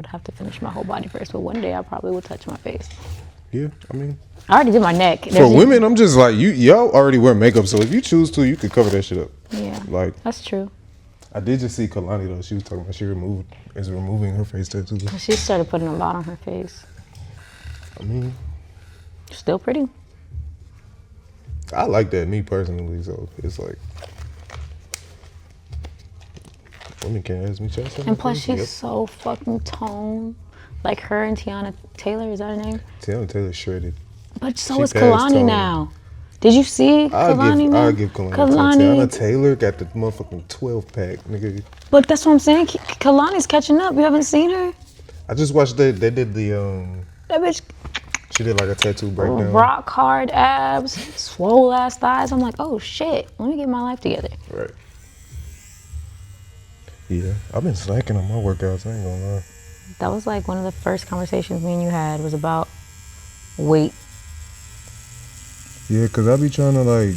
would have to finish my whole body first, but one day I probably will touch my face. Yeah, I mean, I already did my neck. for women, I'm just like, y'all already wear makeup, so if you choose to, you could cover that shit up. Yeah, like that's true. I did just see Kalani though. She was talking about is removing her face tattoo. She started putting a lot on her face. I mean, still pretty. I like that, me personally. So it's like women can't ask me something. And plus, she's so fucking toned. Like her and Tiana Taylor, is that her name? Tiana Taylor shredded. But so is Kalani now. Did you see Kalani? I'll give Kalani. Tiana Taylor got the motherfucking 12-pack, nigga. But that's what I'm saying. Kalani's catching up. You haven't seen her? I just watched they did the that bitch. She did like a tattoo breakdown. Rock hard abs, swole ass thighs. I'm like, oh shit, let me get my life together. Right. Yeah, I've been slacking on my workouts, I ain't gonna lie. That was like one of the first conversations me and you had was about weight. Yeah, cause I be trying to like,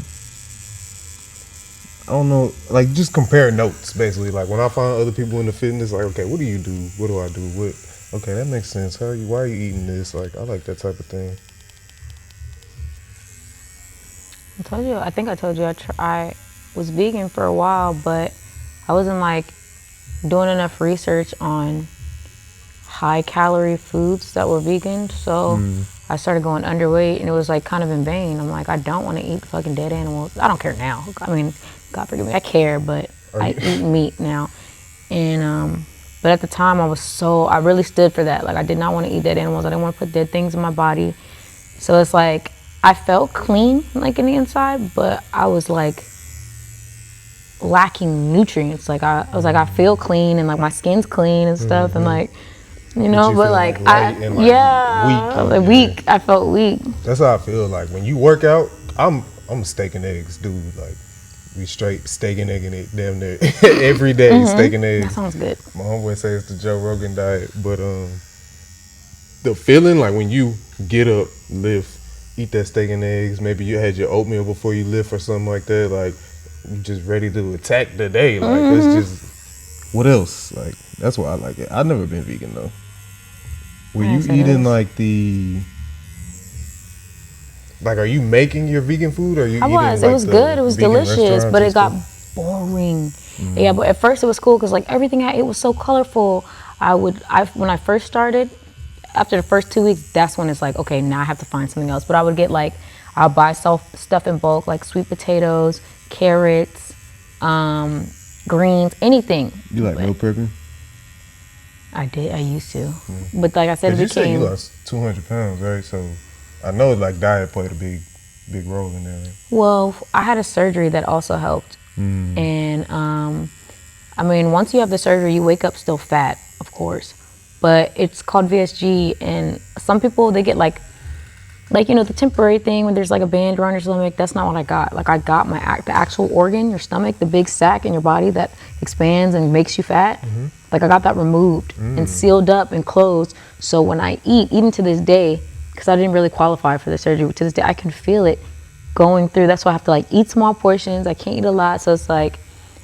I don't know, like just compare notes basically. Like when I find other people in the fitness, like, okay, what do you do? What do I do? Okay, that makes sense. Why are you eating this? Like, I like that type of thing. I think I told you I was vegan for a while, but I wasn't like doing enough research on high calorie foods that were vegan. So I started going underweight and it was like kind of in vain. I'm like, I don't want to eat fucking dead animals. I don't care now. I mean, God forgive me, I care, but I eat meat now. And, but at the time I really stood for that. Like I did not want to eat dead animals. I didn't want to put dead things in my body. So it's like, I felt clean like in the inside, but I was like lacking nutrients. Like I was like, I feel clean and like my skin's clean and stuff. And like, you know, but like, weak. I felt weak. That's how I feel. Like when you work out, I'm a steak and eggs dude. Like we straight steak and egg in it damn near every day. Steak and eggs. That sounds good. My homeboy says it's the Joe Rogan diet, but the feeling like when you get up, lift, eat that steak and eggs, maybe you had your oatmeal before you lift or something like that, like you just ready to attack the day. Like that's just, what else? Like that's why I like it. I've never been vegan though. Were you eating like are you making your vegan food or are you eating like it was good, it was delicious, but it got boring. Yeah, but at first it was cool because like everything I ate was so colorful. When I first started, after the first 2 weeks, that's when it's like, okay, now I have to find something else. But I would get like, I'll buy stuff in bulk, like sweet potatoes, carrots, greens, anything. You like meal prepping? I used to. But like I said, you said you lost 200 pounds, right? So I know like diet played a big role in there. Right? Well, I had a surgery that also helped. And I mean, once you have the surgery, you wake up still fat, of course. But it's called VSG, and some people, they get like you know, the temporary thing when there's like a band around your stomach. That's not what I got. Like I got the actual organ, your stomach, the big sac in your body that expands and makes you fat. Like I got that removed and sealed up and closed. So when I eat, even to this day, because I didn't really qualify for the surgery, but to this day I can feel it going through. That's why I have to like eat small portions. I can't eat a lot. So it's like,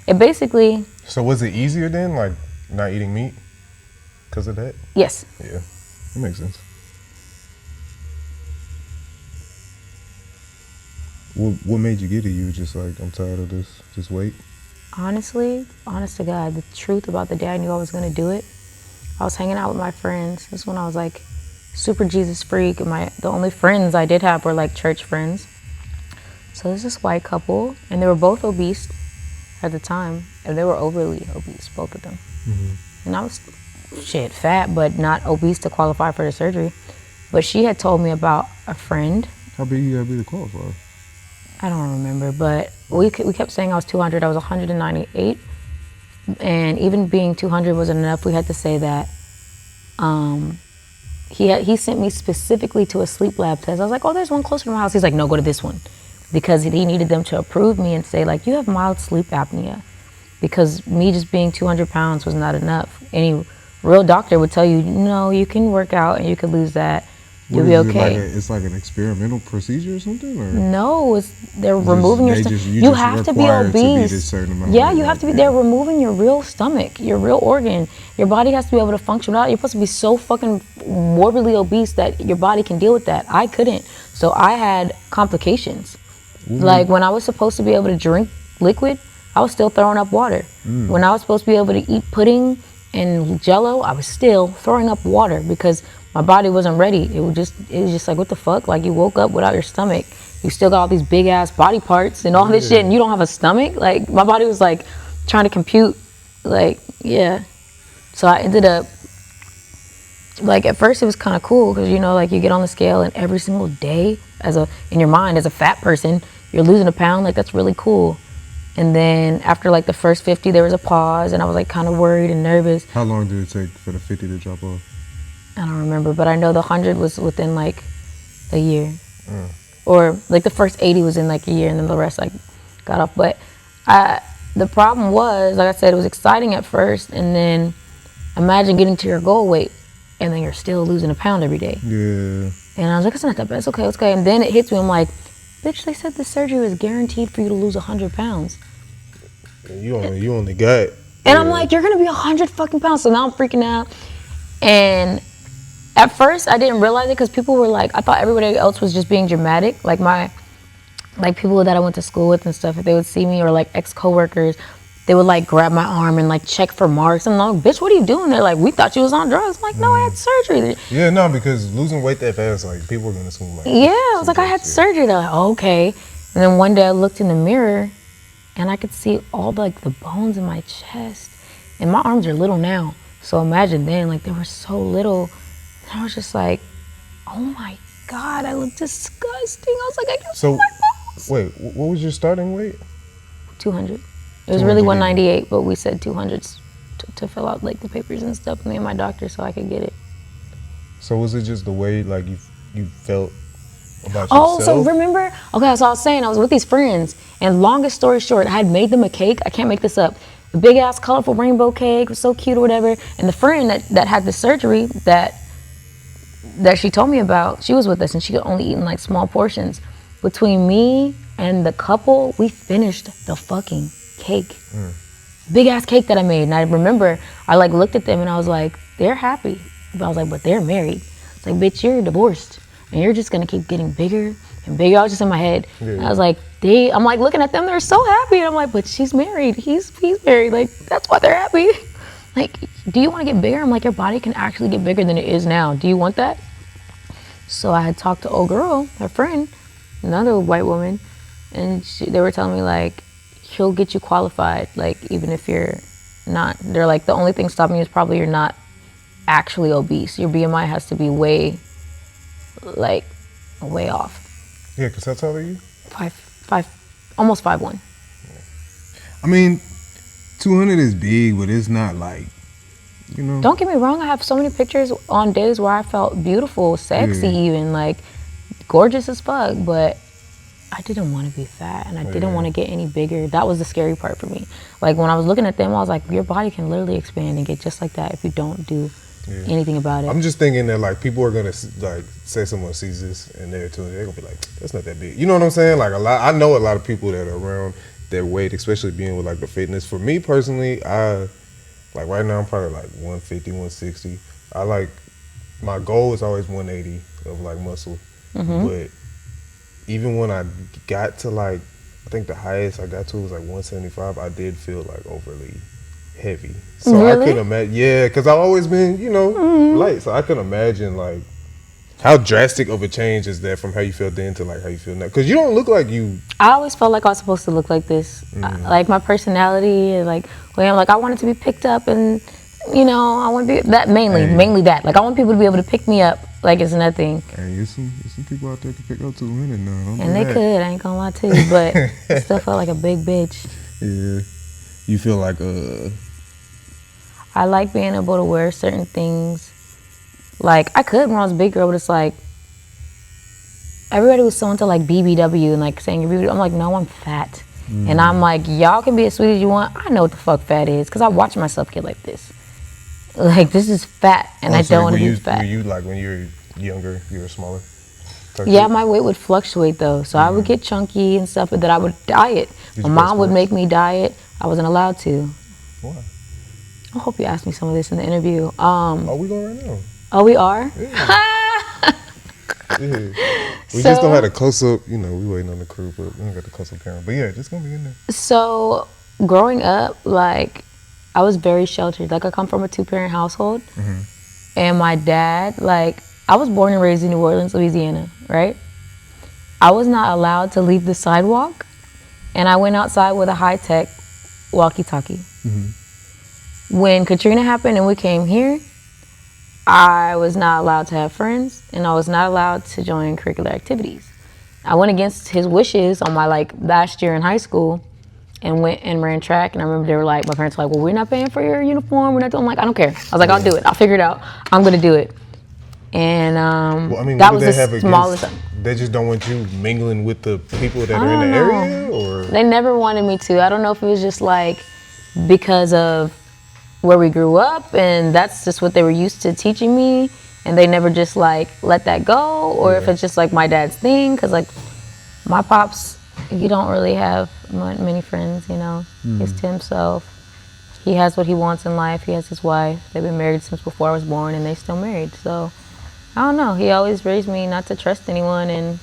it basically. So was it easier then, like not eating meat? Because of that? Yes. Yeah, that makes sense. What made you get it? You were just like, I'm tired of this, just wait? Honestly, honest to God, the truth about the day I knew I was gonna do it, I was hanging out with my friends. This is when I was like super Jesus freak, and the only friends I did have were like church friends. So there's this white couple, and they were both obese at the time, and they were overly obese, both of them. And I was fat, but not obese to qualify for the surgery. But she had told me about a friend. How big you gotta be to qualify? I don't remember, but we kept saying I was 200. I was 198, and even being 200 wasn't enough. We had to say that he sent me specifically to a sleep lab test. I was like, oh, there's one closer to my house. He's like, no, go to this one, because he needed them to approve me and say like, you have mild sleep apnea, because me just being 200 pounds was not enough. Any real doctor would tell you, no, you can work out and you can lose that, You'll be okay. It's like an experimental procedure or something? Or? No, they're removing your stomach. You have to be obese. Yeah, you have to be. They're removing your real stomach, your real organ. Your body has to be able to function without. You're supposed to be so fucking morbidly obese that your body can deal with that. I couldn't. So I had complications. Like when I was supposed to be able to drink liquid, I was still throwing up water. When I was supposed to be able to eat pudding and Jello, I was still throwing up water because my body wasn't ready. It was just like, what the fuck? Like, you woke up without your stomach. You still got all these big ass body parts and all this shit, and you don't have a stomach. Like, my body was like trying to compute. Like, yeah. So I ended up, like, at first it was kind of cool because, you know, like, you get on the scale and every single day in your mind as a fat person, you're losing a pound. Like, that's really cool. And then after like the first 50, there was a pause, and I was like kind of worried and nervous. How long did it take for the 50 to drop off? I don't remember, but I know the 100 was within like a year. Or like the first 80 was in like a year, and then the rest I got off. But the problem was, like I said, it was exciting at first, and then imagine getting to your goal weight, and then you're still losing a pound every day. Yeah. And I was like, it's not that bad, it's okay. And then it hits me, I'm like, bitch, they said this surgery was guaranteed for you to lose 100 pounds. You only got. And I'm like, you're gonna be 100 fucking pounds. So now I'm freaking out. And at first I didn't realize it because people were like, I thought everybody else was just being dramatic. Like people that I went to school with and stuff, if they would see me, or like ex-coworkers, they would like grab my arm and like check for marks. I'm like, bitch, what are you doing? They're like, we thought you was on drugs. I'm like, no, I had surgery. Yeah, no, because losing weight that fast, like, people are gonna assume like. Yeah, I was like, I had surgery. They're like, oh, okay. And then one day I looked in the mirror and I could see all like the bones in my chest. And my arms are little now. So imagine then, like, they were so little. And I was just like, oh my God, I look disgusting. I was like, I can see my bones. Wait, what was your starting weight? 200. It was really 198, but we said 200s to fill out like the papers and stuff, me and my doctor, so I could get it. So was it just the way like you felt about yourself? Oh, so remember? Okay, so I was saying I was with these friends, and longest story short, I had made them a cake. I can't make this up. A big ass colorful rainbow cake, was so cute or whatever. And the friend that had the surgery that she told me about, she was with us, and she could only eat in like small portions. Between me and the couple, we finished the fucking cake. Big ass cake that I made. And I remember I like looked at them and I was like, they're happy. But I was like, but they're married. It's like, bitch, you're divorced and you're just gonna keep getting bigger and bigger. I was just in my head. Yeah. I was like, I'm like looking at them, they're so happy. And I'm like, but she's married, he's married. Like, that's why they're happy. Like, do you wanna get bigger? I'm like, your body can actually get bigger than it is now. Do you want that? So I had talked to old girl, her friend, another white woman, and they were telling me like, he'll get you qualified, like, even if you're not. They're like, the only thing stopping you is probably you're not actually obese. Your BMI has to be way off. Yeah, because how tall are you? 5', almost 5'1". I mean, 200 is big, but it's not like, you know. Don't get me wrong, I have so many pictures on days where I felt beautiful, sexy, even, like, gorgeous as fuck, but I didn't want to be fat, and I didn't want to get any bigger. That was the scary part for me. Like, when I was looking at them, I was like, your body can literally expand and get just like that if you don't do anything about it. I'm just thinking that, like, people are going to, like, say someone sees this and they're going to be like, that's not that big. You know what I'm saying? Like, I know a lot of people that are around their weight, especially being with, like, the fitness. For me, personally, like, right now, I'm probably, like, 150, 160. My goal is always 180 of, like, muscle. But even when I got to, like, I think the highest I got to was like 175, I did feel like overly heavy. So really? I couldn't imagine, because I've always been, you know, light. So I couldn't imagine, like, how drastic of a change is that from how you felt then to like how you feel now? Because you don't look like you. I always felt like I was supposed to look like this. Like my personality, and like, well, like I wanted to be picked up, and you know, I want to be that mainly that. Like I want people to be able to pick me up like it's nothing. Hey, there's some people out there can pick up 200 now. And they could, I ain't gonna lie to you, but I still felt like a big bitch. Yeah. You feel like I like being able to wear certain things. Like I could when I was a big girl, but it's like everybody was so into like BBW and like saying you're BBW. I'm like, no, I'm fat. And I'm like, y'all can be as sweet as you want. I know what the fuck fat is because I watch myself get like this. Like, this is fat, and I don't want to be fat. Were you like, when you were younger, you were smaller? Yeah, my weight would fluctuate though. So I would get chunky and stuff, but then I would diet. My mom would make me diet. I wasn't allowed to. Why? I hope you asked me some of this in the interview. Oh, we going right now. Oh, we are? Yeah. Yeah. We just don't have a close-up, we waiting on the crew, but we don't got the close-up camera. But yeah, just gonna be in there. So growing up, like, I was very sheltered. Like, I come from a 2-parent household. And my dad, like, I was born and raised in New Orleans, Louisiana, right? I was not allowed to leave the sidewalk, and I went outside with a high-tech walkie-talkie. When Katrina happened and we came here, I was not allowed to have friends, and I was not allowed to join curricular activities. I went against his wishes on my, like, last year in high school and went and ran track, and I remember they were like, my parents were like, well, we're not paying for your uniform, we're not doing, I'm like, I don't care. I was like, I'll do it, I'll figure it out, I'm gonna do it. And that was the smallest. They just don't want you mingling with the people that are in the area, or? They never wanted me to. I don't know if it was just like because of where we grew up and that's just what they were used to teaching me, and they never just like let that go, or if it's just like my dad's thing, because like my pops, he don't really have many friends, he's to himself. He has what he wants in life. He has his wife. They've been married since before I was born, and they still married. So I don't know, he always raised me not to trust anyone.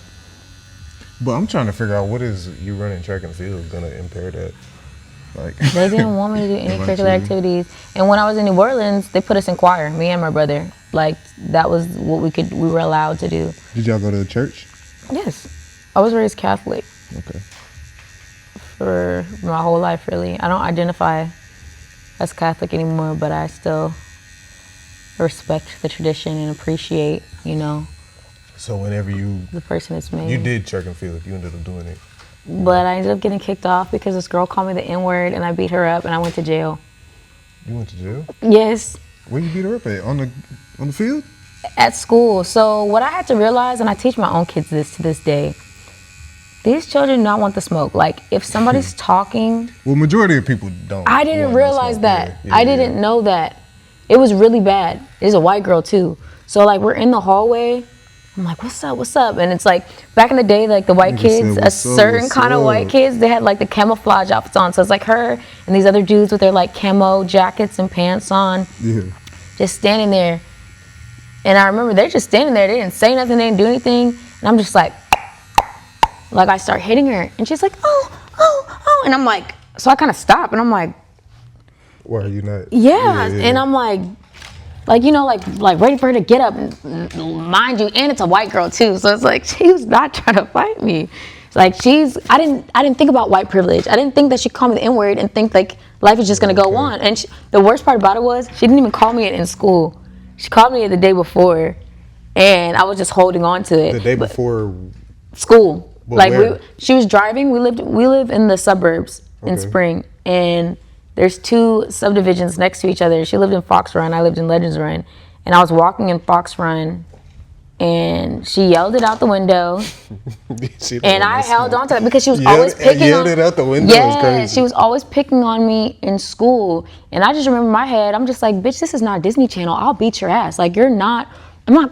But I'm trying to figure out, what is you running track and field gonna impair that? Like, they didn't want me to do any curricular activities. And when I was in New Orleans, they put us in choir, me and my brother. Like, that was what we were allowed to do. Did y'all go to the church? Yes. I was raised Catholic. Okay. For my whole life, really. I don't identify as Catholic anymore, but I still respect the tradition and appreciate, So whenever the person it's made. You did track and field, you ended up doing it. But I ended up getting kicked off because this girl called me the N-word and I beat her up and I went to jail. You went to jail? Yes. Where you beat her up at? On the field? At school. So what I had to realize, and I teach my own kids this to this day, these children do not want the smoke. Like, if somebody's talking... Well, majority of people don't. I didn't realize that. I didn't know that. It was really bad. It's a white girl, too. So, like, we're in the hallway. I'm like, what's up, what's up? And it's like, back in the day, like the white kids, a certain kind of white kids, they had like the camouflage outfits on. So it's like her and these other dudes with their like camo jackets and pants on, just standing there. And I remember they're just standing there. They didn't say nothing, they didn't do anything. And I'm just like I start hitting her. And she's like, oh. And I'm like, so I kind of stop and I'm like, why are you not? Yeah. And I'm like ready for her to get up, mind you, and it's a white girl too, so it's like she was not trying to fight me. It's like I didn't think about white privilege. I didn't think that she called me the N-word and think like life is just gonna go on. And the worst part about it was she didn't even call me it in school. She called me it the day before, and I was just holding on to it. The day before school. Well, like she was driving. We live in the suburbs in Spring, and there's 2 subdivisions next to each other. She lived in Fox Run, I lived in Legends Run. And I was walking in Fox Run, and she yelled it out the window. And I held on to it because she was always picking on me. Yelled it out the window? Yeah, crazy. She was always picking on me in school. And I just remember in my head, I'm just like, bitch, this is not Disney Channel. I'll beat your ass. Like, I'm not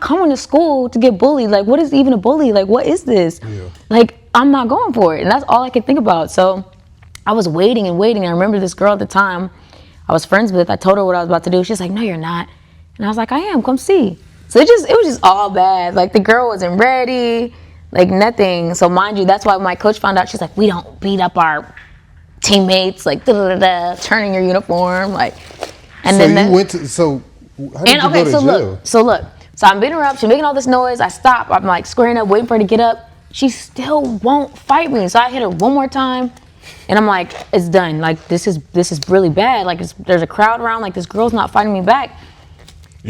coming to school to get bullied. Like, what is even a bully? Like, what is this? Yeah. Like, I'm not going for it. And that's all I could think about. So I was waiting and waiting. I remember this girl at the time I was friends with. I told her what I was about to do. She's like, no, you're not. And I was like, I am. Come see. So it was just all bad. Like, the girl wasn't ready, like nothing. So mind you, that's why my coach found out. She's like, we don't beat up our teammates, like turning your uniform, like. And so then you went to how did you go to jail? So I'm beating her up. She's making all this noise. I stop. I'm like squaring up, waiting for her to get up. She still won't fight me. So I hit her one more time. And I'm like, it's done. Like, this is really bad. Like, there's a crowd around. Like, this girl's not fighting me back.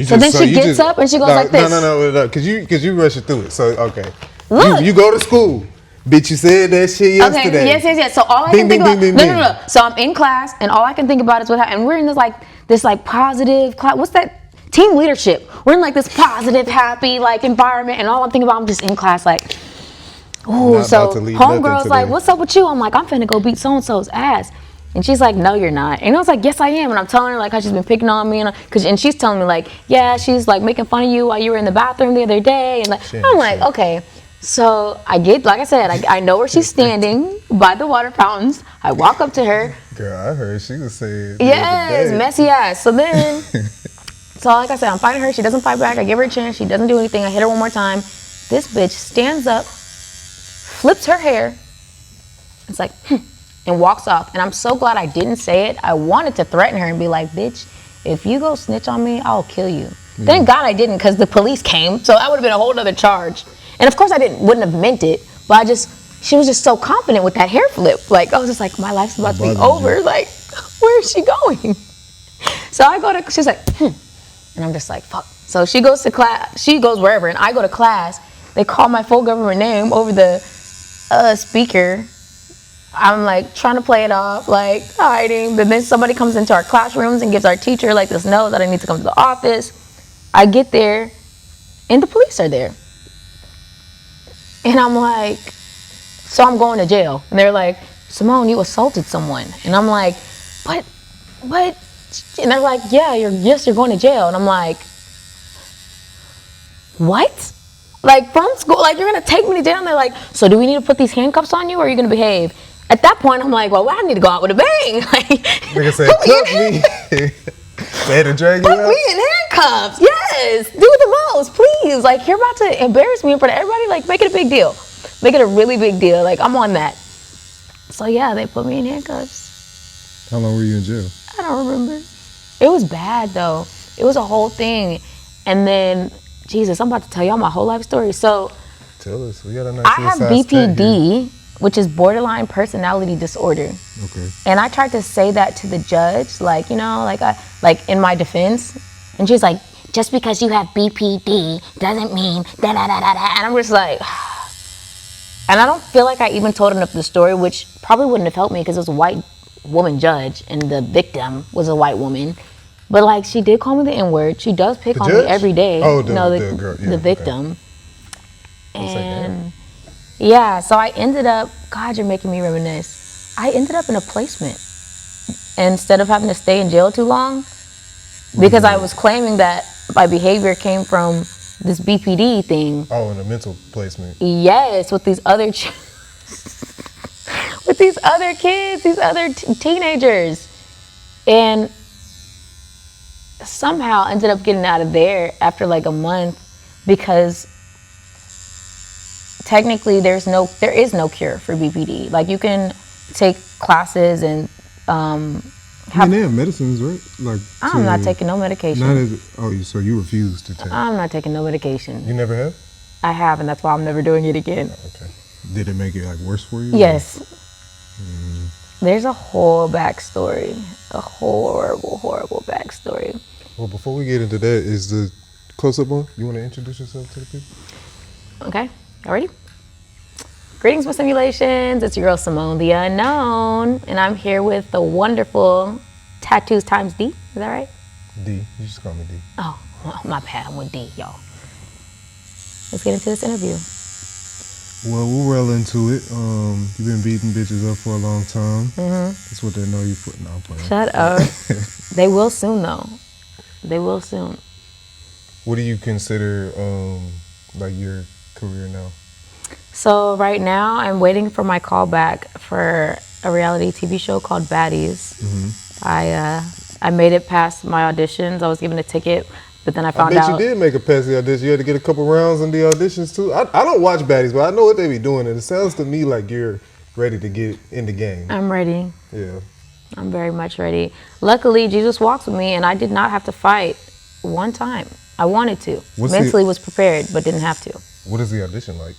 So then she gets up and she goes like this. No. Cause you rushing through it. So okay, look, you go to school. Bitch, you said that shit yesterday. Okay, yes. So all I can think about, no. So I'm in class and all I can think about is what happened. And we're in this positive class. What's that? Team leadership. We're in like this positive, happy like environment, and all I'm thinking about, I'm just in class like. Ooh, so homegirl's like, what's up with you? I'm like, I'm finna go beat so-and-so's ass. And she's like, no, you're not. And I was like, yes, I am. And I'm telling her like how she's been picking on me, and she's telling me like, yeah, she's like making fun of you while you were in the bathroom the other day. And like, I'm like, okay. So I get, like I said, I know where she's standing by the water fountains. I walk up to her. Girl, I heard she was saying, yes, messy ass. So then, so like I said, I'm fighting her. She doesn't fight back. I give her a chance. She doesn't do anything. I hit her one more time. This bitch stands up, flips her hair. It's like, and walks off. And I'm so glad I didn't say it. I wanted to threaten her and be like, bitch, if you go snitch on me, I'll kill you. Yeah. Thank God I didn't, because the police came. So that would have been a whole other charge. And of course I wouldn't have meant it, but she was just so confident with that hair flip. Like, I was just like, my life's about to be over. Like, where is she going? So I go to, she's like, and I'm just like, fuck. So she goes to class, she goes wherever, and I go to class. They call my full government name over the speaker. I'm like trying to play it off, like hiding. But then somebody comes into our classrooms and gives our teacher like this note that I need to come to the office. I get there, and the police are there. And I'm like, so I'm going to jail. And they're like, Simone, you assaulted someone. And I'm like, but, and they're like, yes, you're going to jail. And I'm like, what? Like, from school, like, you're going to take me to jail? And they're like, so do we need to put these handcuffs on you, or are you going to behave? At that point, I'm like, well, I need to go out with a bang. Like, nigga said, put me. They had to drag you out? Put me in handcuffs. Yes. Do the most, please. Like, you're about to embarrass me in front of everybody. Like, make it a big deal. Make it a really big deal. Like, I'm on that. So, yeah, they put me in handcuffs. How long were you in jail? I don't remember. It was bad, though. It was a whole thing. And then, Jesus, I'm about to tell y'all my whole life story. So, tell us. We got a nice I have BPD, which is borderline personality disorder. Okay. And I tried to say that to the judge, like, you know, like in my defense. And she's like, just because you have BPD doesn't mean da-da-da-da-da. And I'm just like, and I don't feel like I even told enough of the story, which probably wouldn't have helped me because it was a white woman judge and the victim was a white woman. But like, she did call me the N-word. She does pick on me every day. Oh, the girl. Yeah, the victim. Okay. And yeah, so I ended up, God, you're making me reminisce. I ended up in a placement instead of having to stay in jail too long, because I was claiming that my behavior came from this BPD thing. Oh, in a mental placement. Yes, with these other with these other kids, these other teenagers. And somehow ended up getting out of there after like a month, because technically there is no cure for BPD. Like, you can take classes and they have medicines, right? Like, I'm not taking no medication. So you refuse to take? I'm not taking no medication. You never have? I have, and that's why I'm never doing it again. Okay. Did it make it like worse for you? Yes. There's a whole backstory, a horrible backstory. Well, before we get into that, is the close-up on? You want to introduce yourself to the people? Okay. Y'all ready? Greetings, my simulations. It's your girl Simone the Unknown, and I'm here with the wonderful Tattoos times D. Is that right? D. You just call me D. Oh, well, my bad. I'm with D, y'all. Let's get into this interview. Well, we'll roll into it. You've been beating bitches up for a long time. Mm-hmm. That's what they know you for. No, I'm playing. Shut up. They will soon, though. They will soon. What do you consider like your career now? So right now, I'm waiting for my call back for a reality TV show called Baddies. Mm-hmm. I made it past my auditions. I was given a ticket, but then I found out. I bet you did make it past the audition. You had to get a couple rounds in the auditions too. I don't watch Baddies, but I know what they be doing, and it sounds to me like you're ready to get in the game. I'm ready. Yeah. I'm very much ready. Luckily, Jesus walks with me, and I did not have to fight one time. I wanted to. Mentally was prepared, but didn't have to. What is the audition like?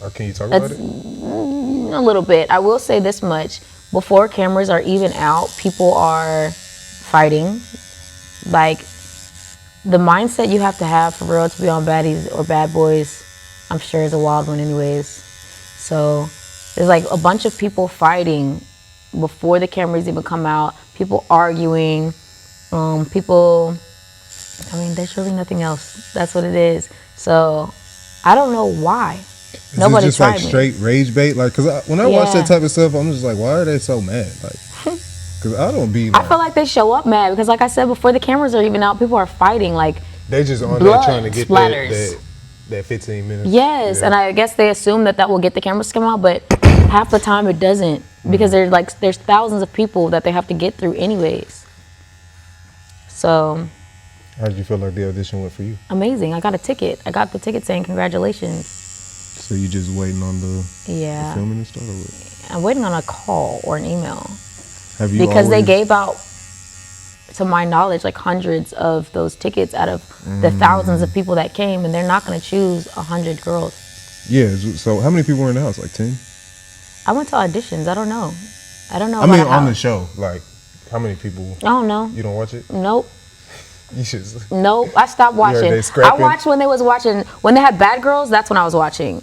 Or can you talk about it? A little bit. I will say this much. Before cameras are even out, people are fighting. Like, the mindset you have to have for real to be on Baddies or Bad Boys, I'm sure is a wild one anyways. So there's like a bunch of people fighting before the cameras even come out. People arguing. There's really nothing else. That's what it is. So I don't know why. Nobody just tried like me. straight rage bait? Like, cause when I watch that type of stuff, I'm just like, why are they so mad? Like, cause I don't be. Like, I feel like they show up mad because, like I said, before the cameras are even out, people are fighting. Like, they just on there blood trying to get that 15 minutes. Yes, and I guess they assume that will get the cameras to come out, but half the time it doesn't because there's thousands of people that they have to get through anyways. So. How did you feel like the audition went for you? Amazing. I got a ticket. I got the ticket saying congratulations. So you just waiting on the filming and stuff? Or what? I'm waiting on a call or an email. Have you because they gave out, to my knowledge, like hundreds of those tickets out of the thousands of people that came, and they're not going to choose 100 girls. Yeah. So how many people were in the house? Like 10? I went to auditions. I don't know. I mean, on the show, like how many people? I don't know. You don't watch it? Nope. You should. Nope, I stopped watching. I watched when they had Bad Girls. That's when I was watching,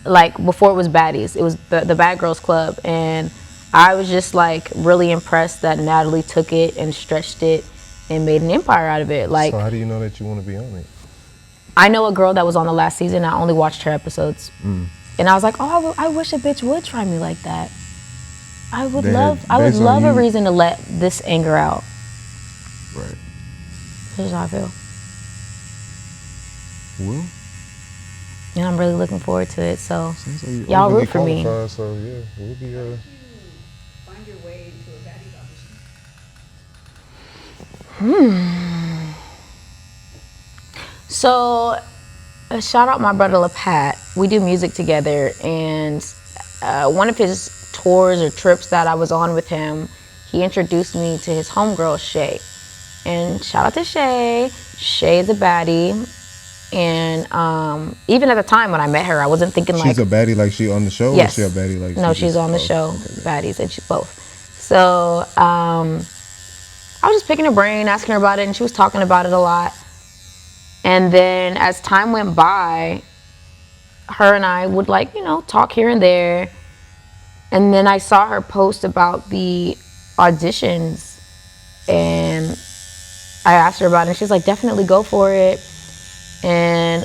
like before it was Baddies. It was the Bad Girls Club, and I was just like really impressed that Natalie took it and stretched it and made an empire out of it. Like, so how do you know that you want to be on it? I know a girl that was on the last season. I only watched her episodes, and I was like, oh, I wish a bitch would try me like that. I would love a reason to let this anger out. Right. That's how I feel. Well, and I'm really looking forward to it. So like y'all root for me. So yeah, we'll be. Find your way to a Baddies audition. So, shout out my brother LaPat. We do music together, and one of his tours or trips that I was on with him, he introduced me to his homegirl Shay. And shout out to Shay. Shay is a baddie. And even at the time when I met her, I wasn't thinking like... She's a baddie like she on the show? Yes. Or is she a baddie like... No, she's on the show. Okay. Baddies, and she's both. So I was just picking her brain, asking her about it, and she was talking about it a lot. And then as time went by, her and I would talk here and there. And then I saw her post about the auditions, and I asked her about it, and she's like, definitely go for it. And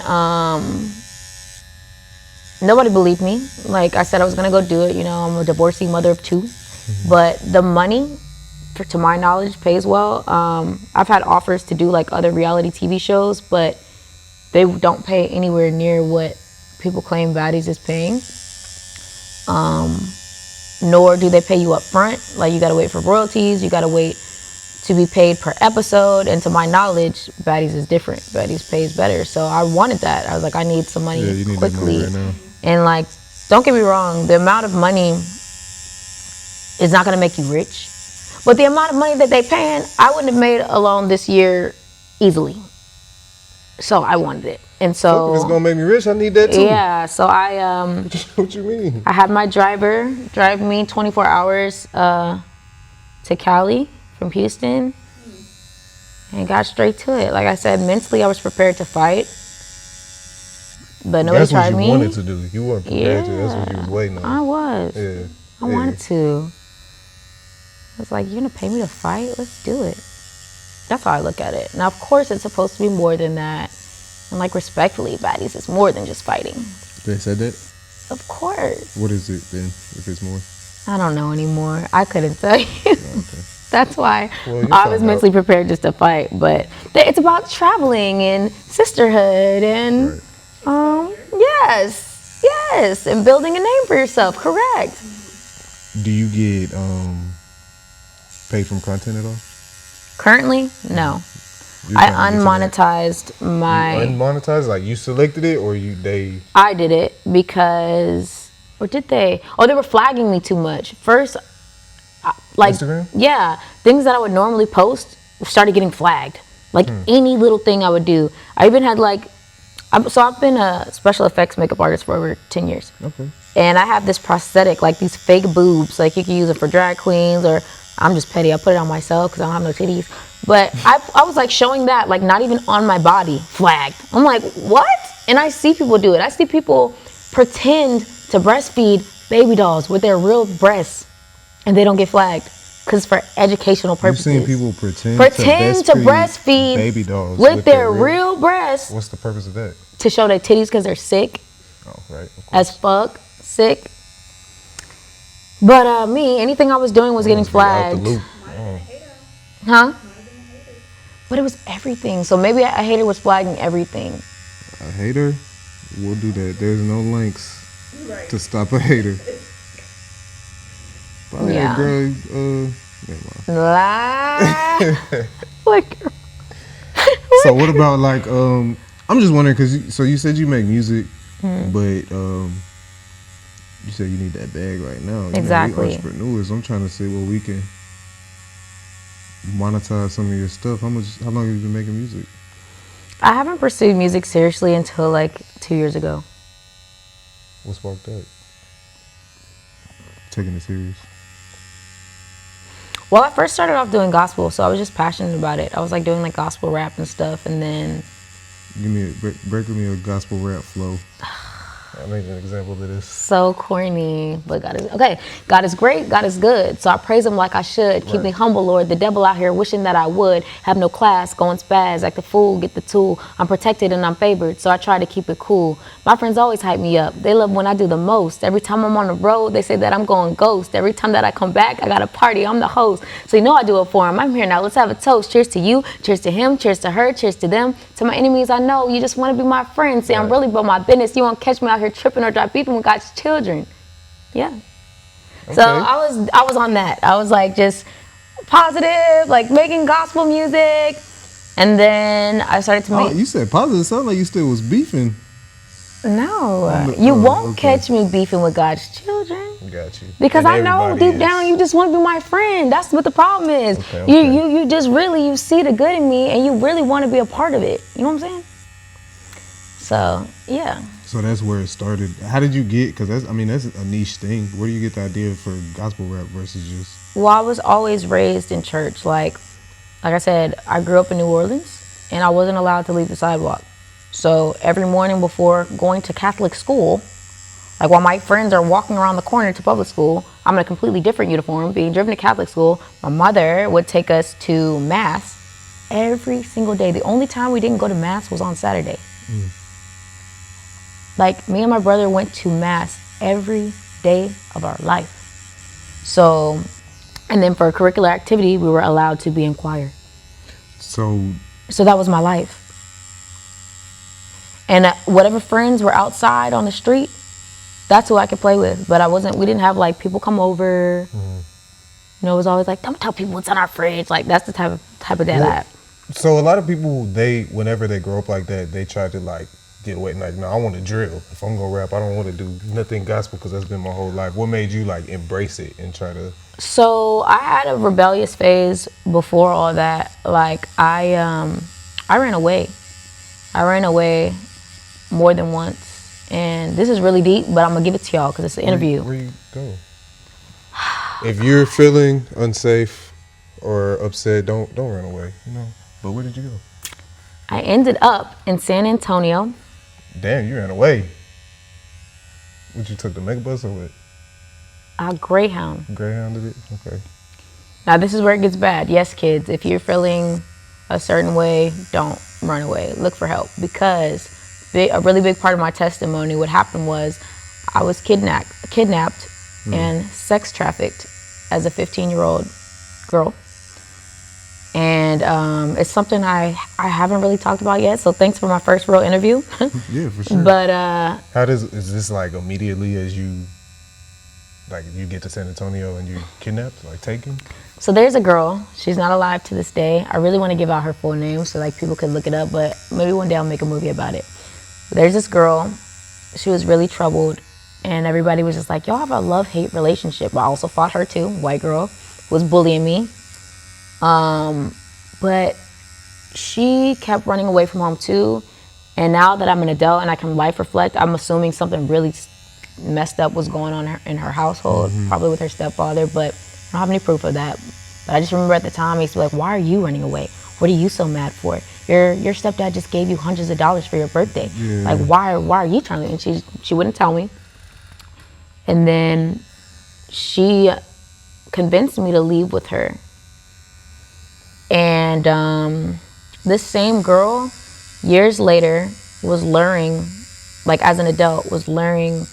nobody believed me. Like I said, I was gonna go do it. I'm a divorcee mother of 2, but the money, to my knowledge, pays well. I've had offers to do like other reality TV shows, but they don't pay anywhere near what people claim Baddies is paying. Nor do they pay you up front. Like you gotta wait for royalties, you gotta wait to be paid per episode, and to my knowledge, Baddies is different. Baddies pays better, so I wanted that. I was like, I need some money quickly. That money right now. And like, don't get me wrong, the amount of money is not gonna make you rich, but the amount of money that they paying, I wouldn't have made alone this year easily. So I wanted it, and so if it's gonna make me rich, I need that too. Yeah, so I What you mean? I had my driver drive me 24 hours to Cali from Houston, and got straight to it. Like I said, mentally I was prepared to fight, but nobody tried me. That's what you wanted to do. You weren't prepared to. That's what you was waiting on. I was. Yeah. I wanted to. I was like, you're gonna pay me to fight? Let's do it. That's how I look at it. Now, of course, it's supposed to be more than that. And like, respectfully, Baddies is more than just fighting. They said that? Of course. What is it then, if it's more? I don't know anymore. I couldn't tell you. Okay. That's why I was mentally prepared just to fight. But it's about traveling and sisterhood and, yes, and building a name for yourself. Correct. Do you get paid from content at all? Currently, no. I unmonetized my... You unmonetized? Like you selected it or I did it because... Or did they? Oh, they were flagging me too much. First, like... Instagram? Yeah. Things that I would normally post started getting flagged. Like any little thing I would do. I even had like... So I've been a special effects makeup artist for over 10 years. Okay. And I have this prosthetic, like these fake boobs. Like you can use it for drag queens, or I'm just petty. I put it on myself because I don't have no titties. But I was like showing that, like not even on my body, flagged. I'm like, what? And I see people do it. I see people pretend to breastfeed baby dolls with their real breasts, and they don't get flagged because for educational purposes. You've seen people pretend to breastfeed baby dolls with their real breasts. What's the purpose of that? To show their titties because they're sick. Oh, right. Of course. as fuck, sick. But me, anything I was doing was getting Must be out the flagged. loop. Might have been a hater. Huh? Might have been a hater. But it was everything. So maybe a hater was flagging everything. A hater, we'll do that. There's no links Right. to stop a hater. Probably Yeah. that girl. Never Lie. Like, So what about like I'm just wondering because you said you make music, Hmm. but you said you need that bag right now. You know, Exactly. we entrepreneurs. I'm trying to see where we can monetize some of your stuff. How long have you been making music? I haven't pursued music seriously until like 2 years ago. What sparked that? Taking it serious. Well, I first started off doing gospel, so I was just passionate about it. I was like doing like gospel rap and stuff, and then Give me break me a gospel rap flow. I made an example of this. so corny, but God is okay. God is great. God is good. So I praise Him like I should. Keep Right. me humble, Lord. The devil out here wishing that I would have no class, going spaz, act the fool, get the tool. I'm protected and I'm favored, so I try to keep it cool. My friends always hype me up. They love when I do the most. Every time I'm on the road, they say that I'm going ghost. Every time that I come back, I got a party. I'm the host, so you know I do it for 'em. I'm here now. Let's have a toast. Cheers to you. Cheers to him. Cheers to her. Cheers to them. To my enemies, I know you just want to be my friend. Say I'm Right. really about my business. You won't catch me out here tripping or dry beefing with God's children. Yeah. So Okay. I was on that. I was like just positive, like making gospel music, and then I started to Oh, make. you said positive. It sounded like you still was beefing. No, you won't okay. catch me beefing with God's children. Got you. Because And I know everybody deep down is. you just want to be my friend. That's what the problem is. Okay, You okay. you just really you see the good in me and you really want to be a part of it. You know what I'm saying? So yeah. So that's where it started. How did you get? Because that's a niche thing. Where do you get the idea for gospel rap versus just? Well, I was always raised in church. Like I said, I grew up in New Orleans and I wasn't allowed to leave the sidewalk. So every morning before going to Catholic school, like while my friends are walking around the corner to public school, I'm in a completely different uniform being driven to Catholic school. My mother would take us to mass every single day. The only time we didn't go to mass was on Saturday. Like me and my brother went to mass every day of our life. So, and then for a curricular activity, we were allowed to be in choir. So So that was my life. And whatever friends were outside on the street, that's who I could play with. But we didn't have like people come over. You know, it was always like, don't tell people what's in our fridge. Like that's the type of dad I had. So a lot of people, whenever they grow up like that, they try to like get away. Like, no, I want to drill. If I'm gonna rap, I don't want to do nothing gospel because that's been my whole life. What made you like embrace it and try to? So I had a rebellious phase before all that. Like I ran away. I ran away more than once. And this is really deep, but I'm gonna give it to y'all because it's an interview. Where you go? If you're feeling unsafe or upset, don't run away. You know. But where did you go? I ended up in San Antonio. Damn, you ran away. What you took the megabus or what? Greyhound. Greyhounded it? Okay. Now this is where it gets bad. Yes, kids, if you're feeling a certain way, don't run away. Look for help because a really big part of my testimony, what happened was I was kidnapped and sex trafficked as a 15-year-old girl. And it's something I haven't really talked about yet, so thanks for my first real interview. Yeah, for sure. But is this like immediately as you get to San Antonio and you kidnapped, like taken? so there's a girl, she's not alive to this day. I really want to give out her full name so like people could look it up, but maybe one day I'll make a movie about it. There's this girl, she was really troubled, and everybody was just like, y'all have a love-hate relationship. I also fought her too, white girl, was bullying me. But she kept running away from home too. And now that I'm an adult and I can life reflect, I'm assuming something really messed up was going on in her household, probably with her stepfather, but I don't have any proof of that. But I just remember at the time, I used to be like, why are you running away? What are you so mad for? Your stepdad just gave you hundreds of dollars for your birthday. Yeah. Like, why are you trying to? And she wouldn't tell me. And then she convinced me to leave with her. And this same girl, years later, was luring like as an adult, was luring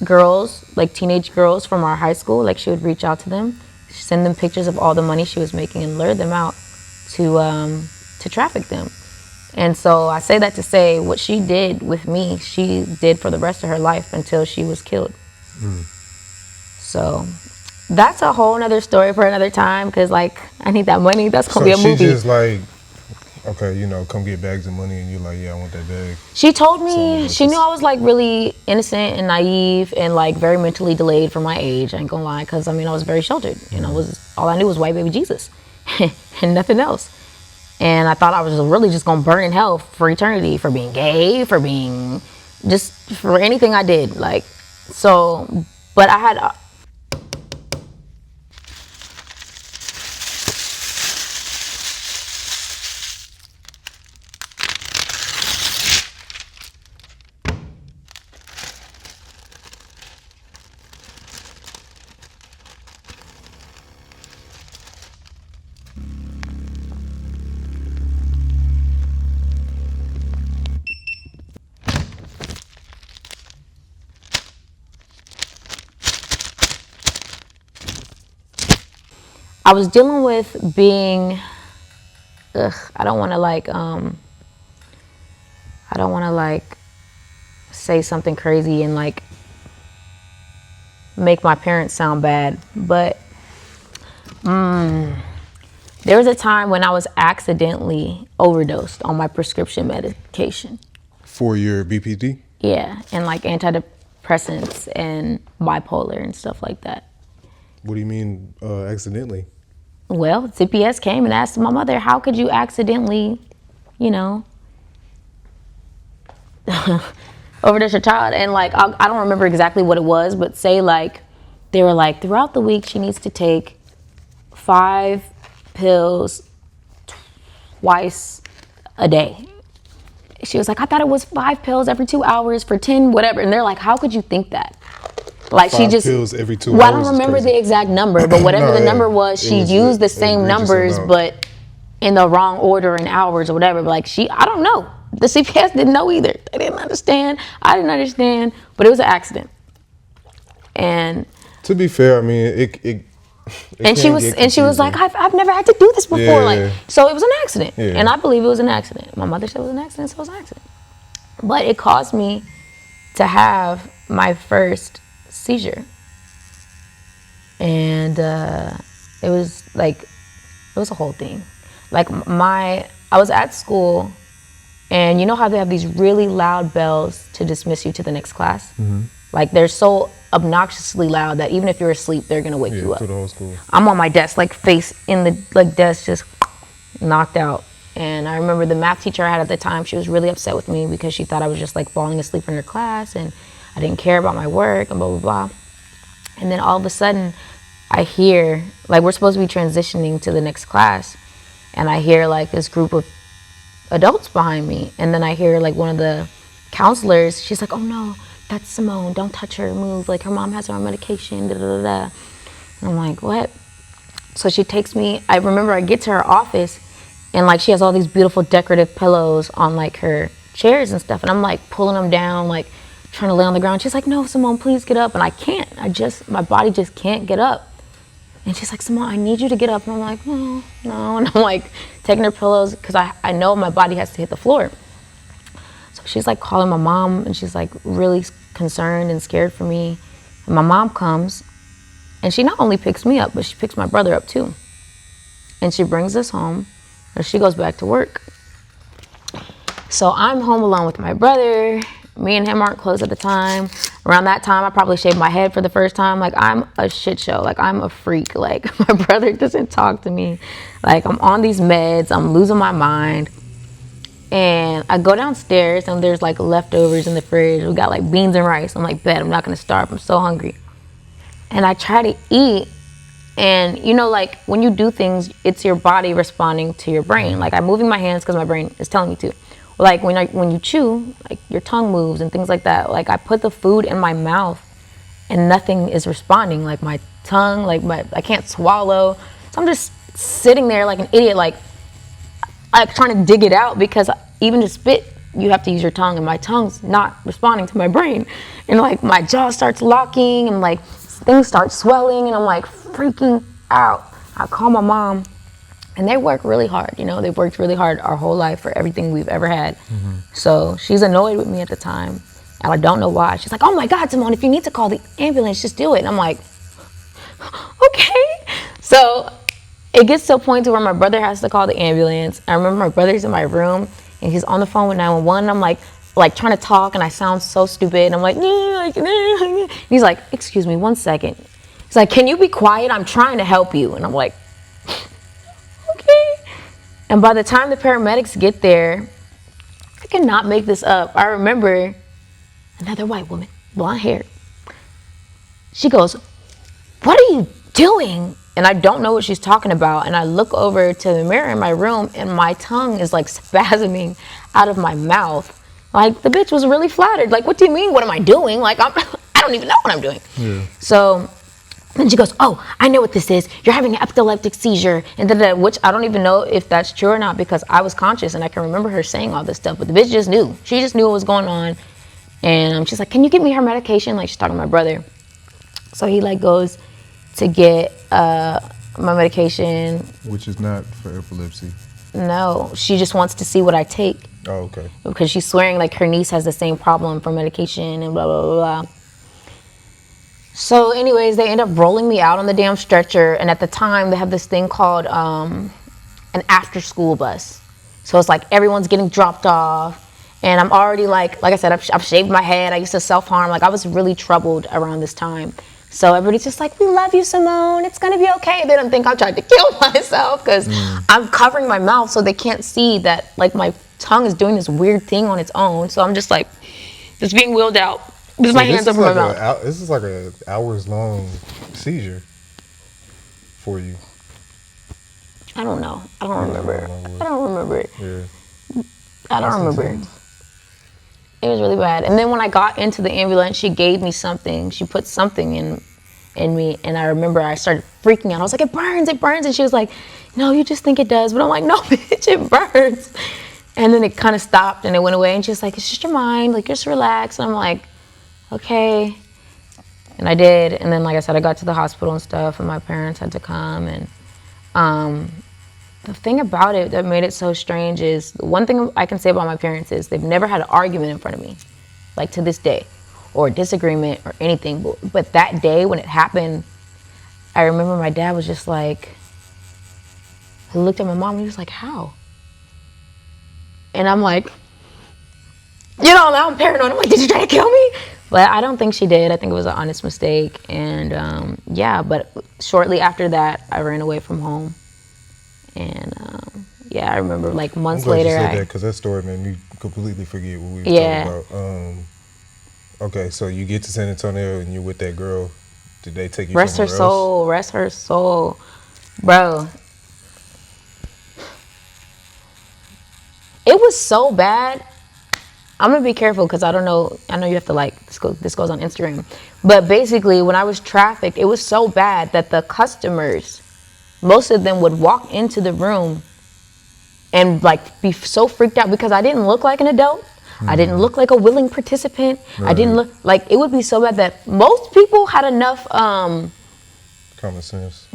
girls, like teenage girls from our high school. Like she would reach out to them, send them pictures of all the money she was making, and lure them out to traffic them. And so I say that to say what she did with me, she did for the rest of her life until she was killed. So that's a whole nother story for another time, because like I need that money. That's gonna be a movie. She just like, okay, you know, come get bags of money, and you're like, yeah, I want that bag. She told me, she knew I was like really innocent and naive and like very mentally delayed for my age. I ain't gonna lie, because I mean I was very sheltered, and all I knew was white baby Jesus and nothing else. And I thought I was really just gonna burn in hell for eternity for being gay, for being just for anything I did. Like, so, but I had. I was dealing with being, I don't want to like say something crazy and like make my parents sound bad, but there was a time when I was accidentally overdosed on my prescription medication. For your BPD? Yeah, and like antidepressants and bipolar and stuff like that. What do you mean accidentally? Well, CPS came and asked my mother, how could you accidentally, you know, overdose your child? And like, I don't remember exactly what it was, but say like, they were like, throughout the week, she needs to take 5 pills twice a day. She was like, I thought it was 5 pills every 2 hours for 10, whatever. And they're like, how could you think that? Like 5 she just pills every 2 well, hours. I don't remember the exact number, but whatever the number was, she used the same numbers, but in the wrong order in hours or whatever. But like I don't know. The CPS didn't know either. They didn't understand. I didn't understand, but it was an accident. And to be fair, I mean, it and she was like, I've never had to do this before. Yeah. Like, so it was an accident. Yeah. And I believe it was an accident. My mother said it was an accident, so it was an accident. But it caused me to have my first seizure. And it was a whole thing. Like I was at school, and you know how they have these really loud bells to dismiss you to the next class? Mm-hmm. Like they're so obnoxiously loud that even if you're asleep, they're gonna wake you up. To the whole school. I'm on my desk, like face in the desk, just knocked out. And I remember the math teacher I had at the time, she was really upset with me because she thought I was just like falling asleep in her class and I didn't care about my work and blah, blah, blah. And then all of a sudden I hear, like we're supposed to be transitioning to the next class, and I hear like this group of adults behind me. And then I hear like one of the counselors, she's like, oh no, that's Simone, don't touch her, move, like her mom has her on medication, da da da da. And I'm like, what? So she takes me, I remember I get to her office, and like she has all these beautiful decorative pillows on like her chairs and stuff, and I'm like pulling them down, like trying to lay on the ground. She's like, no, Simone, please get up. And I can't, my body just can't get up. And she's like, Simone, I need you to get up. And I'm like, no. And I'm like taking her pillows because I know my body has to hit the floor. So she's like calling my mom, and she's like really concerned and scared for me. And my mom comes, and she not only picks me up, but she picks my brother up too. And she brings us home, and she goes back to work. So I'm home alone with my brother. Me and him aren't close at the time. Around that time, I probably shaved my head for the first time. Like, I'm a shit show. Like, I'm a freak. Like, my brother doesn't talk to me. Like, I'm on these meds. I'm losing my mind. And I go downstairs, and there's, like, leftovers in the fridge. We got, like, beans and rice. I'm like, bet, I'm not going to starve. I'm so hungry. And I try to eat. And, you know, like, when you do things, it's your body responding to your brain. Like, I'm moving my hands because my brain is telling me to. Like when you chew, like your tongue moves and things like that. Like I put the food in my mouth and nothing is responding. Like my tongue, I can't swallow. So I'm just sitting there like an idiot, like trying to dig it out, because even to spit you have to use your tongue, and my tongue's not responding to my brain. And like my jaw starts locking and like things start swelling and I'm like freaking out. I call my mom and they work really hard. You know, they've worked really hard our whole life for everything we've ever had. So she's annoyed with me at the time. And I don't know why. She's like, oh my God, Simone, if you need to call the ambulance, just do it. And I'm like, okay. So it gets to a point to where my brother has to call the ambulance. I remember my brother's in my room and he's on the phone with 911. And I'm like trying to talk and I sound so stupid. And I'm like, and he's like, excuse me, 1 second. He's like, can you be quiet? I'm trying to help you. And I'm like, okay. And by the time the paramedics get there, I cannot make this up. I remember another white woman, blonde hair. She goes, what are you doing? And I don't know what she's talking about. And I look over to the mirror in my room and my tongue is like spasming out of my mouth. Like the bitch was really flattered. Like, what do you mean? What am I doing? Like, I don't even know what I'm doing. Yeah. So then she goes, oh, I know what this is. You're having an epileptic seizure. And which I don't even know if that's true or not because I was conscious and I can remember her saying all this stuff. But the bitch just knew. She just knew what was going on. And she's like, can you give me her medication? Like she's talking to my brother. So he like goes to get my medication. Which is not for epilepsy. No, she just wants to see what I take. Oh, okay. Because she's swearing like her niece has the same problem for medication and blah, blah, blah, blah. So anyways, they end up rolling me out on the damn stretcher. And at the time, they have this thing called an after-school bus. So it's like everyone's getting dropped off. And I'm already like I said, I've shaved my head. I used to self-harm. Like I was really troubled around this time. So everybody's just like, we love you, Simone. It's going to be okay. They don't think I tried to kill myself because I'm covering my mouth so they can't see that like my tongue is doing this weird thing on its own. So I'm just like, just being wheeled out. With my hands over my mouth. This is like an hours-long seizure for you. I don't know. I don't remember. I don't remember it. Yeah. I don't remember. It was really bad. And then when I got into the ambulance, she gave me something. She put something in me. And I remember I started freaking out. I was like, it burns, it burns. And she was like, no, you just think it does. But I'm like, no, bitch, it burns. And then it kind of stopped and it went away. And she's like, it's just your mind. Like, just relax. And I'm like, okay. And I did. And then, like I said, I got to the hospital and stuff. And my parents had to come. And the thing about it that made it so strange is, the one thing I can say about my parents is they've never had an argument in front of me, like to this day, or a disagreement or anything. But that day when it happened, I remember my dad was just like, he looked at my mom and he was like, how? And I'm like, you know, now I'm paranoid. I'm like, did you try to kill me? But I don't think she did. I think it was an honest mistake. And yeah, but shortly after that, I ran away from home. And yeah, I remember like months later. You said that because that story made me completely forget what we were talking about. Okay, so you get to San Antonio and you're with that girl. Did they take you rest her somewhere soul, else? Rest her soul, bro. It was so bad. I'm gonna be careful because I don't know. I know you have to like this goes on Instagram, but basically when I was trafficked, it was so bad that the customers, most of them would walk into the room and like be so freaked out because I didn't look like an adult. I didn't look like a willing participant. Right. I didn't look like, it would be so bad that most people had enough common sense,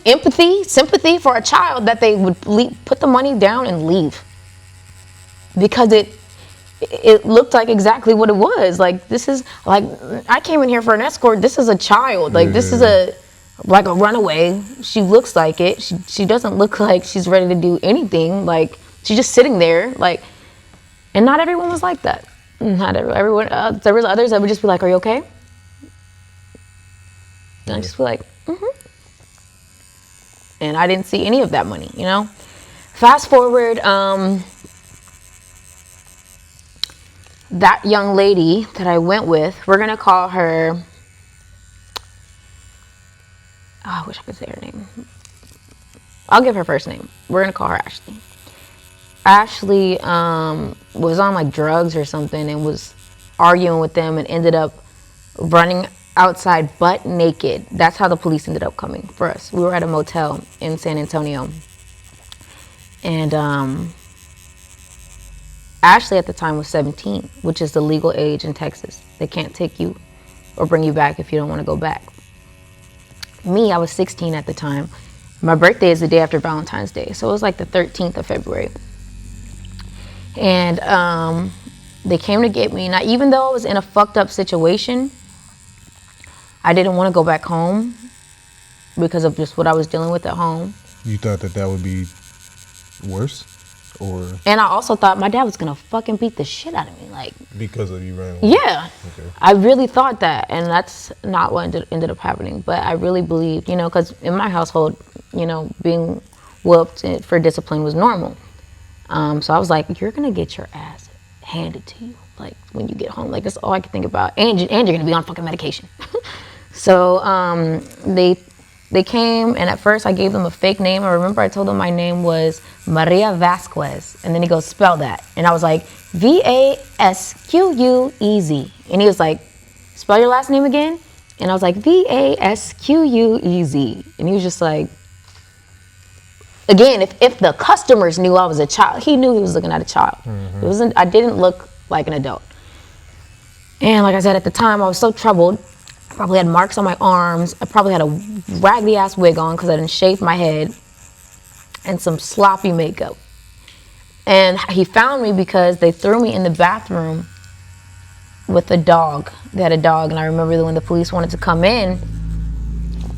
empathy, sympathy for a child that they would put the money down and leave because it looked like exactly what it was. Like, this is like, I came in here for an escort. This is a child. Like, this is a runaway. She looks like it. She doesn't look like she's ready to do anything. Like, she's just sitting there. Like, and not everyone was like that. Not everyone. There was others that would just be like, "Are you okay?" And I just be like, And I didn't see any of that money, you know. Fast forward, that young lady that I went with, we're gonna call her. Oh, I wish I could say her name. I'll give her first name. We're gonna call her Ashley. Ashley was on like drugs or something and was arguing with them and ended up running outside butt naked. That's how the police ended up coming for us. We were at a motel in San Antonio. And Ashley at the time was 17, which is the legal age in Texas. They can't take you or bring you back if you don't want to go back. Me, I was 16 at the time. My birthday is the day after Valentine's Day, so it was like the 13th of February. And they came to get me. Now, even though I was in a fucked up situation, I didn't want to go back home because of just what I was dealing with at home. You thought that would be worse? Or and I also thought my dad was gonna fucking beat the shit out of me, like because of you ran away? Yeah. Okay. I really thought that, and that's not what ended up happening. But I really believed, because in my household, being whooped for discipline was normal. So I was like, you're gonna get your ass handed to you, like when you get home. Like that's all I could think about. And you're gonna be on fucking medication. So they came, and at first I gave them a fake name. I remember I told them my name was Maria Vasquez, and then he goes, spell that. And I was like, Vasquez. And he was like, spell your last name again? And I was like, Vasquez. And he was just like, again, if the customers knew I was a child, he knew he was looking at a child. Mm-hmm. I didn't look like an adult. And like I said, at the time, I was so troubled. I probably had marks on my arms. I probably had a raggedy ass wig on because I didn't shave my head, and some sloppy makeup. And he found me because they threw me in the bathroom with a dog. They had a dog, and I remember when the police wanted to come in,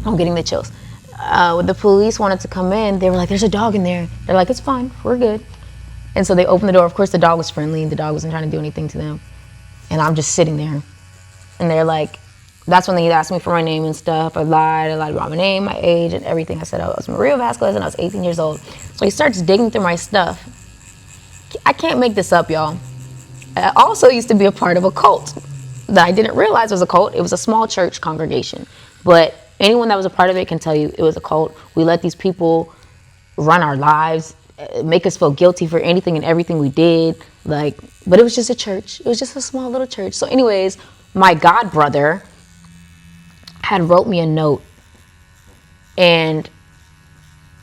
I'm getting the chills. When the police wanted to come in, they were like, there's a dog in there. They're like, it's fine, we're good. And so they opened the door. Of course, the dog was friendly, and the dog wasn't trying to do anything to them. And I'm just sitting there, and they're like, that's when they asked me for my name and stuff. I lied about my name, my age, and everything. I said I was Maria Vasquez and I was 18 years old. So he starts digging through my stuff. I can't make this up, y'all. I also used to be a part of a cult that I didn't realize was a cult. It was a small church congregation. But anyone that was a part of it can tell you it was a cult. We let these people run our lives, make us feel guilty for anything and everything we did. But it was just a church. It was just a small little church. So anyways, my god brother had wrote me a note, and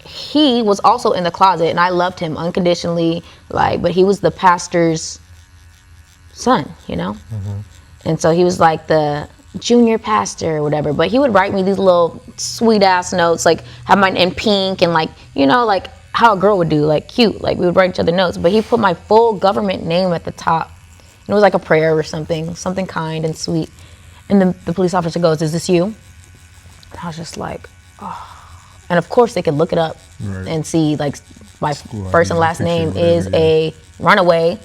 he was also in the closet, and I loved him unconditionally, but he was the pastor's son, Mm-hmm. And so he was like the junior pastor or whatever, but he would write me these little sweet ass notes, like have mine in pink and like how a girl would do, like cute, like we would write each other notes, but he put my full government name at the top. And it was like a prayer or something kind and sweet. And then the police officer goes, is this you? And I was just like, oh. And of course they could look it up and see like my first and last name is a runaway.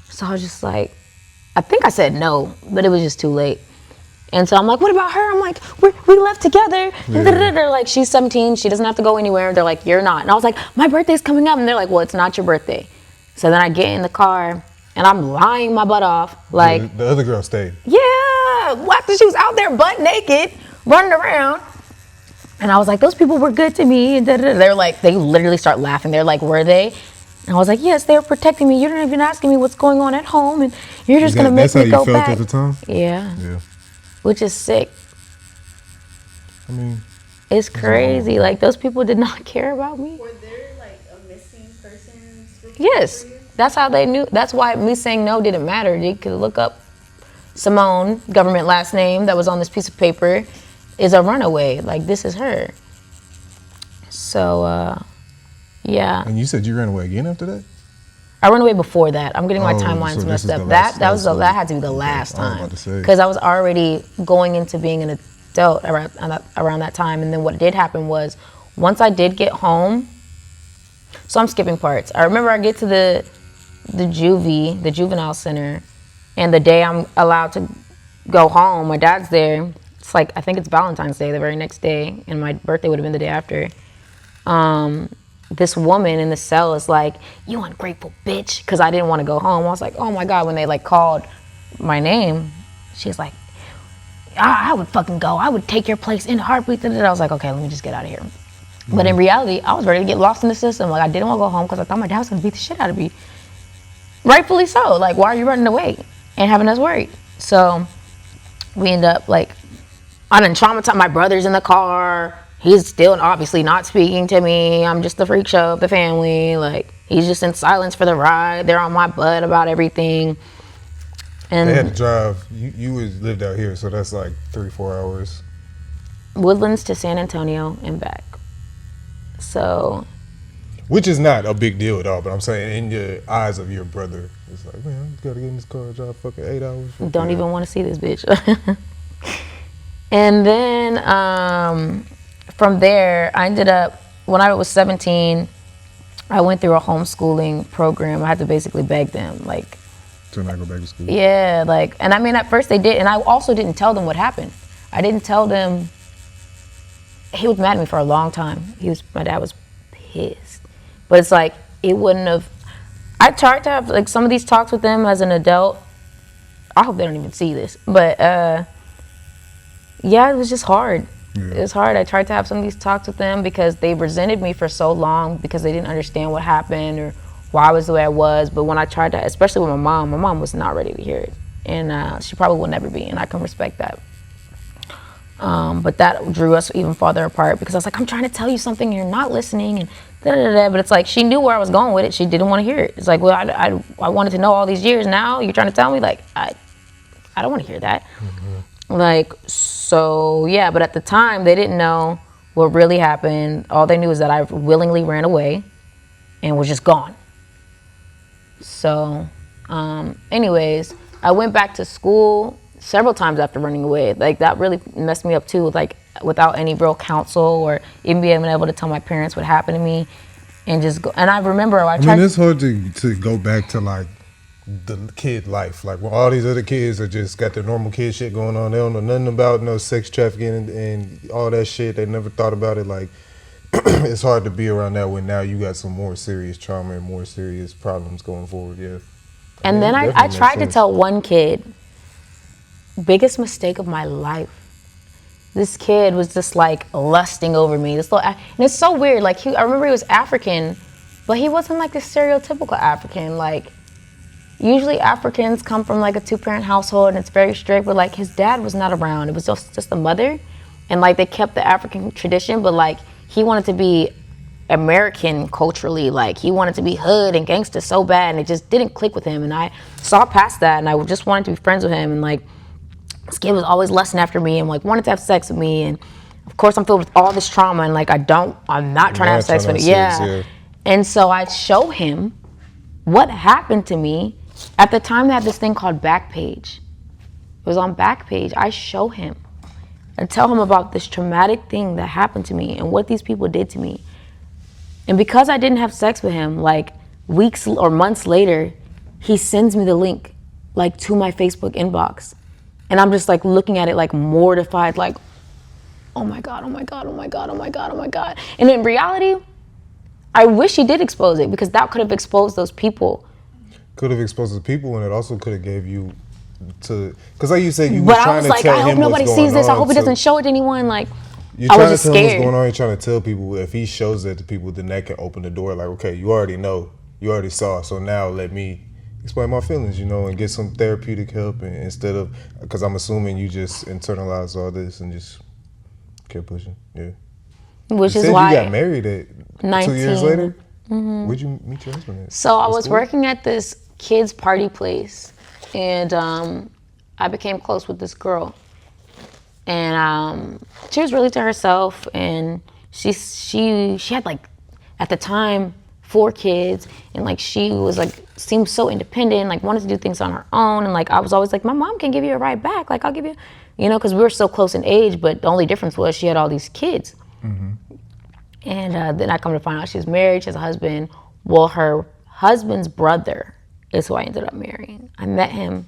So I was just like, I think I said no, but it was just too late. And so I'm like, what about her? I'm like, we left together. Yeah. They're like, she's 17, she doesn't have to go anywhere. They're like, you're not. And I was like, my birthday's coming up. And they're like, well, it's not your birthday. So then I get in the car and I'm lying my butt off. Like the other girl stayed. Yeah. After she was out there butt naked, running around. And I was like, those people were good to me. And they're like, they literally start laughing. They're like, were they? And I was like, yes, they were protecting me. You're not even asking me what's going on at home. And you're just going to make me go back. That's how you felt at the time? Yeah. Which is sick. I mean, it's crazy. Like, those people did not care about me. Were there like a missing person? Yes. That's how they knew. That's why me saying no didn't matter. They could look up Simone, government last name, that was on this piece of paper, is a runaway. Like, this is her. So, yeah. And you said you ran away again after that? I ran away before that. I'm getting my timelines messed up. That had to be the last time. Because I was already going into being an adult around that time. And then what did happen was, once I did get home, so I'm skipping parts. I remember I get to the juvenile center, and the day I'm allowed to go home, my dad's there. It's like, I think it's Valentine's Day, the very next day, and my birthday would have been the day after. This woman in the cell is like, you ungrateful bitch, because I didn't want to go home. I was like, oh my God, when they like called my name, she's like, I would fucking go. I would take your place in a heartbeat. I was like, okay, let me just get out of here. Mm-hmm. But in reality, I was ready to get lost in the system. Like, I didn't want to go home because I thought my dad was going to beat the shit out of me. Rightfully so. Like, why are you running away and having us worried? So we end up like, I done traumatized. My brother's in the car. He's still obviously not speaking to me. I'm just the freak show of the family. Like, He's just in silence for the ride. They're on my butt about everything. And They had to drive. You lived out here, so that's like 3-4 hours. Woodlands to San Antonio and back. So, which is not a big deal at all. But I'm saying, in the eyes of your brother, it's like, man, you gotta get in this car and drive fucking 8 hours. Don't even want to see this bitch. And then from there, I ended up, when I was 17, I went through a homeschooling program. I had to basically beg them, like, to not go back to school. yeah, like, and I mean, at first they did, and I also didn't tell them what happened. I didn't tell them. He was mad at me for a long time. My dad was pissed, but it's like, it wouldn't have. I tried to have like some of these talks with them as an adult. I hope they don't even see this, but yeah, it was just hard. Yeah. It was hard. I tried to have some of these talks with them because they resented me for so long because they didn't understand what happened or why I was the way I was. But when I tried to, especially with my mom was not ready to hear it, and she probably will never be, and I can respect that. But that drew us even farther apart because I was like, I'm trying to tell you something and you're not listening, and da-da-da-da. But it's like, she knew where I was going with it. She didn't want to hear it. It's like, well, I wanted to know all these years. Now you're trying to tell me, like, I don't want to hear that. Mm-hmm. Like, so yeah, but at the time they didn't know what really happened. All they knew was that I willingly ran away and was just gone. So anyways, I went back to school several times after running away. Like, that really messed me up too, like, without any real counsel or even being able to tell my parents what happened to me, and just go. And I remember I tried. I mean, it's hard to go back to like the kid life, like when all these other kids are just got their normal kid shit going on. They don't know nothing about no sex trafficking and all that shit. They never thought about it. Like, it's hard to be around that when now you got some more serious trauma and more serious problems going forward. Yeah. And then I tried to tell one kid, biggest mistake of my life. This kid was just like lusting over me. This little, and it's so weird. Like, I remember he was African, but he wasn't like the stereotypical African. Like, usually Africans come from like a 2-parent household and it's very strict, but like his dad was not around. It was just the mother, and like they kept the African tradition, but like he wanted to be American culturally. Like, he wanted to be hood and gangster so bad, and it just didn't click with him. And I saw past that, and I just wanted to be friends with him. And like, this kid was always lusting after me and like wanted to have sex with me, and of course I'm filled with all this trauma, and like I'm not trying to have sex with him. Yeah. And so I show him what happened to me. At the time they had this thing called Backpage. It was on Backpage. I show him and tell him about this traumatic thing that happened to me and what these people did to me. And because I didn't have sex with him, like weeks or months later, he sends me the link like to my Facebook inbox. And I'm just like looking at it like mortified, like, oh my God, oh my God, oh my God, oh my God, oh my God. And in reality, I wish he did expose it, because that could have exposed those people. Could have exposed the people, and it also could have gave you to, because like you said, you but were trying to like, tell him I hope nobody sees this. I hope he doesn't show it to anyone. Like, I was just scared. You're trying to tell him what's going on. You're trying to tell people. If he shows that to people, then that can open the door. Like, okay, you already know. You already saw. So now let me explain my feelings, and get some therapeutic help, and instead of, because I'm assuming you just internalized all this and just kept pushing. Yeah. Which you is said why you got married at 19. 2 years later? Mm-hmm. Where'd you meet your husband at? So I was working at this kids' party place, and I became close with this girl. And she was really to herself, and she had like, at the time, 4 kids, and like she was like, seemed so independent, like wanted to do things on her own, and like I was always like, my mom can give you a ride back, like I'll give you, because we were so close in age, but the only difference was she had all these kids. Mm-hmm. And then I come to find out she's married, she has a husband. Well, her husband's brother is who I ended up marrying. I met him,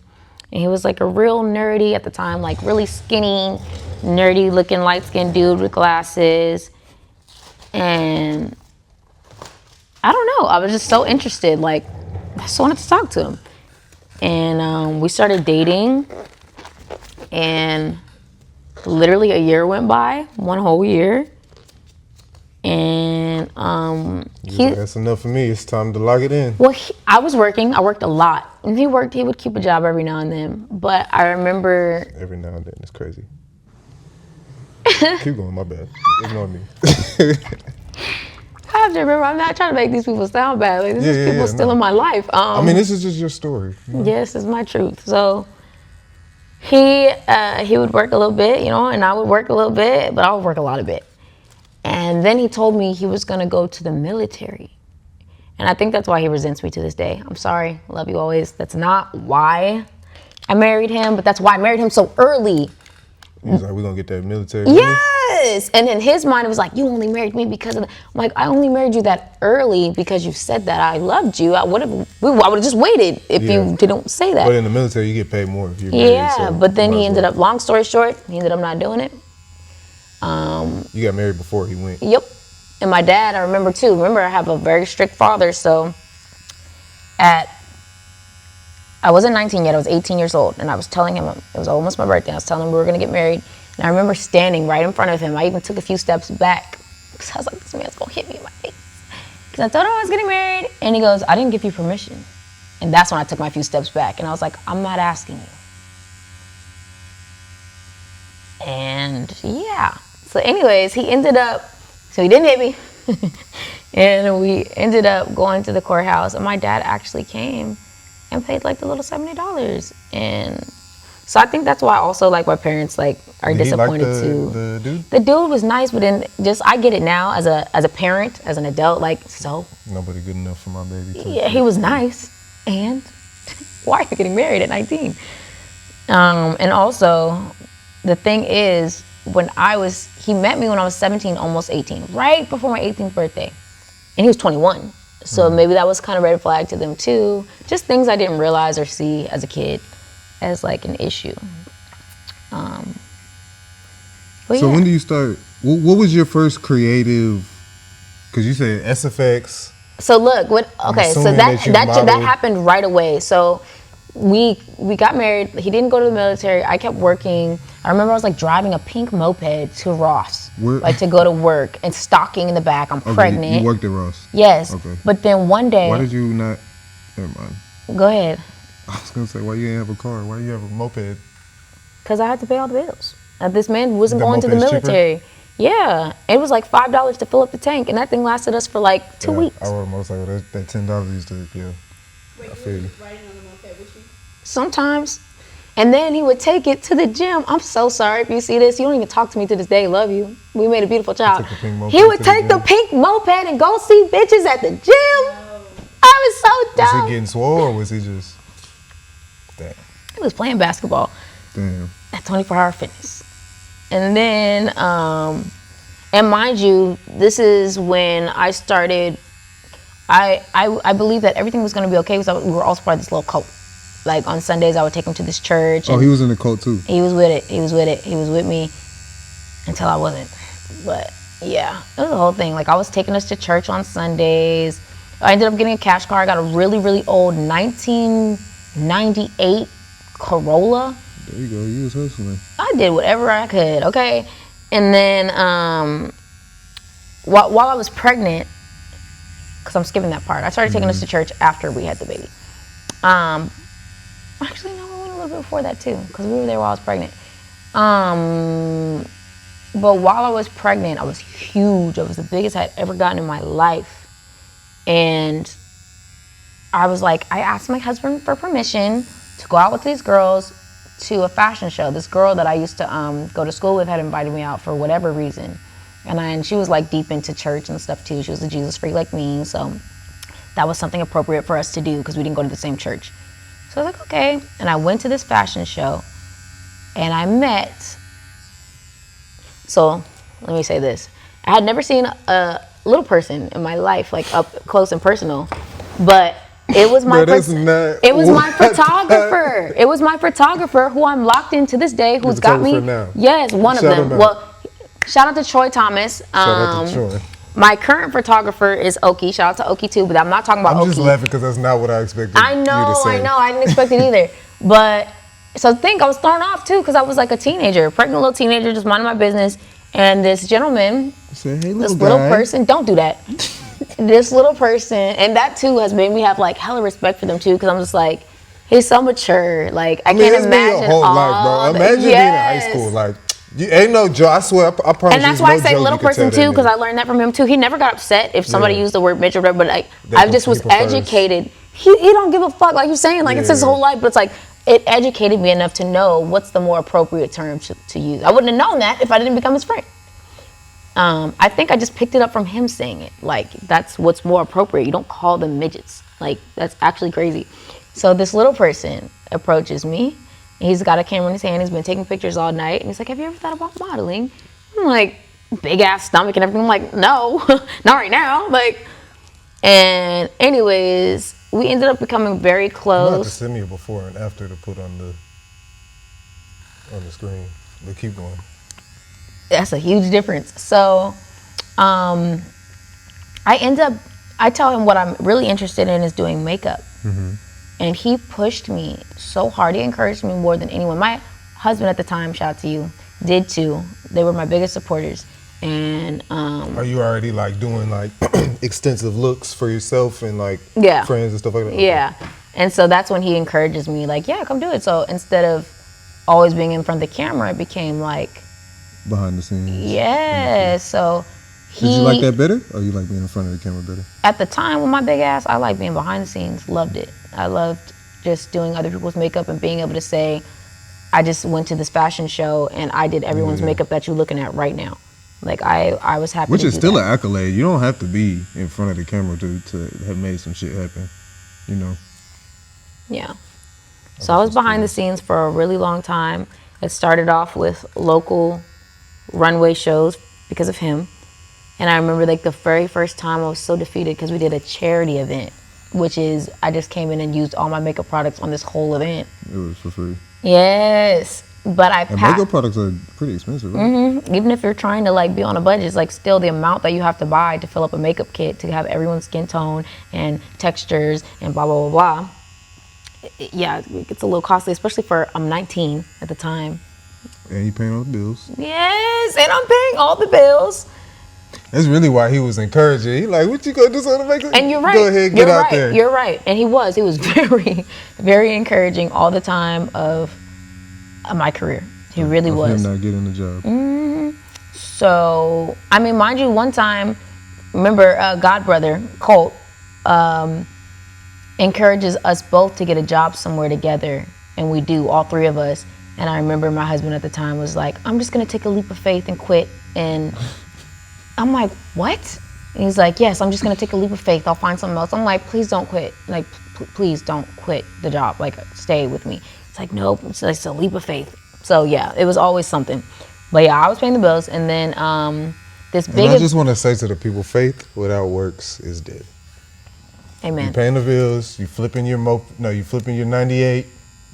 and he was like a real nerdy at the time, like really skinny, nerdy looking, light-skinned dude with glasses. And I don't know, I was just so interested, like I just wanted to talk to him. And we started dating, and literally a year went by, 1 whole year. And that's enough for me. It's time to lock it in. Well, I was working. I worked a lot, and he would keep a job every now and then. But I remember every now and then. It's crazy. Keep going. My bad. Ignore me. I have to remember, I'm not trying to make these people sound bad. Like, this is people still in my life. I mean, this is just your story. You know? Yes, it's my truth. So he would work a little bit, you know, and I would work a little bit, but I would work a lot of bit. And then he told me he was going to go to the military. And I think that's why he resents me to this day. I'm sorry. Love you always. That's not why I married him, but that's why I married him so early. He was like, we're going to get that military. Yes. And in his mind, it was like, you only married me because of I'm like, I only married you that early because you said that I loved you. I would have just waited if you didn't say that. But in the military, you get paid more if you're married. Yeah, so but then he ended up, long story short, he ended up not doing it. You got married before he went. Yep. And my dad, I remember too. Remember, I have a very strict father, so I wasn't 19 yet, I was 18 years old, and I was telling him, it was almost my birthday, I was telling him we were going to get married, and I remember standing right in front of him. I even took a few steps back, because I was like, this man's going to hit me in my face. Because I told him I was getting married, and he goes, I didn't give you permission. And that's when I took my few steps back, and I was like, I'm not asking you. And yeah. So anyways, he ended up, so he didn't hit me, and we ended up going to the courthouse, and my dad actually came and paid like the little $70. And so I think that's why also like my parents like are disappointed too. The dude? The dude was nice, but then just I get it now as a parent, as an adult, like so. Nobody good enough for my baby too. Yeah, he was nice. And why are you getting married at 19? And also the thing is he met me when I was 17, almost 18, right before my 18th birthday. And he was 21. So maybe that was kind of red flag to them too. Just things I didn't realize or see as a kid as like an issue. So when do you start? What was your first creative? Because you said SFX. So look, so that happened right away. So we got married. He didn't go to the military. I kept working. I remember I was like driving a pink moped to Ross, like to go to work and stocking in the back. I'm pregnant. You worked at Ross? Yes. Okay. But then one day. Why did you not? Never mind. Go ahead. I was gonna say, why you didn't have a car? Why do you have a moped? Because I had to pay all the bills. This man wasn't going to the military. Cheaper? Yeah, it was like $5 to fill up the tank, and that thing lasted us for like 2 weeks. I rode a motorcycle. That $10 used to, Wait, I feel you. Riding on the moped with you? Sometimes. And then he would take it to the gym. I'm so sorry if you see this. You don't even talk to me to this day. Love you. We made a beautiful child. He would take the pink moped and go see bitches at the gym. No. I was so dumb. Was he getting swole or was he just... Damn. He was playing basketball. Damn. At 24-hour fitness. And then, and mind you, this is when I started, I believed that everything was going to be okay because we were also part of this little cult. Like on Sundays, I would take him to this church. Oh, he was in the cult too? He was with it. He was with me until I wasn't. But yeah, it was the whole thing. Like I was taking us to church on Sundays. I ended up getting a cash car. I got a really, really old 1998 Corolla. There you go. You was hustling. I did whatever I could, okay? And then while I was pregnant, because I'm skipping that part, I started taking us to church after we had the baby. Actually, no, we went a little bit before that too, because we were there while I was pregnant. But while I was pregnant, I was huge. I was the biggest I had ever gotten in my life. And I was like, I asked my husband for permission to go out with these girls to a fashion show. This girl that I used to go to school with had invited me out for whatever reason. And she was like deep into church and stuff too. She was a Jesus freak like me. So that was something appropriate for us to do because we didn't go to the same church. So I was like, okay. And I went to this fashion show and I met, so let me say this. I had never seen a little person in my life, like up close and personal, but it was my photographer. It was my photographer who I'm locked in to this day, who's got me. Now. Yes, one of them. Well, shout out to Troy Thomas. Shout out to Troy. My current photographer is Oki. Shout out to Oki too, but I'm not talking about Oki. I'm just laughing because that's not what I expected. I know. I didn't expect it either. But so I think I was thrown off too because I was like a teenager, pregnant little teenager, just minding my business. And this gentleman, little person, don't do that. This little person, and that too has made me have like hella respect for them too, because I'm just like, he's so mature. Like I can't imagine your whole life, bro. Imagine being in high school, like You ain't no joke. I swear, I promise. And that's you, why no I say joke little you can person tell that too, because nigga. I learned that from him too. He never got upset if somebody Yeah. used the word bitch or whatever, but like, That I just was he prefers. educated. He don't give a fuck, like you're saying, like it's his Yeah. whole life, but it's like, it educated me enough to know what's the more appropriate term to use. I wouldn't have known that if I didn't become his friend. I think I just picked it up from him saying it. Like, that's what's more appropriate. You don't call them midgets. Like, that's actually crazy. So this little person approaches me. He's got a camera in his hand. He's been taking pictures all night. And he's like, have you ever thought about modeling? I'm like, big ass stomach and everything. I'm like, no, not right now. Like, and anyways, we ended up becoming very You have to close. send me a before and after to put on the screen. But keep going. That's a huge difference. So I tell him what I'm really interested in is doing makeup. And he pushed me so hard. He encouraged me more than anyone. My husband at the time, shout out to you, did too. They were my biggest supporters. And Are you already like doing like extensive looks for yourself and like Yeah. friends and stuff like that? yeah. And so that's when he encourages me, like, yeah, come do it. So instead of always being in front of the camera, it became like, Behind the scenes. yeah. So he, Did you like that better, or you like being in front of the camera better? at the time with my big ass, I liked being behind the scenes, loved it. I loved just doing other people's makeup and being able to say, I just went to this fashion show and I did everyone's makeup that you're looking at right now. Like, I was happy Which to is do still that. an accolade. You don't have to be in front of the camera to have made some shit happen. You know. Yeah. So I was behind the scenes for a really long time. It started off with local runway shows because of him. And I remember like the very first time I was so defeated because we did a charity event, which is I just came in and used all my makeup products on this whole event. It was for free. Yes. But I And makeup products are pretty expensive, right? even if you're trying to like be on a budget, it's like still the amount that you have to buy to fill up a makeup kit to have everyone's skin tone and textures and blah, blah, blah, blah. Yeah, it gets a little costly, especially for I'm 19 at the time. And you paying all the bills. Yes, and I'm paying all the bills. That's really why he was encouraging. He like, what you gonna do something to make it? And you're right. Go ahead, get you're out right. there. You're right. And he was very, very encouraging all the time of my career. He really Of was. him not getting the job. So, I mean, mind you, one time, remember Godbrother, Colt, encourages us both to get a job somewhere together. And we do, all three of us. And I remember my husband at the time was like, I'm just going to take a leap of faith and quit. And I'm like, what? And he's like, yes, I'm just going to take a leap of faith. I'll find something else. I'm like, please don't quit. Like, please don't quit the job. Like, stay with me. It's like, nope, it's like a leap of faith. So, yeah, it was always something. But, yeah, I was paying the bills. And then this big... And I just want to say to the people, faith without works is dead. Amen. You paying the bills, you flipping your you flipping your 98,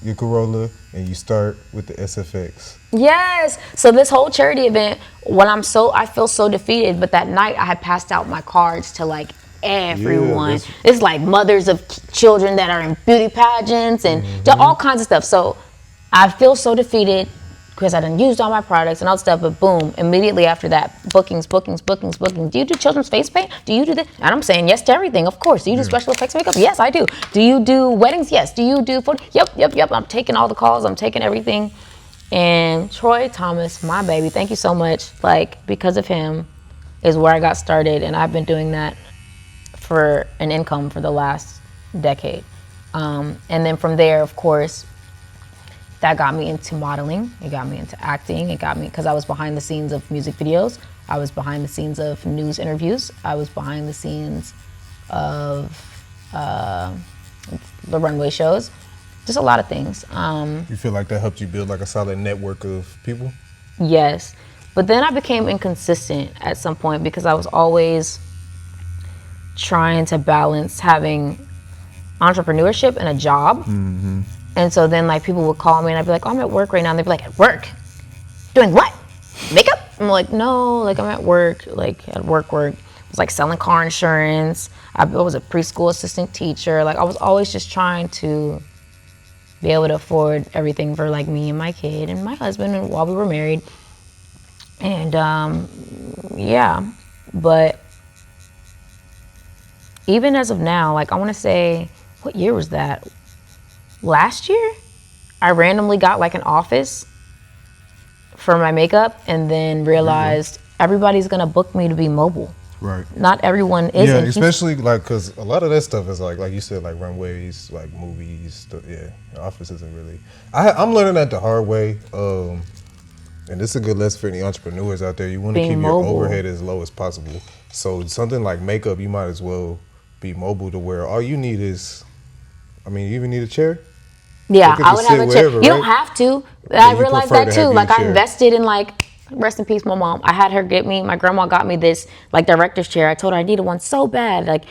your Corolla, and you start with the SFX. Yes. So this whole charity event, when I feel so defeated, but that night I had passed out my cards to like everyone. that's- It's like mothers of children that are in beauty pageants and all kinds of stuff. So I feel so defeated because I done used all my products and all that stuff, but boom, immediately after that, bookings. Do you do children's face paint? Do you do this? And I'm saying yes to everything, of course. Do you do special effects makeup? Yes, I do. Do you do weddings? Yes. Do you do photo? Yep. I'm taking all the calls. I'm taking everything. And Troy Thomas, my baby, thank you so much. Like, because of him is where I got started, and I've been doing that for an income for the last decade. And then from there, of course, that got me into modeling. It got me into acting. It got me, because I was behind the scenes of music videos. I was behind the scenes of news interviews. I was behind the scenes of the runway shows. Just a lot of things. You feel like that helped you build like a solid network of people? Yes. But then I became inconsistent at some point because I was always trying to balance having entrepreneurship and a job. And so then like people would call me and I'd be like, oh, I'm at work right now. And they'd be like, at work? Doing what? Makeup? I'm like, no, like I'm at work, like at work. I was like selling car insurance. I was a preschool assistant teacher. Like I was always just trying to be able to afford everything for like me and my kid and my husband and while we were married. And yeah, but even as of now, like I want to say, what year was that? Last year, I randomly got like an office for my makeup, and then realized everybody's gonna book me to be mobile. Right. Not everyone is. Yeah, especially like because a lot of that stuff is like you said, like runways, like movies. Yeah, office isn't really. I'm learning that the hard way. And this is a good lesson for any entrepreneurs out there. You want to keep your overhead as low as possible. So something like makeup, you might as well be mobile to where all you need is, I mean, you even need a chair? Yeah, I would have a chair. Wherever, you don't right? have to. Yeah, I you realized prefer that to have too. your Like I chair. invested in like, rest in peace, my mom. I had her get me, my grandma got me this like director's chair. I told her I needed one so bad, like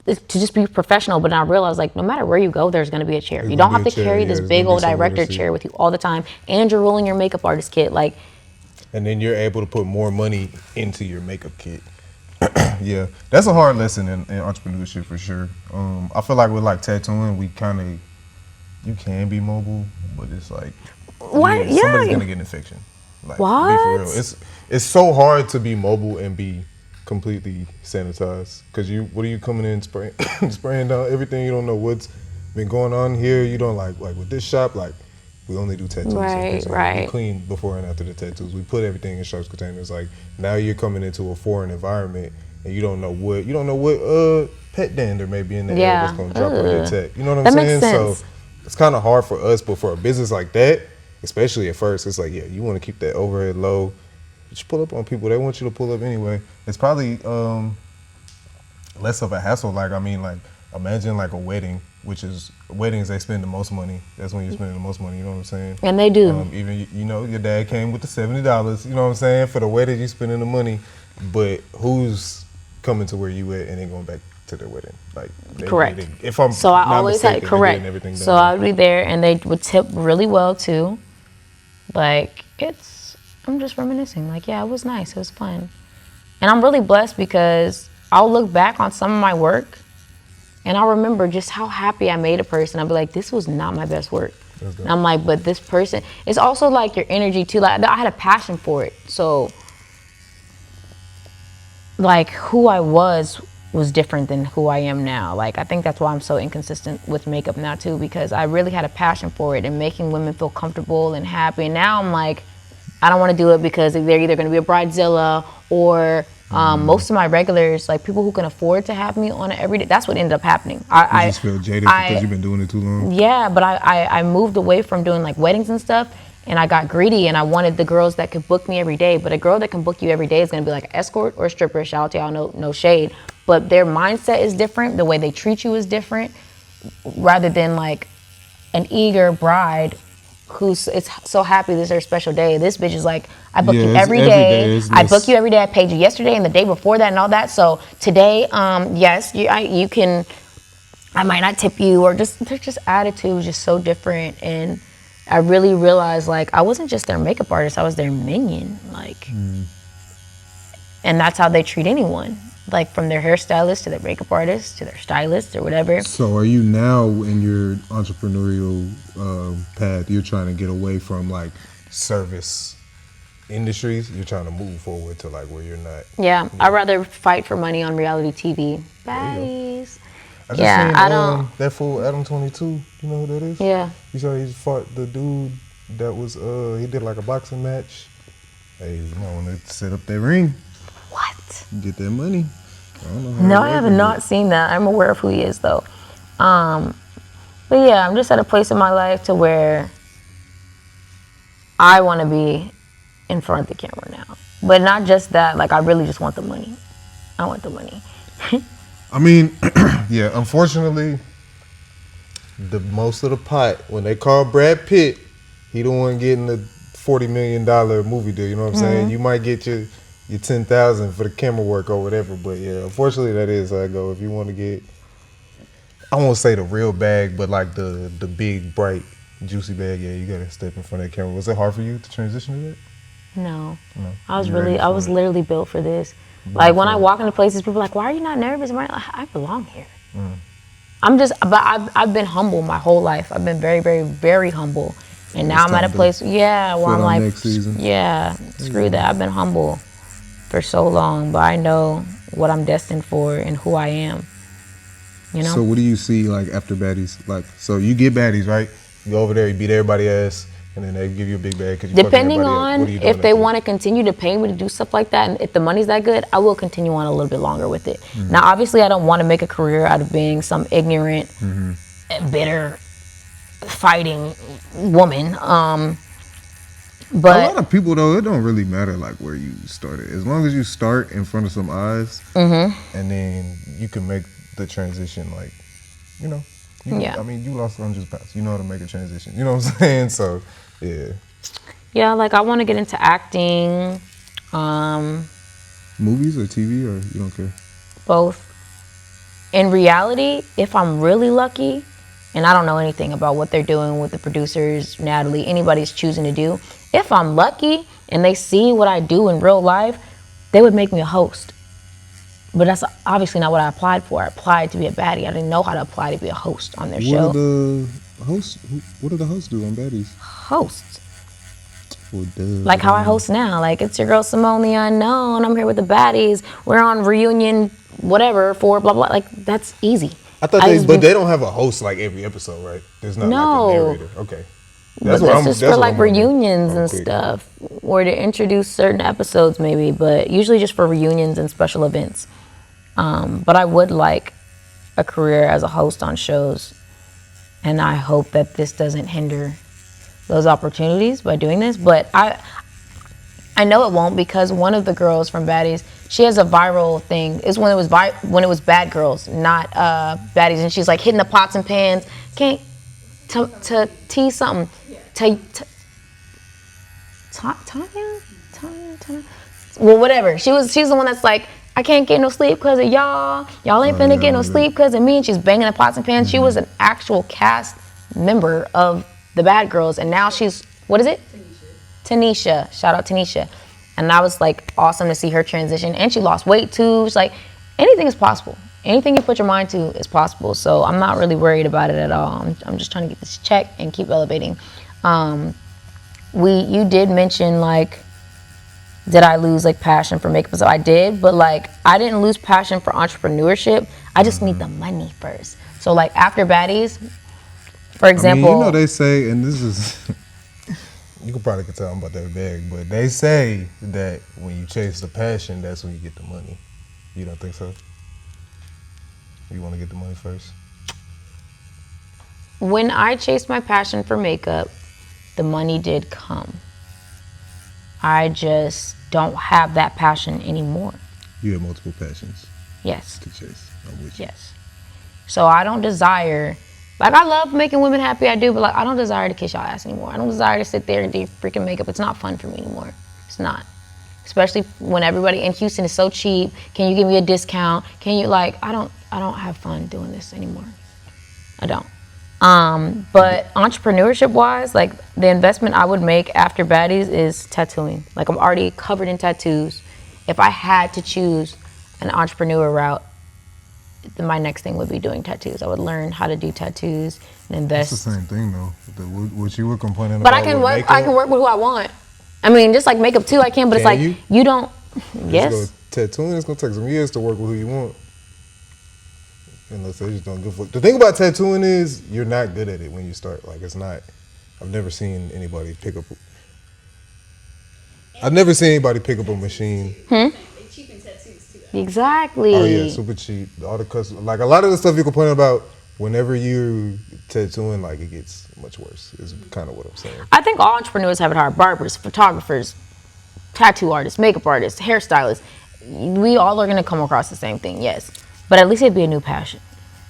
to just be professional. But I realized like no matter where you go, there's gonna be a chair. You don't have to carry this big old director chair with you all the time, and you're rolling your makeup artist kit. Like, and then you're able to put more money into your makeup kit. Yeah, that's a hard lesson in entrepreneurship for sure. I feel like with like tattooing, you can be mobile, but it's like what? Yeah, somebody's gonna get an infection. Like, what? Be for real. It's so hard to be mobile and be completely sanitized because what are you coming in spraying down everything? You don't know what's been going on here. You don't like with this shop, like we only do tattoos. Right. We clean before and after the tattoos. We put everything in sharps containers. Like now you're coming into a foreign environment and you don't know what pet dander may be in the air that's gonna drop on your tech. You know what I'm saying? Makes sense. So it's kind of hard for us, but for a business like that, especially at first, it's like, yeah, you want to keep that overhead low. Just pull up on people. They want you to pull up anyway. It's probably less of a hassle. Like, I mean, like, imagine like a wedding, which is, weddings, they spend the most money. That's when you're spending the most money, you know what I'm saying? And they do. Even, your dad came with the $70, you know what I'm saying? For the wedding, you spending the money. But who's coming to where you at and then going back to their wedding? Like, correct. If I'm so I not always mistaken, had correct. Everything so I would be there, and they would tip really well too. Like I'm just reminiscing. Like, yeah, it was nice. It was fun, and I'm really blessed because I'll look back on some of my work, and I'll remember just how happy I made a person. I'll be like, this was not my best work. And I'm like, but this person. It's also like your energy too. Like I had a passion for it, so like who I was different than who I am now. Like, I think that's why I'm so inconsistent with makeup now too, because I really had a passion for it and making women feel comfortable and happy. And now I'm like, I don't want to do it because they're either going to be a bridezilla or most of my regulars, like people who can afford to have me on it every day. That's what ended up happening. You just feel jaded because you've been doing it too long? Yeah, but I moved away from doing like weddings and stuff, and I got greedy, and I wanted the girls that could book me every day. But a girl that can book you every day is going to be like an escort or a stripper. Shout out to y'all, no shade. But their mindset is different. The way they treat you is different, rather than like an eager bride who's so happy this is their special day. This bitch is like, I book you every day. I book you every day. I paid you yesterday and the day before that and all that. So today, yes, you can. I might not tip you, or their attitude was just so different. And I really realized like I wasn't just their makeup artist. I was their minion. Like, and that's how they treat anyone. Like from their hairstylist to their makeup artist to their stylist or whatever. So are you now in your entrepreneurial path, you're trying to get away from like service industries? You're trying to move forward to like where you're not. Yeah, I'd rather fight for money on reality TV. Baddies. I just seen, I don't. that fool Adam 22. You know who that is? Yeah. You saw he fought the dude that was he did like a boxing match. Hey, you might want to set up that ring. What? Get that money. I don't know how No, I have not seen that. I'm aware of who he is though. But yeah, I'm just at a place in my life to where I want to be in front of the camera now. But not just that, like I really just want the money. I want the money. I mean, yeah, unfortunately, the most of the pot, when they call Brad Pitt, he the one getting the $40 million movie deal, you know what I'm saying? You might get your 10,000 for the camera work or whatever, but yeah, unfortunately that is how I go. If you want to get, I won't say the real bag, but like the big, bright, juicy bag, yeah, you gotta step in front of that camera. Was it hard for you to transition to that? No. I was literally built for this. Like when I walk into places, people are like, why are you not nervous? I'm like, I belong here. I've been humble my whole life. I've been very, very, very humble. And now I'm at a place, where I'm like, screw that. I've been humble for so long, but I know what I'm destined for and who I am. You know? So what do you see like after Baddies? Like, so you get Baddies, right? You go over there, you beat everybody's ass. And then they give you a big bag because you Depending fucking everybody up. on What are you doing if they after want to continue to pay me to do stuff like that, and if the money's that good, I will continue on a little bit longer with it. Now, obviously, I don't want to make a career out of being some ignorant, bitter, fighting woman. A But lot of people though, it don't really matter like where you started, as long as you start in front of some eyes. and then you can make the transition, like, you know. Yeah. I mean, you lost 100 pounds. You know how to make a transition. You know what I'm saying? So, yeah. yeah, like I want to get into acting, Movies or TV, or you don't care? both. In reality, if I'm really lucky, and I don't know anything about what they're doing with the producers, Natalie, anybody's choosing to do. If I'm lucky and they see what I do in real life, they would make me a host. But that's obviously not what I applied for. I applied to be a baddie. I didn't know how to apply to be a host on their show. What do the hosts do on Baddies? Hosts. Well, Like how I host now. Like, it's your girl Simone the Unknown. I'm here with the Baddies. We're on reunion, whatever, for blah, blah. Like, that's easy. I thought but they don't have a host like every episode, right? There's not No. like a narrator. Okay. But that's just for like reunions and Okay. stuff, or to introduce certain episodes maybe, but usually just for reunions and special events. But I would like a career as a host on shows, and I hope that this doesn't hinder those opportunities by doing this. But I know it won't, because one of the girls from Baddies, she has a viral thing. It's when it was Bad Girls, not Baddies, and she's like hitting the pots and pans. Can't to tea something. Tanya? Well, whatever. She's the one that's like, I can't get no sleep because of y'all. Y'all ain't finna get no sleep because of me. And she's banging the pots and pans. She was an actual cast member of the Bad Girls, and now she's, what is it? Tanisha. Shout out Tanisha. And that was like awesome to see her transition. And she lost weight too. It's like, anything is possible. Anything you put your mind to is possible. So I'm not really worried about it at all. I'm just trying to get this check and keep elevating. You did mention, like, did I lose like passion for makeup? So I did, but like I didn't lose passion for entrepreneurship. I just need the money first. So like after Baddies, for example, I mean, you know they say, and this is You can probably tell I'm about that bag, but they say that when you chase the passion, that's when you get the money. You don't think so? You want to get the money first? when I chased my passion for makeup, the money did come. I just don't have that passion anymore. You have multiple passions Yes. to chase. I'm with you. Yes. So I don't desire, like, I love making women happy, I do, but like I don't desire to kiss y'all ass anymore. I don't desire to sit there and do freaking makeup. It's not fun for me anymore. It's not. Especially when everybody in Houston is so cheap. Can you give me a discount? Can you, like, I don't have fun doing this anymore. I don't. But entrepreneurship wise, like the investment I would make after Baddies is tattooing. Like I'm already covered in tattoos. If I had to choose an entrepreneur route, then my next thing would be doing tattoos. I would learn how to do tattoos and invest. It's the same thing though. What you were complaining But about. I can with work. makeup, I can work with who I want. I mean, just like makeup too, I can. But it's Can like you? don't. Yes. It's tattooing is gonna take some years to work with who you want. Unless they just don't give a fuck. The thing about tattooing is you're not good at it when you start. Like it's not. I've never seen anybody pick up. I've never seen anybody pick up a machine. They cheapen tattoos too. Exactly. Oh yeah, super cheap. All the custom, like a lot of the stuff you complain about. Whenever you tattooing, like it gets much worse. Is kind of what I'm saying. I think all entrepreneurs have it hard. Barbers, photographers, tattoo artists, makeup artists, hairstylists. We all are going to come across the same thing, yes. But at least it'd be a new passion.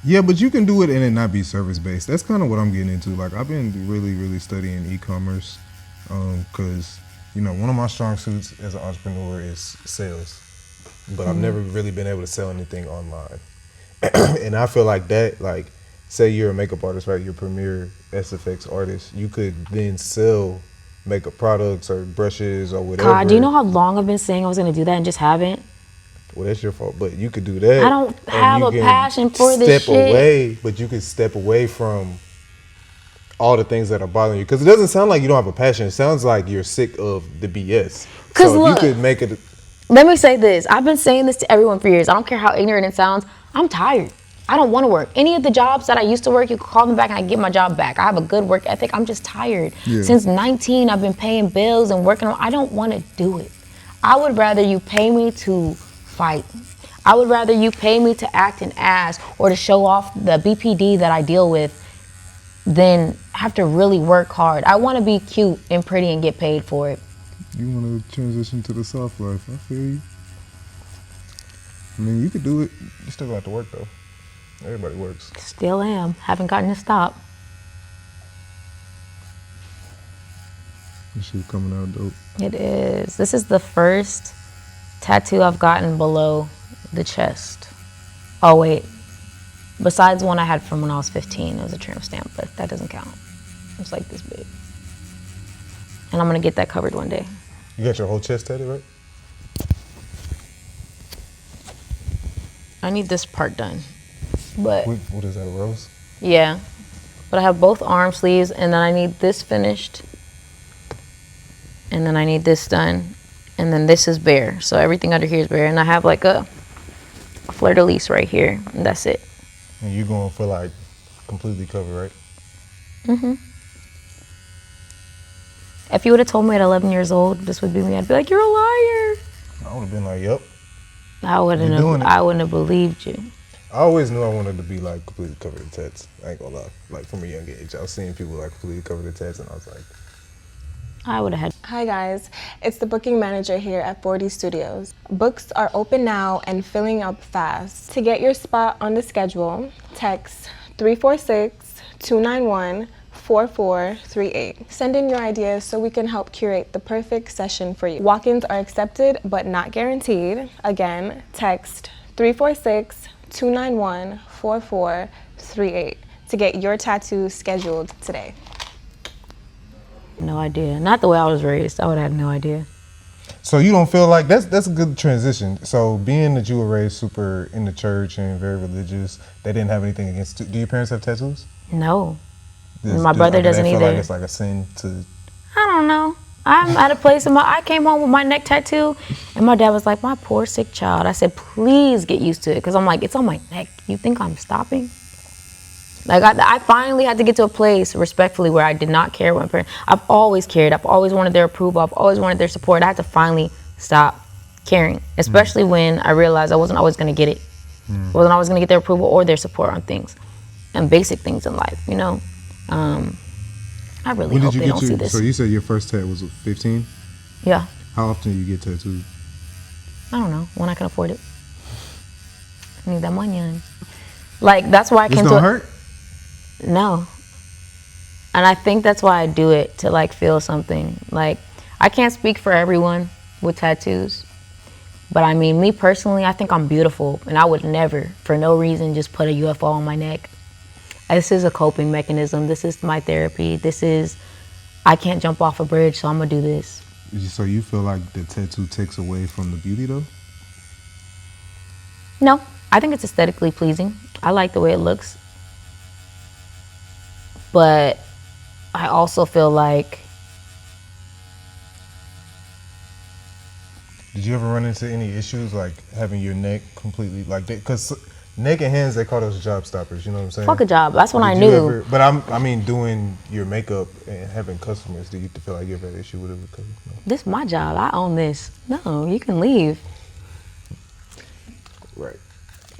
Yeah, but you can do it and it not be service based. That's kind of what I'm getting into. Like I've been really studying e-commerce because one of my strong suits as an entrepreneur is sales, but I've never really been able to sell anything online. And I feel like that, like, say you're a makeup artist, right? You're a premier SFX artist. You could then sell makeup products or brushes or whatever. God, do you know how long I've been saying I was going to do that and just haven't? Well, that's your fault, but you could do that. I don't and have you a can passion for this step shit. away, but you can step away from all the things that are bothering you. Because it doesn't sound like you don't have a passion. It sounds like you're sick of the BS. 'Cause so look, you could make it. Let me say this. I've been saying this to everyone for years. I don't care how ignorant it sounds. I'm tired. I don't want to work. Any of the jobs that I used to work, you could call me back and I get my job back. I have a good work ethic. I'm just tired. Yeah. Since 19, I've been paying bills and working on, I don't want to do it. I would rather you pay me to fight. I would rather you pay me to act an ass or to show off the BPD that I deal with than have to really work hard. I want to be cute and pretty and get paid for it. You want to transition to the soft life. I feel you. I mean, you could do it. You still got to work though. Everybody works. Still am. Haven't gotten to stop. This shit coming out dope. It is. This is the first tattoo I've gotten below the chest. Oh, wait. Besides one I had from when I was 15. It was a tramp stamp, but that doesn't count. It's like this big. And I'm going to get that covered one day. You got your whole chest tatted, right? I need this part done. But What is that, a rose? yeah. But I have both arm sleeves, and then I need this finished. And then I need this done. And then this is bare. So everything under here is bare. And I have like a fleur-de-lis right here. And that's it. And you're going for like completely covered, right? Mm-hmm. If you would have told me at 11 years old this would be me, I'd be like, you're a liar. I would have been like, yep. I wouldn't have believed you. I always knew I wanted to be like completely covered in tats. I ain't gonna lie. Like from a young age, I was seeing people like completely covered in tats, and I was like, I would have had. Hi guys, it's the booking manager here at Baddies Studios. Books are open now and filling up fast. To get your spot on the schedule, text 346-291-4438. Send in your ideas so we can help curate the perfect session for you. Walk-ins are accepted but not guaranteed. Again, text 346-291-4438 to get your tattoo scheduled today. No idea. Not the way I was raised. I would have had no idea. so you don't feel like that's a good transition. So being that you were raised super in the church and very religious, they didn't have anything against. Do your parents have tattoos? No. My brother doesn't they feel either. Like it's like a sin to. I don't know. I'm at a place I came home with my neck tattoo, and my dad was like, my poor sick child. I said, please get used to it, because I'm like, it's on my neck. You think I'm stopping? Like, I finally had to get to a place, respectfully, where I did not care what my parents. I've always cared. I've always wanted their approval. I've always wanted their support. I had to finally stop caring, especially when I realized I wasn't always going to get it. I wasn't always going to get their approval or their support on things, and basic things in life, you know? I really hope they don't see this. So you said your first tat was 15? Yeah. How often do you get tattooed? I don't know, when I can afford it. I need that money. Like, that's why I This came don't to hurt? No. And I think that's why I do it, to like feel something. Like, I can't speak for everyone with tattoos, but I mean, me personally, I think I'm beautiful, and I would never, for no reason, just put a UFO on my neck. This is a coping mechanism. This is my therapy. I can't jump off a bridge, so I'm gonna do this. So you feel like the tattoo takes away from the beauty though? No, I think it's aesthetically pleasing. I like the way it looks. But I also feel like... Did you ever run into any issues like having your neck completely like that? Because neck and hands, they call those job stoppers. You know what I'm saying? Fuck a job. That's when I Did you knew. ever- but I mean, doing your makeup and having customers, do you feel like you ever had an issue with it? Because, no. This is my job. I own this. No, you can leave. Right.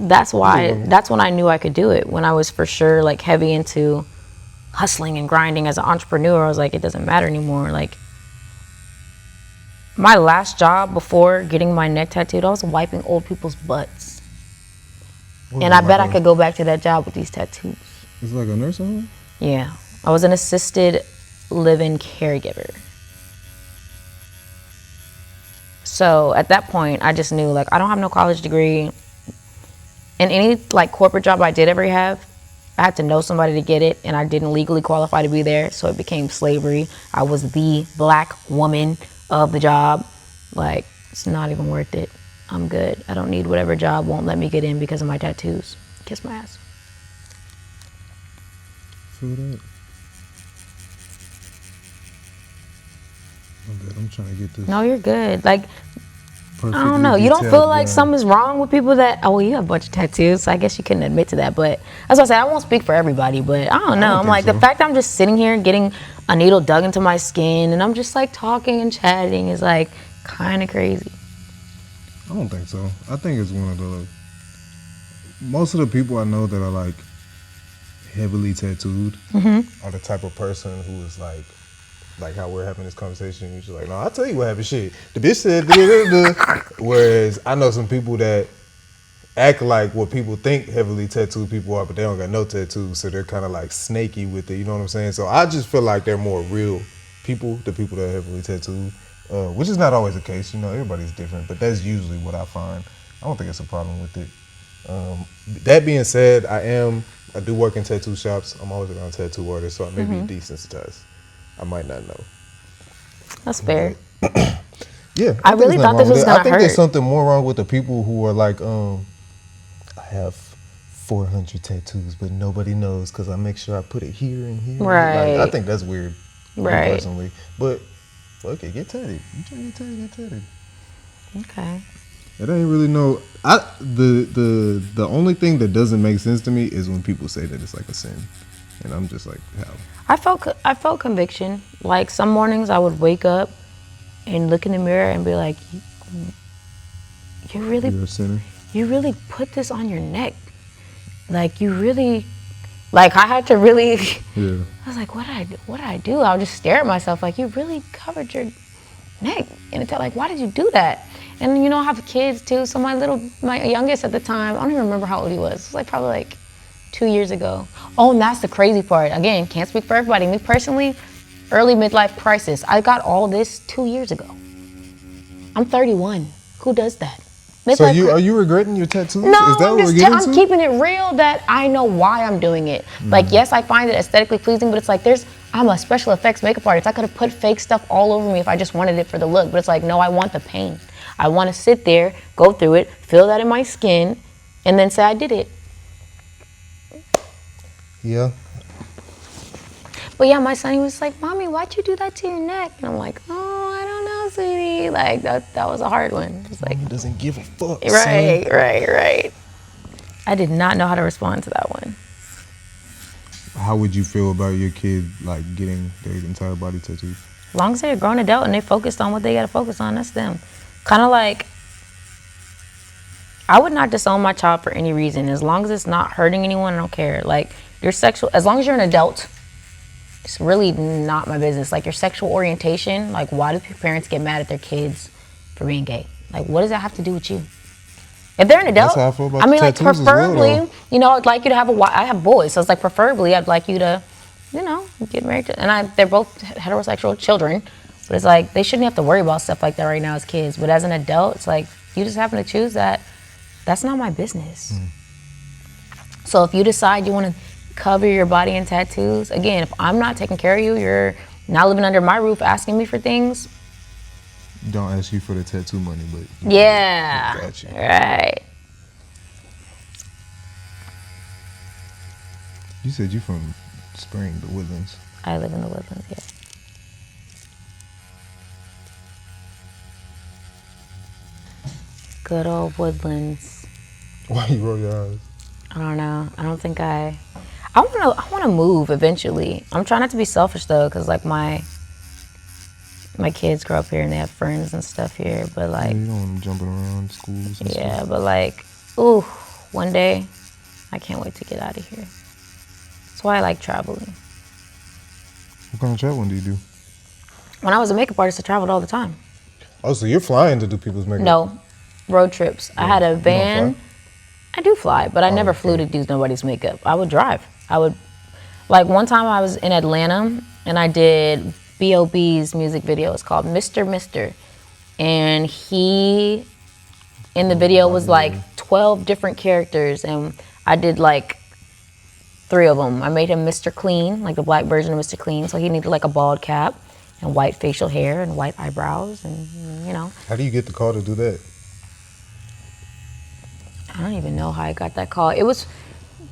That's when I knew I could do it. When I was for sure like heavy into hustling and grinding as an entrepreneur, I was like, it doesn't matter anymore. Like, my last job before getting my neck tattooed, I was wiping old people's butts. And I bet I could go back to that job with these tattoos. It's like a nursing home? Yeah. I was an assisted living caregiver. So at that point, I just knew, like, I don't have no college degree. And any, like, corporate job I did ever have, I had to know somebody to get it, and I didn't legally qualify to be there, so it became slavery. I was the black woman of the job. Like, it's not even worth it. I'm good. I don't need whatever job won't let me get in because of my tattoos. Kiss my ass. Feel that. I'm good. I'm trying to get this. No, you're good. Like, I don't know. You don't feel like something's wrong with people that, oh, well, you have a bunch of tattoos, so I guess you couldn't admit to that. But that's what I said. I won't speak for everybody, but I don't know. I'm like, the fact that I'm just sitting here getting a needle dug into my skin and I'm just like talking and chatting is like kind of crazy. I don't think so. I think it's one of the, most of the people I know that are like heavily tattooed Are the type of person who is like how we're having this conversation. You're just like, no, I'll tell you what happened. Shit, the bitch said, whereas I know some people that act like what people think heavily tattooed people are, but they don't got no tattoos, so they're kind of like snaky with it. You know what I'm saying? So I just feel like they're more real people, the people that are heavily tattooed, which is not always the case. You know, everybody's different, but that's usually what I find. I don't think it's a problem with it. That being said, I do work in tattoo shops. I'm always around tattoo artists, so I may be desensitized. I might not know. That's fair. Yeah, I really thought this was gonna I think hurt. there's something more wrong with the people who are like, I have 400 tattoos, but nobody knows because I make sure I put it here and here. Right. Like, I think that's weird, Right. personally. But fuck it, get tatted. You trying to get tatted, get tatted. Okay. It ain't really no. The only thing that doesn't make sense to me is when people say that it's like a sin, and I'm just like, how? I felt conviction. Like some mornings I would wake up and look in the mirror and be like, You're a sinner. you really put this on your neck. Like you really, like I had to really, Yeah. I was like, what did I do? I would just stare at myself like, you really covered your neck. And it's like, why did you do that? And you know, I have kids too. So my youngest at the time, I don't even remember how old he was. It was like probably like 2 years ago. Oh, and that's the crazy part. Again, can't speak for everybody. Me personally, early midlife crisis. I got all this 2 years ago. I'm 31. Who does that? So are you regretting your tattoos? No, Is that I'm what we're just getting I'm to? keeping it real that I know why I'm doing it. Like, yes, I find it aesthetically pleasing, but it's like I'm a special effects makeup artist. I could have put fake stuff all over me if I just wanted it for the look, but it's like, no, I want the pain. I want to sit there, go through it, feel that in my skin, and then say I did it. Yeah. But yeah, my son, he was like, Mommy, why'd you do that to your neck? And I'm like, oh, I don't know, sweetie. Like, that was a hard one. It's like, He doesn't give a fuck, right, son. right. I did not know how to respond to that one. How would you feel about your kid like getting their entire body tattooed? As long as they're a grown adult and they focused on what they got to focus on, that's them. Kind of like, I would not disown my child for any reason. As long as it's not hurting anyone, I don't care. Like, as long as you're an adult, it's really not my business. Like, your sexual orientation, like, why do parents get mad at their kids for being gay? Like, what does that have to do with you? If they're an adult, That's how I feel about I mean, like, tattoos as well, preferably, though. you know, I'd like you to have I have boys, so it's like, preferably, I'd like you to, you know, get married to, and they're both heterosexual children, but it's like, they shouldn't have to worry about stuff like that right now as kids. But as an adult, it's like, you just happen to choose that. That's not my business. So if you decide you want to cover your body in tattoos, again, if I'm not taking care of you, you're not living under my roof asking me for things. Don't ask you for the tattoo money, but Yeah. Got you. Right. You said you from Spring, the Woodlands. I live in the Woodlands, yeah. Good old Woodlands. Why you roll your eyes? I don't know. I don't think I want to move eventually. I'm trying not to be selfish though, because like my kids grow up here and they have friends and stuff here. But like, You don't want them jumping around schools and yeah, stuff. but like, ooh, one day, I can't wait to get out of here. That's why I like traveling. What kind of traveling do you do? When I was a makeup artist, I traveled all the time. Oh, so you're flying to do people's makeup? No, road trips. I had a van. fly? I do fly, but I never okay. flew to do nobody's makeup. I would drive. Like one time I was in Atlanta and I did B.O.B.'s music video. It's called Mr. Mister. And he, in the video, was like 12 different characters. And I did like 3 of them. I made him Mr. Clean, like the black version of Mr. Clean. So he needed like a bald cap and white facial hair and white eyebrows and, you know. How do you get the call to do that? I don't even know how I got that call. It was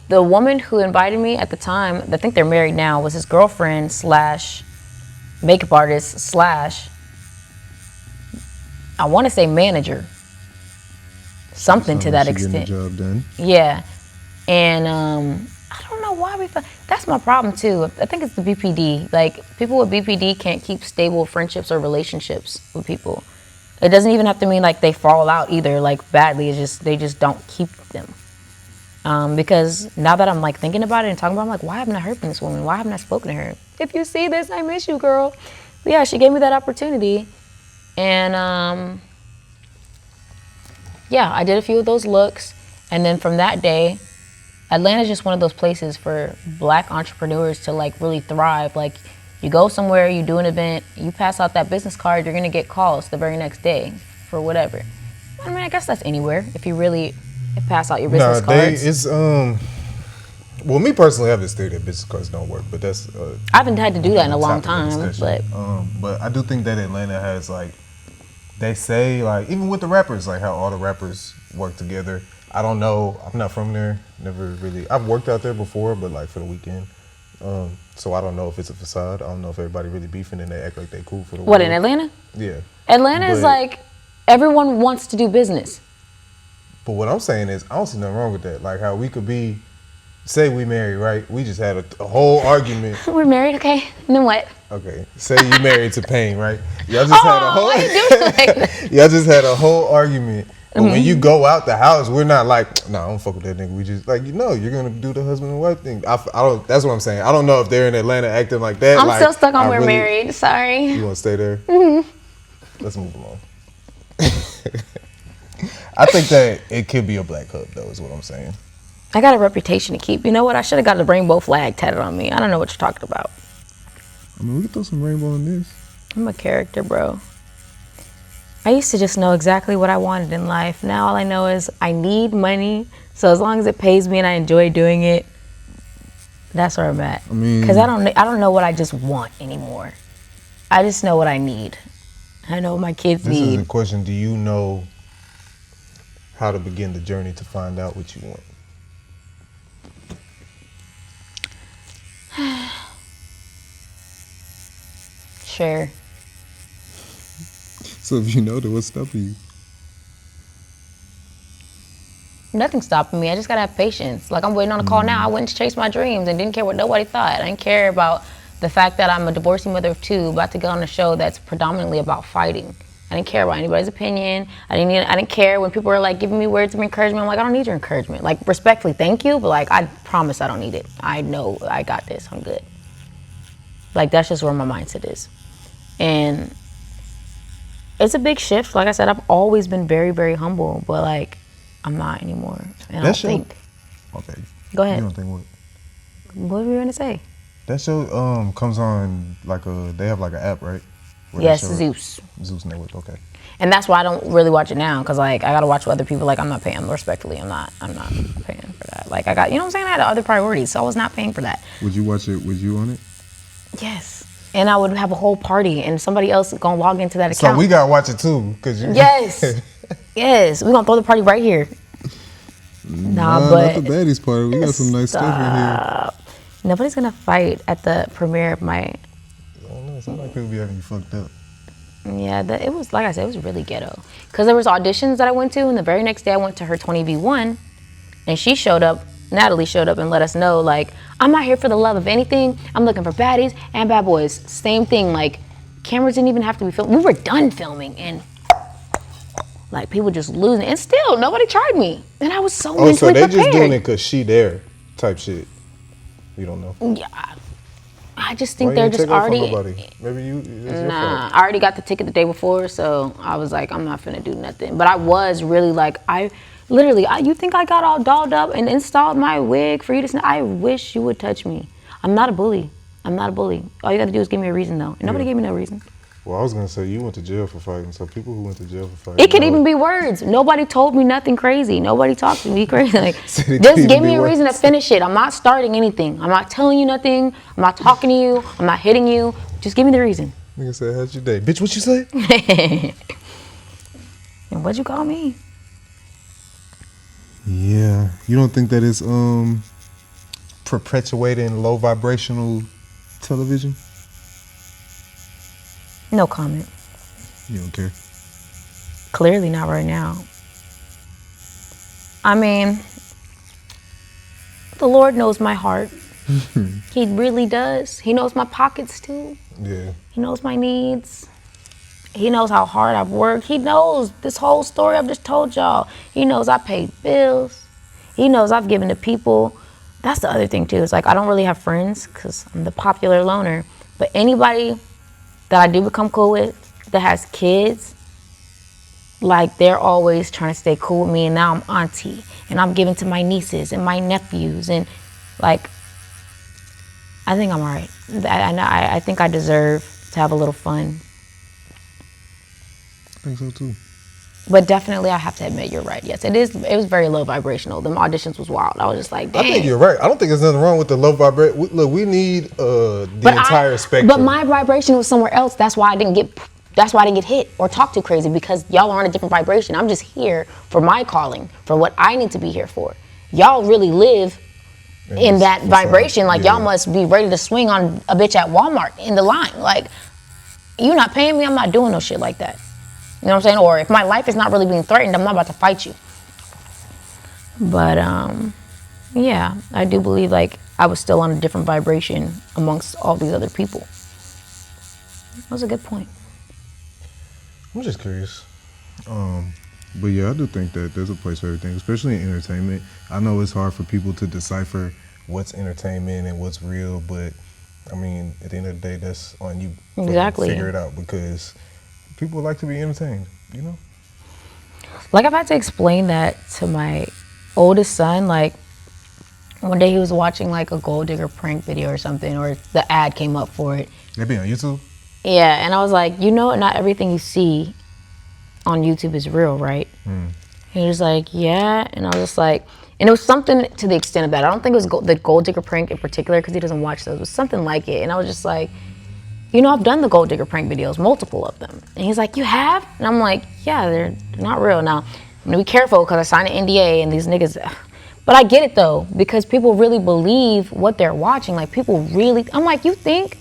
the woman who invited me at the time, I think they're married now, was his girlfriend / makeup artist / I want to say manager. something to that She getting extent. the job done. Yeah, and I don't know why that's my problem too. I think it's the BPD. Like, people with BPD can't keep stable friendships or relationships with people. It doesn't even have to mean like they fall out either, like badly. It's just they just don't keep them. Because now that I'm like thinking about it and talking about it, I'm like, why haven't I heard from this woman? Why haven't I spoken to her? If you see this, I miss you, girl. But yeah, she gave me that opportunity, and yeah, I did a few of those looks, and then from that day, Atlanta's just one of those places for Black entrepreneurs to like really thrive. Like, you go somewhere, you do an event, you pass out that business card, you're gonna get calls the very next day for whatever. I mean, I guess that's anywhere if you really pass out your business cards. It's well, me personally, I have this theory that business cards don't work, but that's I haven't had to do that in a long topic of time, discussion. But I do think that Atlanta has, like, they say, like, even with the rappers, like how all the rappers work together. I don't know. I'm not from there. Never really. I've worked out there before, but like for the weekend. So I don't know if it's a facade. I don't know if everybody really beefing and they act like they cool for the What, world. in Atlanta? Yeah. Atlanta is like, everyone wants to do business. But what I'm saying is, I don't see nothing wrong with that. Like how we could be, say we married, right? We just had a whole argument. We're married, okay? And then what? Okay, say you married to Pain, right? Y'all just had a whole. Why you doing like that? Y'all just had a whole argument. But when you go out the house, we're not like, nah, I don't fuck with that nigga. We just like, you know, you're gonna do the husband and wife thing. I don't. That's what I'm saying. I don't know if they're in Atlanta acting like that. I'm like, still stuck on I we're really- married. Sorry. You want to stay there? Let's move along. I think that it could be a black hub, though, is what I'm saying. I got a reputation to keep. You know what? I should have got the rainbow flag tatted on me. I don't know what you're talking about. I mean, we can throw some rainbow in this. I'm a character, bro. I used to just know exactly what I wanted in life. Now all I know is I need money. So as long as it pays me and I enjoy doing it, that's where I'm at. I mean, because I don't know what I just want anymore. I just know what I need. I know what my kids This is need. the question. Do you know how to begin the journey to find out what you want? Sure. So if you know, then what's stopping you? Nothing's stopping me. I just gotta have patience. Like, I'm waiting on a call now. I went to chase my dreams and didn't care what nobody thought. I didn't care about the fact that I'm a divorcing mother of two, about to go on a show that's predominantly about fighting. I didn't care about anybody's opinion. I didn't care when people were like giving me words of encouragement. I'm like, I don't need your encouragement. Like, respectfully, thank you, but like, I promise I don't need it. I know I got this. I'm good. Like, that's just where my mindset is. And it's a big shift. Like I said, I've always been very, very humble, but like, I'm not anymore. And That show- I don't think. Okay. Go ahead. You don't think what? What were you gonna say? That show comes on like they have like an app, right? Where Yes, they show it? Zeus. Zeus Network, okay. And that's why I don't really watch it now, because like I gotta watch with other people. Like, I'm not paying. Respectfully, I'm not paying for that. Like, I got, you know what I'm saying? I had other priorities, so I was not paying for that. Would you watch it? Would you on it? Yes. And I would have a whole party, and somebody else gonna log into that So account. we gotta watch it too, cause you. Yes. Yes. We're gonna throw the party right here. Nah, but not the baddies part. We got some nice stuff in here. nobody's gonna fight at the premiere of my. I don't know. Some like people be having you fucked up. Yeah, it was, like I said, it was really ghetto. Because there was auditions that I went to, and the very next day I went to her 20v1, and she showed up, Natalie showed up and let us know, like, I'm not here for the love of anything. I'm looking for baddies and bad boys. Same thing, like, cameras didn't even have to be filmed. We were done filming, and like, people just losing, and still nobody tried me. And I was so Oh, mentally so they prepared. just doing it cause she there, type shit. You don't know. Yeah, I just think Why they're you just didn't take off on already. nobody? Maybe it's your Nah, fault. I already got the ticket the day before, so I was like, I'm not finna do nothing. But I was really like, you think I got all dolled up and installed my wig for you to? I wish you would touch me. I'm not a bully. I'm not a bully. All you gotta do is give me a reason, though. And nobody gave me no reason. Well, I was gonna say you went to jail for fighting. So people who went to jail for fighting. It could even be words. Nobody told me nothing crazy. Nobody talked to me crazy. Like, So it could just even give be me a reason to words. finish it. I'm not starting anything. I'm not telling you nothing. I'm not talking to you. I'm not hitting you. Just give me the reason. Nigga said, "How's your day, bitch? What you say?" And what'd you call me? Yeah. You don't think that it's Perpetuating low vibrational. television? No comment. You don't care. Clearly not right now. I mean, the Lord knows my heart. He really does. He knows my pockets too. Yeah. He knows my needs. He knows how hard I've worked. He knows this whole story I've just told y'all. He knows I paid bills. He knows I've given to people. That's the other thing too. It's like I don't really have friends because I'm the popular loner. But anybody that I do become cool with that has kids, like they're always trying to stay cool with me. And now I'm auntie and I'm giving to my nieces and my nephews. And like, I think I'm all right. I think I deserve to have a little fun. I think so too. But definitely, I have to admit, you're right. Yes, it is. It was very low vibrational. Them auditions was wild. I was just like, dang. I think you're right. I don't think there's nothing wrong with the low vibration. Look, we need the entire spectrum. But my vibration was somewhere else. That's why I didn't get hit or talk too crazy, because y'all are on a different vibration. I'm just here for my calling, for what I need to be here for. Y'all really live in that vibration. Like y'all must be ready to swing on a bitch at Walmart in the line. Like, you not paying me, I'm not doing no shit like that. You know what I'm saying? Or if my life is not really being threatened, I'm not about to fight you. But yeah, I do believe like I was still on a different vibration amongst all these other people. That was a good point. I'm just curious. But yeah, I do think that there's a place for everything, especially in entertainment. I know it's hard for people to decipher what's entertainment and what's real, but I mean, at the end of the day, that's on you. Exactly. To figure it out, because people like to be entertained, you know? Like, I've had to explain that to my oldest son. Like, one day he was watching like a gold digger prank video or something, or the ad came up for it. They be on YouTube? Yeah, and I was like, you know, not everything you see on YouTube is real, right? He was like, yeah, and I was just like, and it was something to the extent of that. I don't think it was the gold digger prank in particular, because he doesn't watch those. It was something like it, and I was just like, you know, I've done the gold digger prank videos, multiple of them. And he's like, you have? And I'm like, yeah, they're not real. Now, I'm gonna be careful because I signed an NDA and these niggas, but I get it though, because people really believe what they're watching. Like, people really, I'm like, you think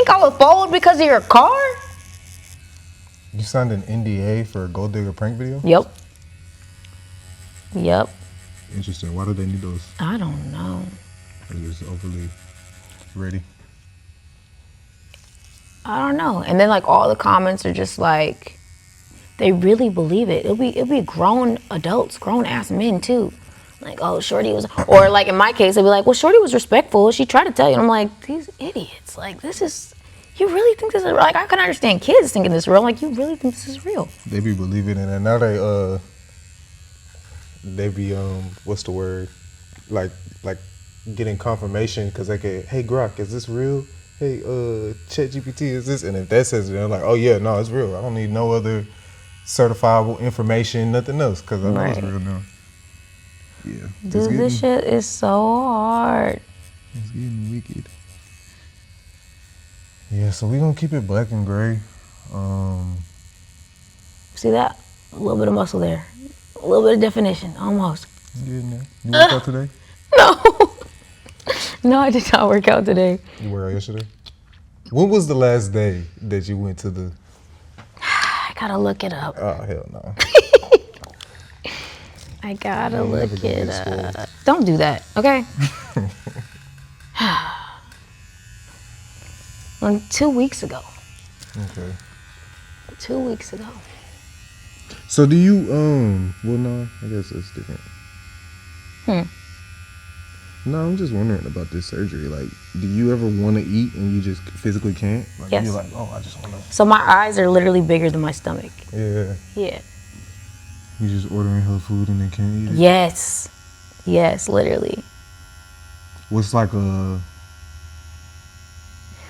I would fold because of your car? You signed an NDA for a gold digger prank video? Yep. Interesting. Why do they need those? I don't know. They're just overly ready. I don't know. And then like all the comments are just like, they really believe it. It'll be grown adults, grown ass men too. Like, oh, Shorty was, or like in my case, they'd be like, well, Shorty was respectful. She tried to tell you. And I'm like, these idiots. Like, this is, you really think this is real? Like, I can understand kids thinking this is real. Like, you really think this is real? They be believing in it. Now They be what's the word? Like getting confirmation because they can, hey Grok, is this real? Hey, ChatGPT, is this? And if that says it, they're like, oh yeah, no, it's real. I don't need no other certifiable information, nothing else, because I know it's real now. Yeah. Dude, this shit is so hard. It's getting wicked. Yeah, so we gonna keep it black and gray. See that? A little bit of muscle there. A little bit of definition, almost. You getting there? You worked out today? No. No, I did not work out today. You worked out yesterday? When was the last day that you went to the? I gotta look it up. Oh hell no. I gotta look it up. Don't do that, okay? 2 weeks ago. Okay. 2 weeks ago. So do you well no, I guess that's different. No, I'm just wondering about this surgery. Like, do you ever want to eat and you just physically can't? Like, Yes. You're like, oh, I just want to. So my eyes are literally bigger than my stomach. Yeah. Yeah. You just ordering her food and then can't eat it? Yes. Yes, literally. What's like a...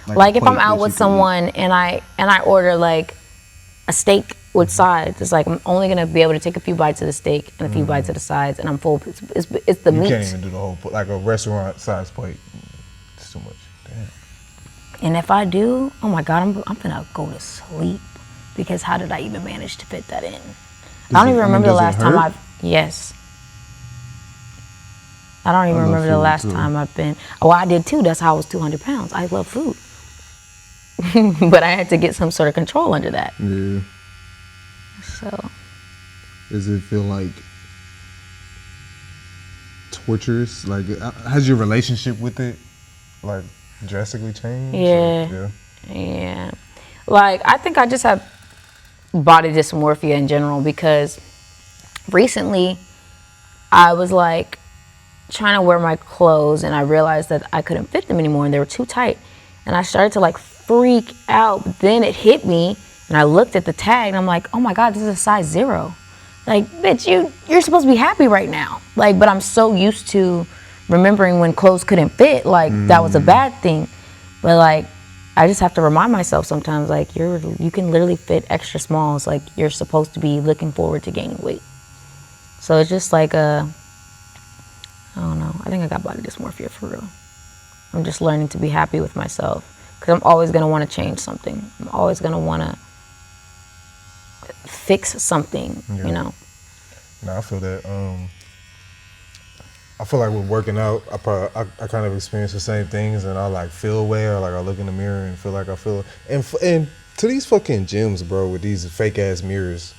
Like a if I'm plate out that with you can someone and I order like a steak with sides, it's like I'm only gonna be able to take a few bites of the steak and a few bites of the sides, and I'm full. It's the You meat. can't even do the whole like a restaurant size plate. It's too much. Damn. And if I do, oh my God, I'm gonna go to sleep, because how did I even manage to fit that in? I don't even remember the last time I've. Yes. I don't even remember the last time I've been. Well, I did too. That's how I was 200 pounds. I love food. But I had to get some sort of control under that. Yeah. So. Does it feel like torturous? Like, has your relationship with it, like, drastically changed? Yeah. Yeah. Like, I think I just have body dysmorphia in general because recently I was like trying to wear my clothes and I realized that I couldn't fit them anymore and they were too tight. And I started to like freak out. But then it hit me and I looked at the tag and I'm like, oh my God, this is a size 0. Like, bitch, you're supposed to be happy right now. Like, but I'm so used to remembering when clothes couldn't fit, like that was a bad thing. But like, I just have to remind myself sometimes, like, you can literally fit extra smalls. Like, you're supposed to be looking forward to gaining weight. So it's just like I don't know. I think I got body dysmorphia for real. I'm just learning to be happy with myself because I'm always going to want to change something. I'm always going to want to fix something, you know? No, I feel that. I feel like with working out, I kind of experience the same things, and I like feel away, or like I look in the mirror and feel like I feel. And to these fucking gyms, bro, with these fake ass mirrors,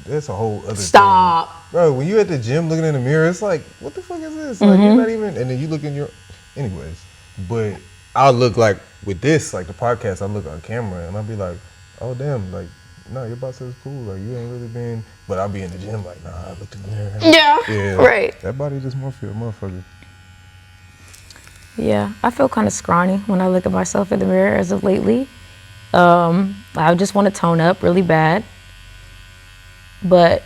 that's a whole other Stop. thing. Bro, when you at the gym looking in the mirror, it's like, what the fuck is this? Like, you're not even, and then you look in your, anyways. But I'll look like, with this, like the podcast, I look on camera, and I'll be like, oh damn, like, no, your boss is cool, like, you ain't really been, but I'll be in the gym like, nah, I looked in the mirror. Yeah, right. That body dysmorphia, motherfucker. Yeah, I feel kind of scrawny when I look at myself in the mirror as of lately. I just want to tone up really bad. But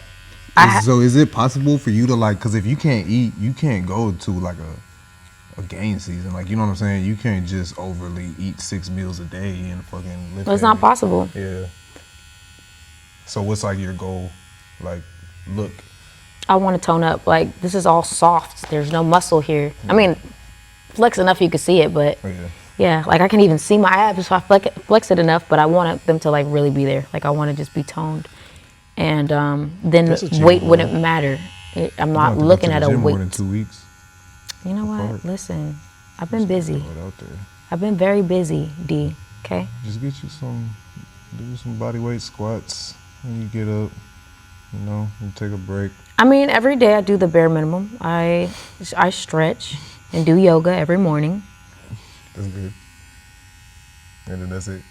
so is it possible for you to like, because if you can't eat, you can't go to like a gain season. Like, you know what I'm saying? You can't just overly eat 6 meals a day and fucking lift. It's not possible. Yeah. So what's like your goal? Like, look. I want to tone up. Like, this is all soft. There's no muscle here. I mean, flex enough you can see it, but yeah, like I can even see my abs if I flex it enough, but I want them to like really be there. Like, I want to just be toned. And then weight wouldn't matter. I'm not looking at a weight. More than 2 weeks. You know what? Listen, I've been busy. I've been very busy, D. Okay? Just get you do some body weight squats when you get up. You know, you take a break. I mean, every day I do the bare minimum. I stretch and do yoga every morning. That's good. And then that's it.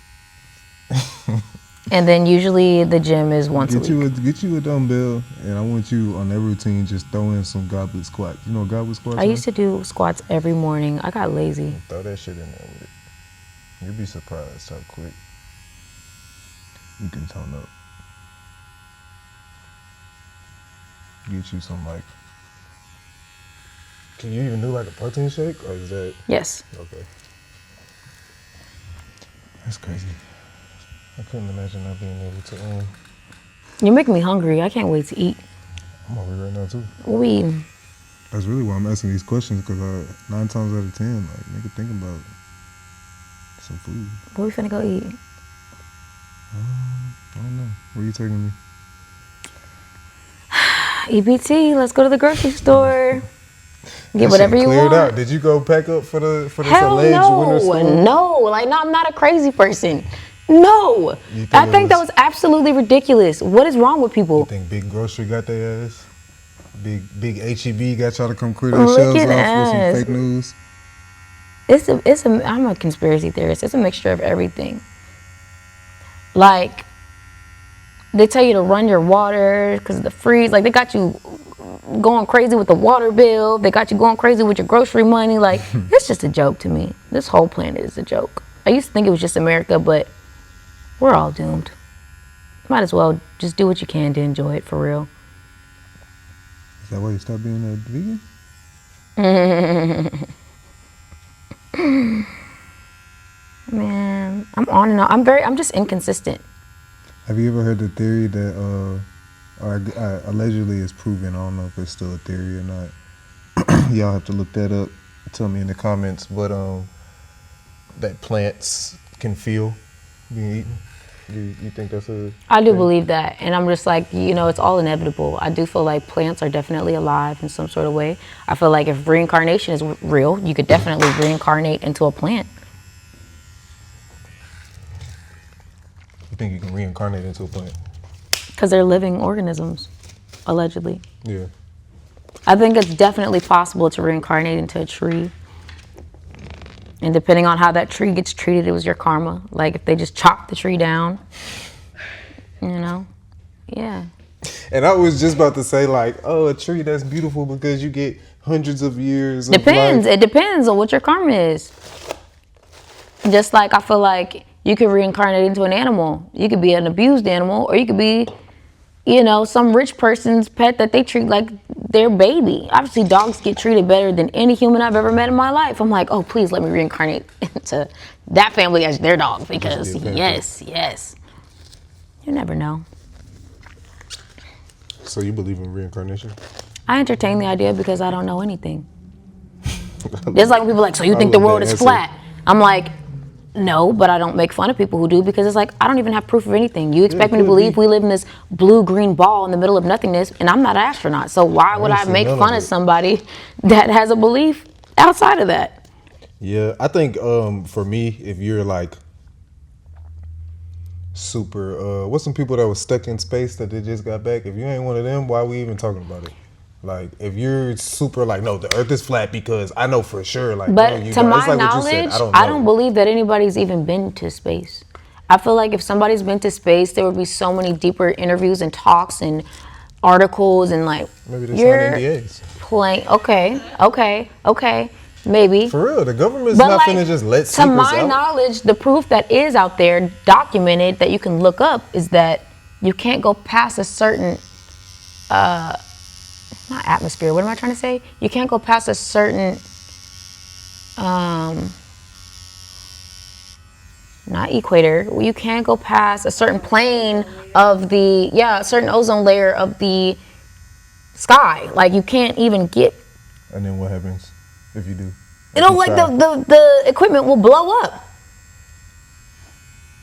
And then usually the gym is once a week. Get you a dumbbell, and I want you on that routine just throw in some goblet squats. You know what goblet squats I used to do squats every morning. I got lazy. Throw that shit in there with it. You'll be surprised how quick you can tone up. Get you some like. Can you even do like a protein shake, or is that? Yes. Okay. That's crazy. I couldn't imagine not being able to. You're making me hungry. I can't wait to eat. I'm hungry right now too. What we eating? That's really why I'm asking these questions, because 9 times out of 10, like, nigga, think about some food. What we finna go eat? I don't know. Where are you taking me? EBT. Let's go to the grocery store. Get whatever you cleared want. out. Did you go pack up for this Hell alleged winter storm? No, like, no, I'm not a crazy person. No, I think that was absolutely ridiculous. What is wrong with people? You think Big Grocery got their ass? Big HEB got y'all to come clear Look their shelves at off with us. some fake news? I'm a conspiracy theorist. It's a mixture of everything. Like, they tell you to run your water because of the freeze. Like, they got you going crazy with the water bill. They got you going crazy with your grocery money. Like, it's just a joke to me. This whole planet is a joke. I used to think it was just America, but we're all doomed. Might as well just do what you can to enjoy it for real. Is that why you stopped being a vegan? Man, I'm on and on. I'm just inconsistent. Have you ever heard the theory that, allegedly it's proven, I don't know if it's still a theory or not. Y'all have to look that up. Tell me in the comments, but that plants can feel being eaten. You think that's a I do believe that, and I'm just like, it's all inevitable. I do feel like plants are definitely alive in some sort of way. I feel like if reincarnation is real, you could definitely reincarnate into a plant. You think you can reincarnate into a plant? Because they're living organisms, allegedly. Yeah. I think it's definitely possible to reincarnate into a tree. And depending on how that tree gets treated, it was your karma. Like if they just chop the tree down, you know? Yeah. And I was just about to say, like, oh, a tree that's beautiful because you get hundreds of years of Depends. life. It depends on what your karma is. Just like I feel like you could reincarnate into an animal. You could be an abused animal, or you could be, you know, some rich person's pet that they treat like their baby. Obviously, dogs get treated better than any human I've ever met in my life. I'm like, oh, please let me reincarnate into that family as their dog because yes. You never know. So you believe in reincarnation? I entertain the idea because I don't know anything. It's like when people are like, so you think the world is flat? I'm like, no, but I don't make fun of people who do because it's like, I don't even have proof of anything. You expect me to believe we live in this blue-green ball in the middle of nothingness, and I'm not an astronaut. So why would I make fun of somebody that has a belief outside of that? Yeah, I think for me, if you're like super, what's some people that was stuck in space that they just got back? If you ain't one of them, why are we even talking about it? Like, if you're super like, no, the earth is flat because I know for sure. Like, but no, to my like knowledge, said, I don't believe that anybody's even been to space. I feel like if somebody's been to space, there would be so many deeper interviews and talks and articles and like, maybe they signed NDAs. Playing, okay, maybe. For real, the government's not finna just let secrets out. To my knowledge, the proof that is out there, documented, that you can look up is that you can't go past a certain, not atmosphere, what am I trying to say? You can't go past a certain, not equator, you can't go past a certain plane of the, a certain ozone layer of the sky. Like you can't even get. And then what happens if you do? You know, like the equipment will blow up.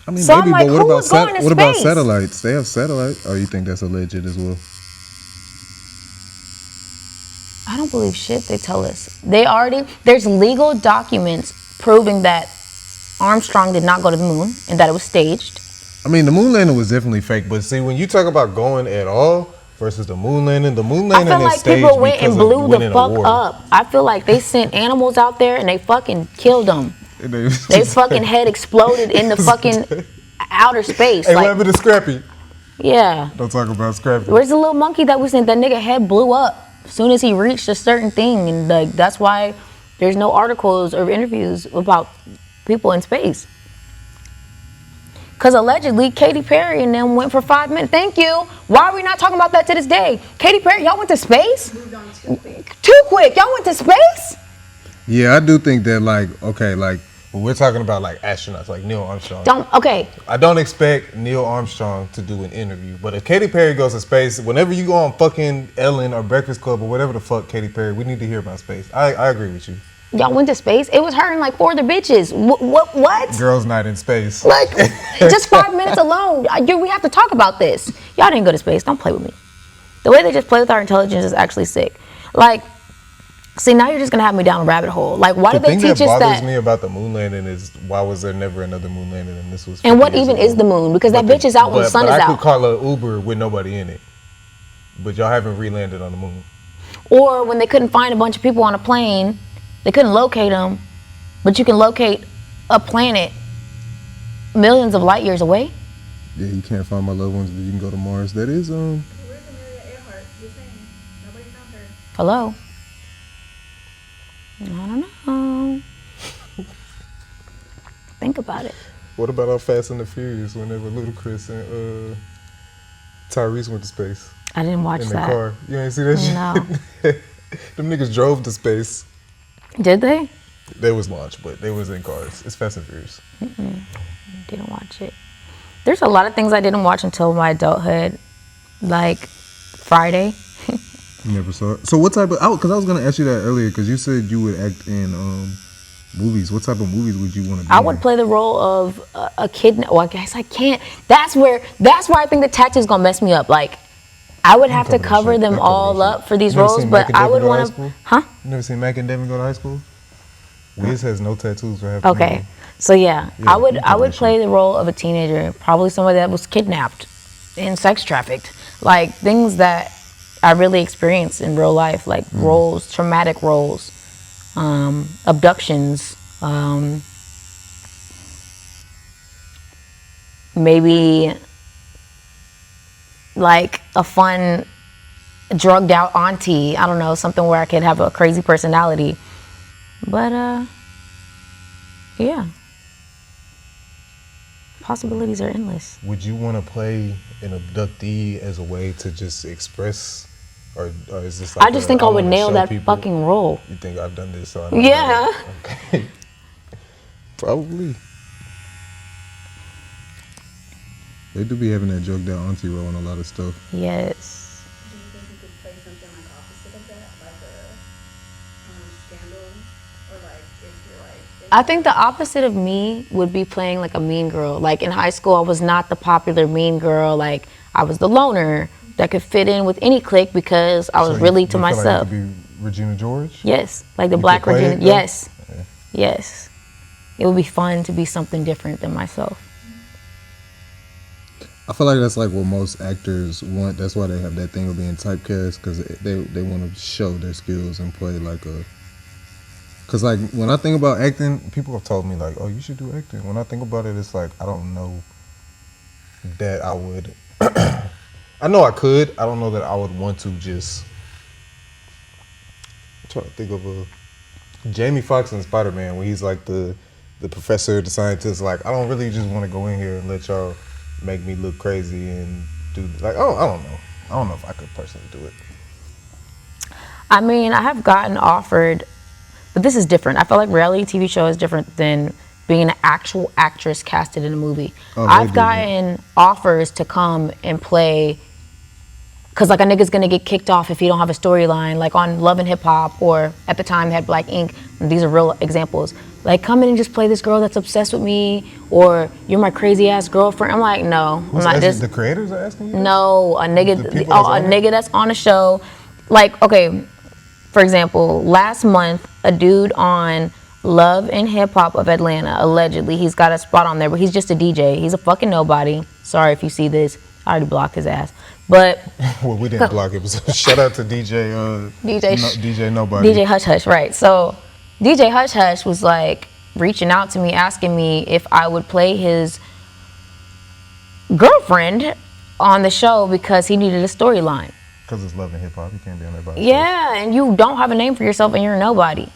I mean, so maybe, I'm like, but what about space? satellites? They have satellites. Or you think that's alleged as well? I don't believe shit they tell us. There's legal documents proving that Armstrong did not go to the moon and that it was staged. I mean, the moon landing was definitely fake, but see, when you talk about going at all versus the moon landing I feel like people went and blew the fuck up. I feel like they sent animals out there and they fucking killed them. They fucking head exploded in the fucking outer space. Hey, what happened to Scrappy? Yeah. Don't talk about Scrappy. Where's the little monkey that we sent? That nigga head blew up as soon as he reached a certain thing, and like that's why there's no articles or interviews about people in space. Because allegedly, Katy Perry and them went for 5 minutes. Thank you. Why are we not talking about that to this day? Katy Perry, y'all went to space? Moved on too quick. Too quick. Y'all went to space? Yeah, I do think that, like, okay, like. Well, we're talking about like astronauts, like Neil Armstrong. I don't expect Neil Armstrong to do an interview, but if Katy Perry goes to space, whenever you go on fucking Ellen or Breakfast Club or whatever the fuck, Katy Perry, we need to hear about space. I agree with you. Y'all went to space? It was her and like 4 other bitches. What? Girls' night in space. Like, just 5 minutes alone. We have to talk about this. Y'all didn't go to space. Don't play with me. The way they just play with our intelligence is actually sick. Like, see, now you're just gonna have me down a rabbit hole. Like, why did they teach us that? The thing that bothers me about the moon landing is why was there never another moon landing and this was? And what even is the moon? Because that bitch is out when the sun is out. I could call an Uber with nobody in it, but y'all haven't re-landed on the moon. Or when they couldn't find a bunch of people on a plane, they couldn't locate them, but you can locate a planet millions of light years away. Yeah, you can't find my loved ones, but you can go to Mars. That is Where's Amelia Earhart? Just saying. Nobody found her. Hello. I don't know. Think about it. What about on Fast and the Furious whenever Ludacris and Tyrese went to space? I didn't watch that. In the car. You ain't see that shit? No. Them niggas drove to space. Did they? They was launched, but they was in cars. It's Fast and Furious. Didn't watch it. There's a lot of things I didn't watch until my adulthood, like Friday. You never saw it. So what type of? Because I was gonna ask you that earlier. Because you said you would act in movies. What type of movies would you want to be? I would play the role of a kidnap. Well, I guess I can't. That's where I think the tattoo's gonna mess me up. Like, I would have to cover them all up for these roles, but I would want to. Huh? You never seen Mac and Devin go to high school? Wiz has no tattoos for half. Okay, so yeah, I would play the role of a teenager, probably somebody that was kidnapped and sex trafficked, like things that I really experienced in real life, like roles, traumatic roles, abductions, maybe like a fun drugged out auntie. I don't know, something where I could have a crazy personality. But yeah, possibilities are endless. Would you want to play an abductee as a way to just express, or is this like I just think I would wanna nail show that people, fucking role. You think I've done this? So I know Yeah. Okay. Probably. They do be having that drugged out auntie role in a lot of stuff. Yes. Do you think you could play something like opposite of that, like a scandal, or like if you're like? I think the opposite of me would be playing like a mean girl. Like in high school, I was not the popular mean girl. Like I was the loner that could fit in with any clique because I was So really you to feel like myself. you could be Regina George? Yes, like the You black could play Regina. it, though? Yes, Yeah. yes. It would be fun to be something different than myself. I feel like that's like what most actors want. That's why they have that thing of being typecast, because they want to show their skills and play like a. Because like when I think about acting, people have told me like, oh, you should do acting. When I think about it, it's like I don't know that I would. I know I could. I don't know that I would want to just. I'm trying to think of a Jamie Foxx in Spider-Man when he's like the professor, the scientist. Like I don't really just want to go in here and let y'all make me look crazy and do like, oh, I don't know. I don't know if I could personally do it. I mean, I have gotten offered, but this is different. I feel like reality TV show is different than being an actual actress casted in a movie. Oh, I've gotten offers to come and play, because like a nigga's gonna get kicked off if you don't have a storyline, like on Love and Hip Hop, or at the time they had Black Ink. These are real examples. Like, come in and just play this girl that's obsessed with me, or you're my crazy ass girlfriend. I'm like, no, I'm not just. The creators are asking you? No, a nigga, The people that's on it? nigga that's on a show. Like, okay, for example, last month, a dude on Love and Hip Hop of Atlanta, allegedly, he's got a spot on there, but he's just a DJ. He's a fucking nobody. Sorry if you see this. I already blocked his ass. But Well, we didn't block it. Shout out to DJ. DJ Nobody. DJ Hush Hush, right? So DJ Hush Hush was like reaching out to me, asking me if I would play his girlfriend on the show because he needed a storyline. Because it's Love and Hip Hop. You can't be on there by yourself. Yeah, and you don't have a name for yourself and you're a nobody.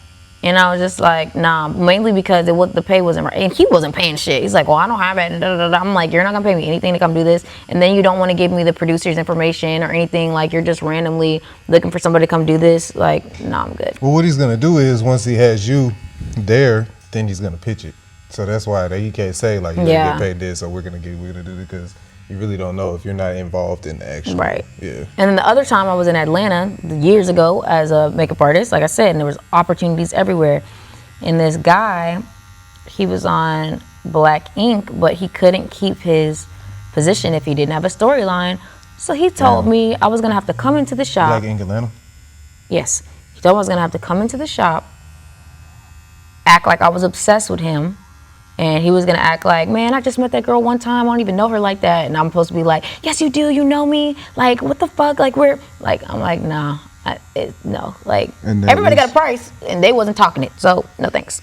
And I was just like, nah, mainly because the pay wasn't right. And he wasn't paying shit. He's like, well, I don't have it. And da, da, da. I'm like, you're not going to pay me anything to come do this. And then you don't want to give me the producer's information or anything. Like, you're just randomly looking for somebody to come do this. Like, nah, I'm good. Well, what he's going to do is once he has you there, then he's going to pitch it. So that's why he can't say, like, you're going to get paid this or we're going to do it, because you really don't know if you're not involved in the action. Right. Yeah. And then the other time I was in Atlanta years ago as a makeup artist, like I said, and there was opportunities everywhere. And this guy, he was on Black Ink, but he couldn't keep his position if he didn't have a storyline. So he told me I was going to have to come into the shop. Black Ink Atlanta? Yes. He told me I was going to have to come into the shop, act like I was obsessed with him. And he was going to act like, man, I just met that girl one time. I don't even know her like that. And I'm supposed to be like, yes, you do. You know me. Like, what the fuck? Like, I'm like, nah, no. Like, everybody got a price and they wasn't talking it. So, no thanks.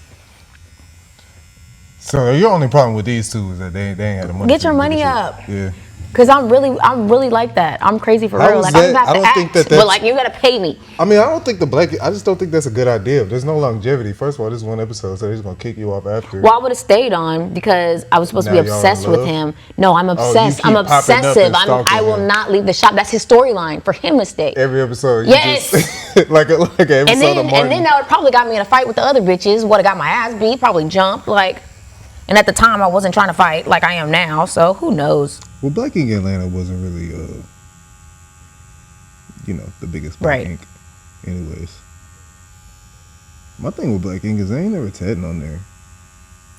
So your only problem with these two is that they ain't had the money. Get your money up. Yeah. Cause I'm really like that. I'm crazy for How real. is Like, that? I'm about I to don't act, think that but like, you gotta pay me. I mean, I just don't think that's a good idea. There's no longevity. First of all, this is one episode, so they're just gonna kick you off after. Well, I would have stayed on because I was supposed to be Now y'all obsessed in with love? him. No, I'm obsessed. keep I'm popping up obsessive. and stalking I will him. not leave the shop. That's his storyline for him to stay. Every episode, you Yes. just, like an episode And of Martin. then that would probably got me in a fight with the other bitches. Would have got my ass beat. Probably jumped. Like, and at the time I wasn't trying to fight like I am now. So who knows? Well, Black Ink Atlanta wasn't really, the biggest Black Ink. Anyways, my thing with Black Ink is they ain't never tatting on there.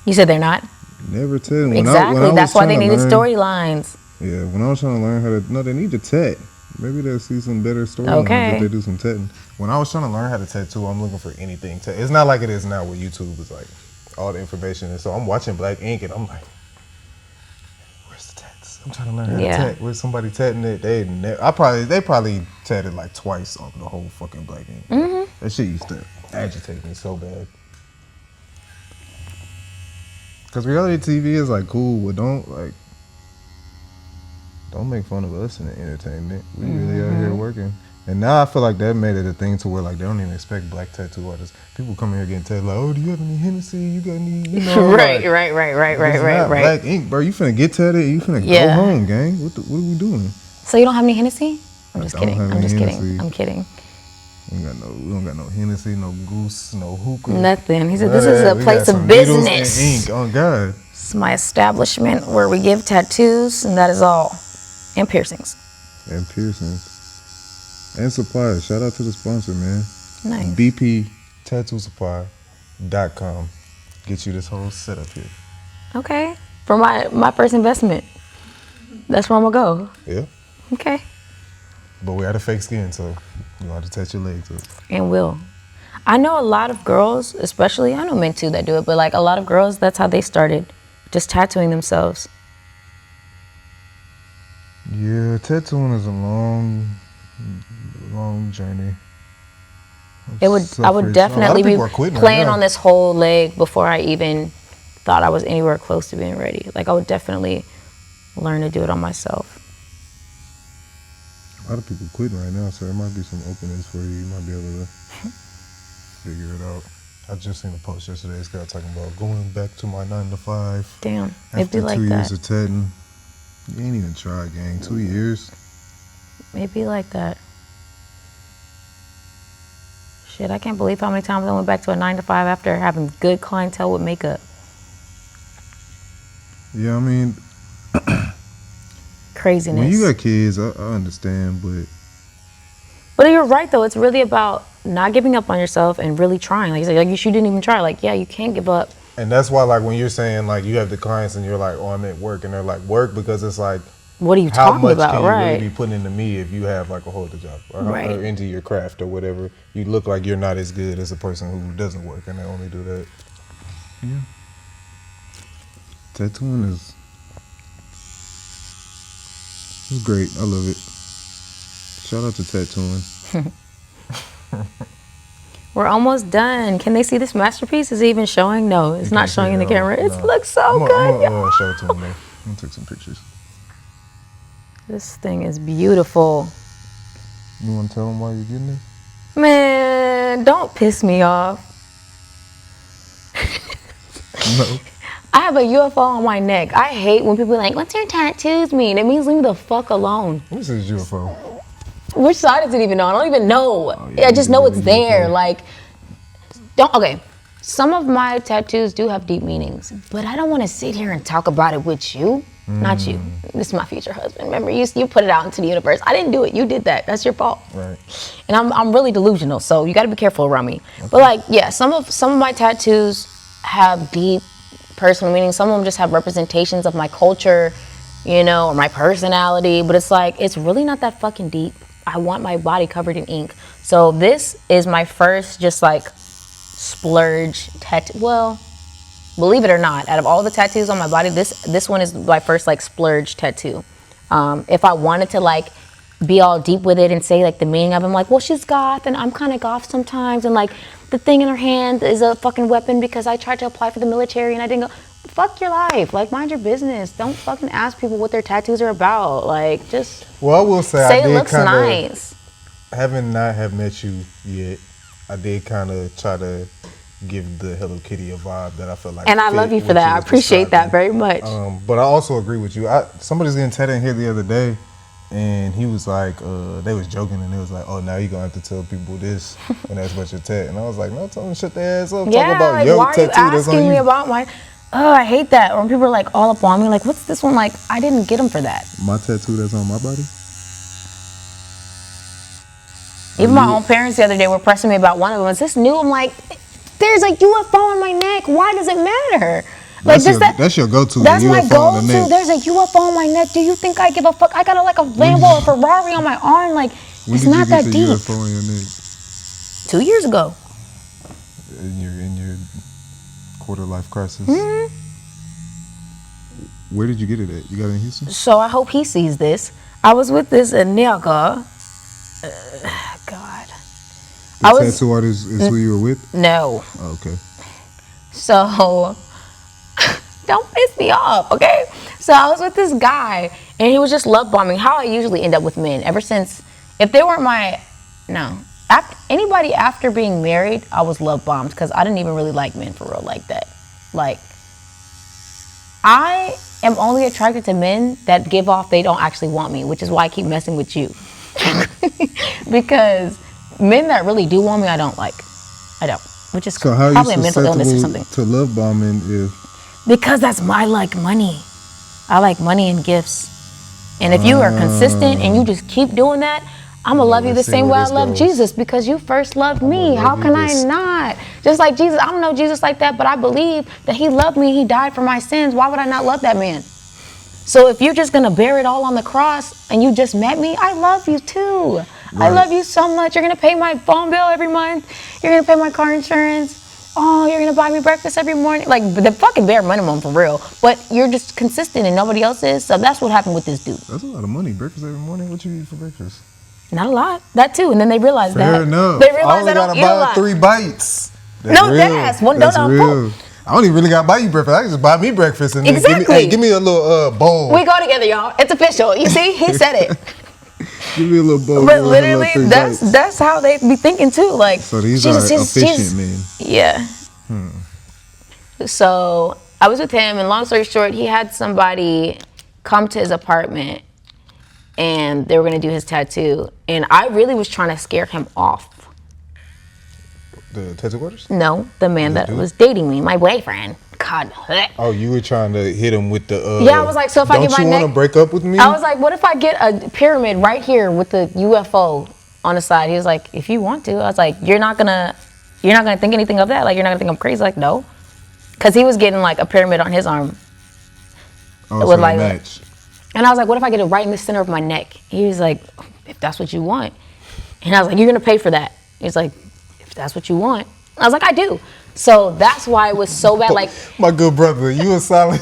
You said they're not? Never tatting. Exactly. That's why they needed storylines. Yeah, when I was trying to learn how to, they need to tat. Maybe they'll see some better storylines if they do some tatting. When I was trying to learn how to tattoo, I'm looking for anything. It's not like it is now with YouTube. It's like all the information. And so I'm watching Black Ink and I'm like, where's the tats? I'm trying to learn how Yeah. to tat. With somebody tatting it, they probably tatted like twice on the whole fucking black ink. Mm-hmm. That shit used to agitate me so bad. Cause reality TV is like cool, but don't make fun of us in the entertainment. We really out here working. And now I feel like that made it a thing to where like they don't even expect black tattoo artists. People come here getting tattooed like, oh, do you have any Hennessy? You got any, you know? Right. Right. Black ink, bro. You finna get tattooed. You finna go home, gang. What are we doing? So you don't have any Hennessy? I'm I just don't kidding. have I'm any just kidding. Hennessy. I'm kidding. We don't got no Hennessy, no goose, no hookah. Nothing. He said, None this of is that. a We place got of some needles business. and ink. Oh God. It's my establishment where we give tattoos, and that is all. And piercings. And piercings. And supplies. Shout out to the sponsor, man. Nice. BPTattooSupply.com. Get you this whole setup here. Okay. For my first investment. That's where I'm going to go. Yeah. Okay. But we had a fake skin, so you have to touch your legs up. And will. I know a lot of girls, especially, I know men too that do it, but like a lot of girls, that's how they started. Just tattooing themselves. Yeah, tattooing is a long journey. I would definitely be playing right on this whole leg before I even thought I was anywhere close to being ready. Like I would definitely learn to do it on myself. A lot of people quitting right now, so there might be some openings for you. You might be able to figure it out. I just seen a post yesterday. This guy talking about going back to my 9 to 5. Damn, it'd After be like 2 years that. of tatting. You ain't even try, gang. 2 years. It'd be like that. Shit, I can't believe how many times I went back to a 9 to 5 after having good clientele with makeup. Yeah, I mean, Craziness. when you got kids, I understand, But you're right though. It's really about not giving up on yourself and really trying. Like you didn't even try. Like, yeah, you can't give up. and that's why, like, when you're saying, like, you have the clients and you're like, oh, I'm at work, and they're like, work, because it's like, What are you how talking much about? can you Right. really be putting into me if you have, like, a whole other job or Right. into your craft or whatever? You look like you're not as good as a person who doesn't work and they only do that. Yeah. Tattooing is great. I love it. Shout out to tattooing. We're almost done. Can they see this masterpiece? Is it even showing? No, it's not can't see showing in it the at all. camera. It No. looks so I'm good. gonna show it to them, though. I'm gonna take some pictures. This thing is beautiful. You want to tell them why you're getting it? Man, don't piss me off. No. I have a UFO on my neck. I hate when people are like, what's your tattoos mean? It means leave me the fuck alone. This is UFO. Which side is it even on? I don't even know. yeah, I just you know really it's there. UFO. Like, some of my tattoos do have deep meanings, but I don't want to sit here and talk about it with you. Not you. This is my future husband. Remember, you put it out into the universe. I didn't do it. You did that. That's your fault. Right. And I'm really delusional, so you got to be careful around me. Okay. But like, yeah, some of my tattoos have deep personal meaning. Some of them just have representations of my culture, or my personality. But it's like, it's really not that fucking deep. I want my body covered in ink. So this is my first just like splurge tattoo. Well, believe it or not, out of all the tattoos on my body, this one is my first like splurge tattoo. If I wanted to like be all deep with it and say like the meaning of it, I'm like, well, she's goth and I'm kind of goth sometimes, and like the thing in her hand is a fucking weapon because I tried to apply for the military and I didn't go. Fuck your life. Like, mind your business. Don't fucking ask people what their tattoos are about. Like, just Well, I will say I it did looks kind of, nice. having not have met you yet, I did kind of try to give the Hello Kitty a vibe that I felt like. And I love you for that. I appreciate that very much. But I also agree with you. Somebody's getting tatted in here the other day, and he was like, they was joking, and they was like, oh, now you're going to have to tell people this when that's what you're tat. And I was like, no, tell them to shut their ass up. Yeah, Talk about like, your why are you tattoo that's on asking me you. about my... Oh, I hate that. Or when people are like all up on me, like, what's this one? Like, I didn't get them for that. My tattoo that's on my body? Even my own parents the other day were pressing me about one of them. Is this new? I'm like, there's a UFO on my neck. Why does it matter? Like, That's your go-to. That's the my UFO on the go-to. neck. There's a UFO on my neck. Do you think I give a fuck? I got like a Lambo or Ferrari on my arm. Like, When it's did not you get that the deep. UFO on your neck? 2 years ago. In your quarter life crisis. Mm-hmm. Where did you get it at? You got it in Houston? So I hope he sees this. I was with this nigga. God. The tattoo artist is who you were with? No. Oh, okay. So, don't piss me off, okay? So I was with this guy, and he was just love bombing. How I usually end up with men. Ever since, if they weren't anybody after being married, I was love bombed because I didn't even really like men for real like that. Like, I am only attracted to men that give off they don't actually want me, which is why I keep messing with you. Because men that really do want me, I don't like. I don't. Which is So how probably are a you mental illness or susceptible something. to love bombing if... Because that's my money. I like money and gifts. And if you are consistent and you just keep doing that, I'm gonna love you the let's see same way where I this love goes. Jesus because you first loved me. love How you can I this- not? Just like Jesus, I don't know Jesus like that, but I believe that he loved me. He died for my sins. Why would I not love that man? So if you're just gonna bear it all on the cross and you just met me, I love you too. I love you so much. You're gonna pay my phone bill every month. You're gonna pay my car insurance. Oh, you're gonna buy me breakfast every morning. Like the fucking bare minimum for real. But you're just consistent and nobody else is. So that's what happened with this dude. That's a lot of money. Breakfast every morning? What you eat for breakfast? Not a lot. That too. And then they realized Fair that. enough. They I realized only I don't gotta eat a buy lot. 3 bites. No, deadass. One That's donut. real. I don't even really gotta buy you breakfast. I can just buy me breakfast and then Exactly. give me a little bowl. We go together, y'all. It's official. You see, he said it. Give me a little bowl. But give me a literally, little 3 that's bites. that's how they be thinking too. Like, So these Jesus, are Jesus, efficient Jesus. men. Yeah. So I was with him, and long story short, he had somebody come to his apartment, and they were gonna do his tattoo, and I really was trying to scare him off. The tattoo artist? No, the man that dude? was dating me, my boyfriend. God. Oh, you were trying to hit him with the. Yeah, I was like, so if I get my don't you want neck- to break up with me? I was like, what if I get a pyramid right here with the UFO on the side? He was like, if you want to. I was like, you're not gonna think anything of that? Like, you're not gonna think I'm crazy? Like, no. Because he was getting like a pyramid on his arm. Oh, With so like- they match. And I was like, what if I get it right in the center of my neck? He was like, if that's what you want. And I was like, you're gonna pay for that. He's like, if that's what you want. I was like, I do. So that's why it was so bad. Like, My good brother, you a solid,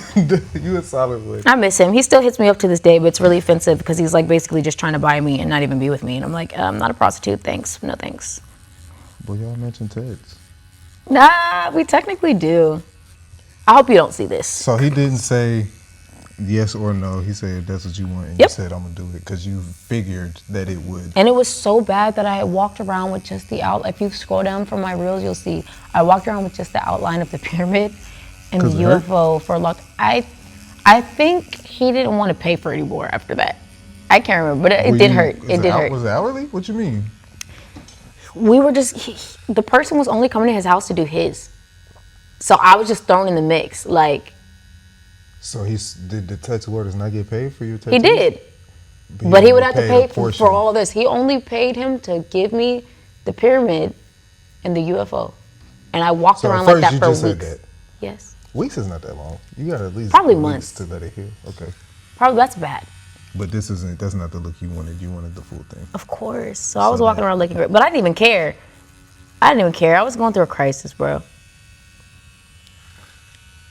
you a solid one. I miss him. He still hits me up to this day, but it's really offensive because he's like basically just trying to buy me and not even be with me. And I'm like, I'm not a prostitute. Thanks. No thanks. Well, y'all mentioned Ted's. Nah, we technically do. I hope you don't see this. So he didn't say yes or no. He said, if that's what you want. And Yep. you said, I'm going to do it because you figured that it would. And it was so bad that I had walked around with just the outline. If you scroll down from my reels, you'll see I walked around with just the outline of the pyramid and the 'Cause it hurt? UFO for a long time. I think he didn't want to pay for it anymore after that. I can't remember, but it did hurt. It did hurt. Was it hourly? What you mean? We were just, the person was only coming to his house to do his. So I was just thrown in the mix. Like, So did the tattoo artist not get paid for your tattoo? he did. But he would have to paid pay a for portion. all this. He only paid him to give me the pyramid and the UFO. And I walked So around at like that first for you just said weeks. that. Yes. Weeks is not that long. You got at least Probably weeks months. to let it heal. Okay. Probably that's bad. But that's not the look you wanted. You wanted the full thing. Of course. So I was walking around looking great. But I didn't even care. I was going through a crisis, bro.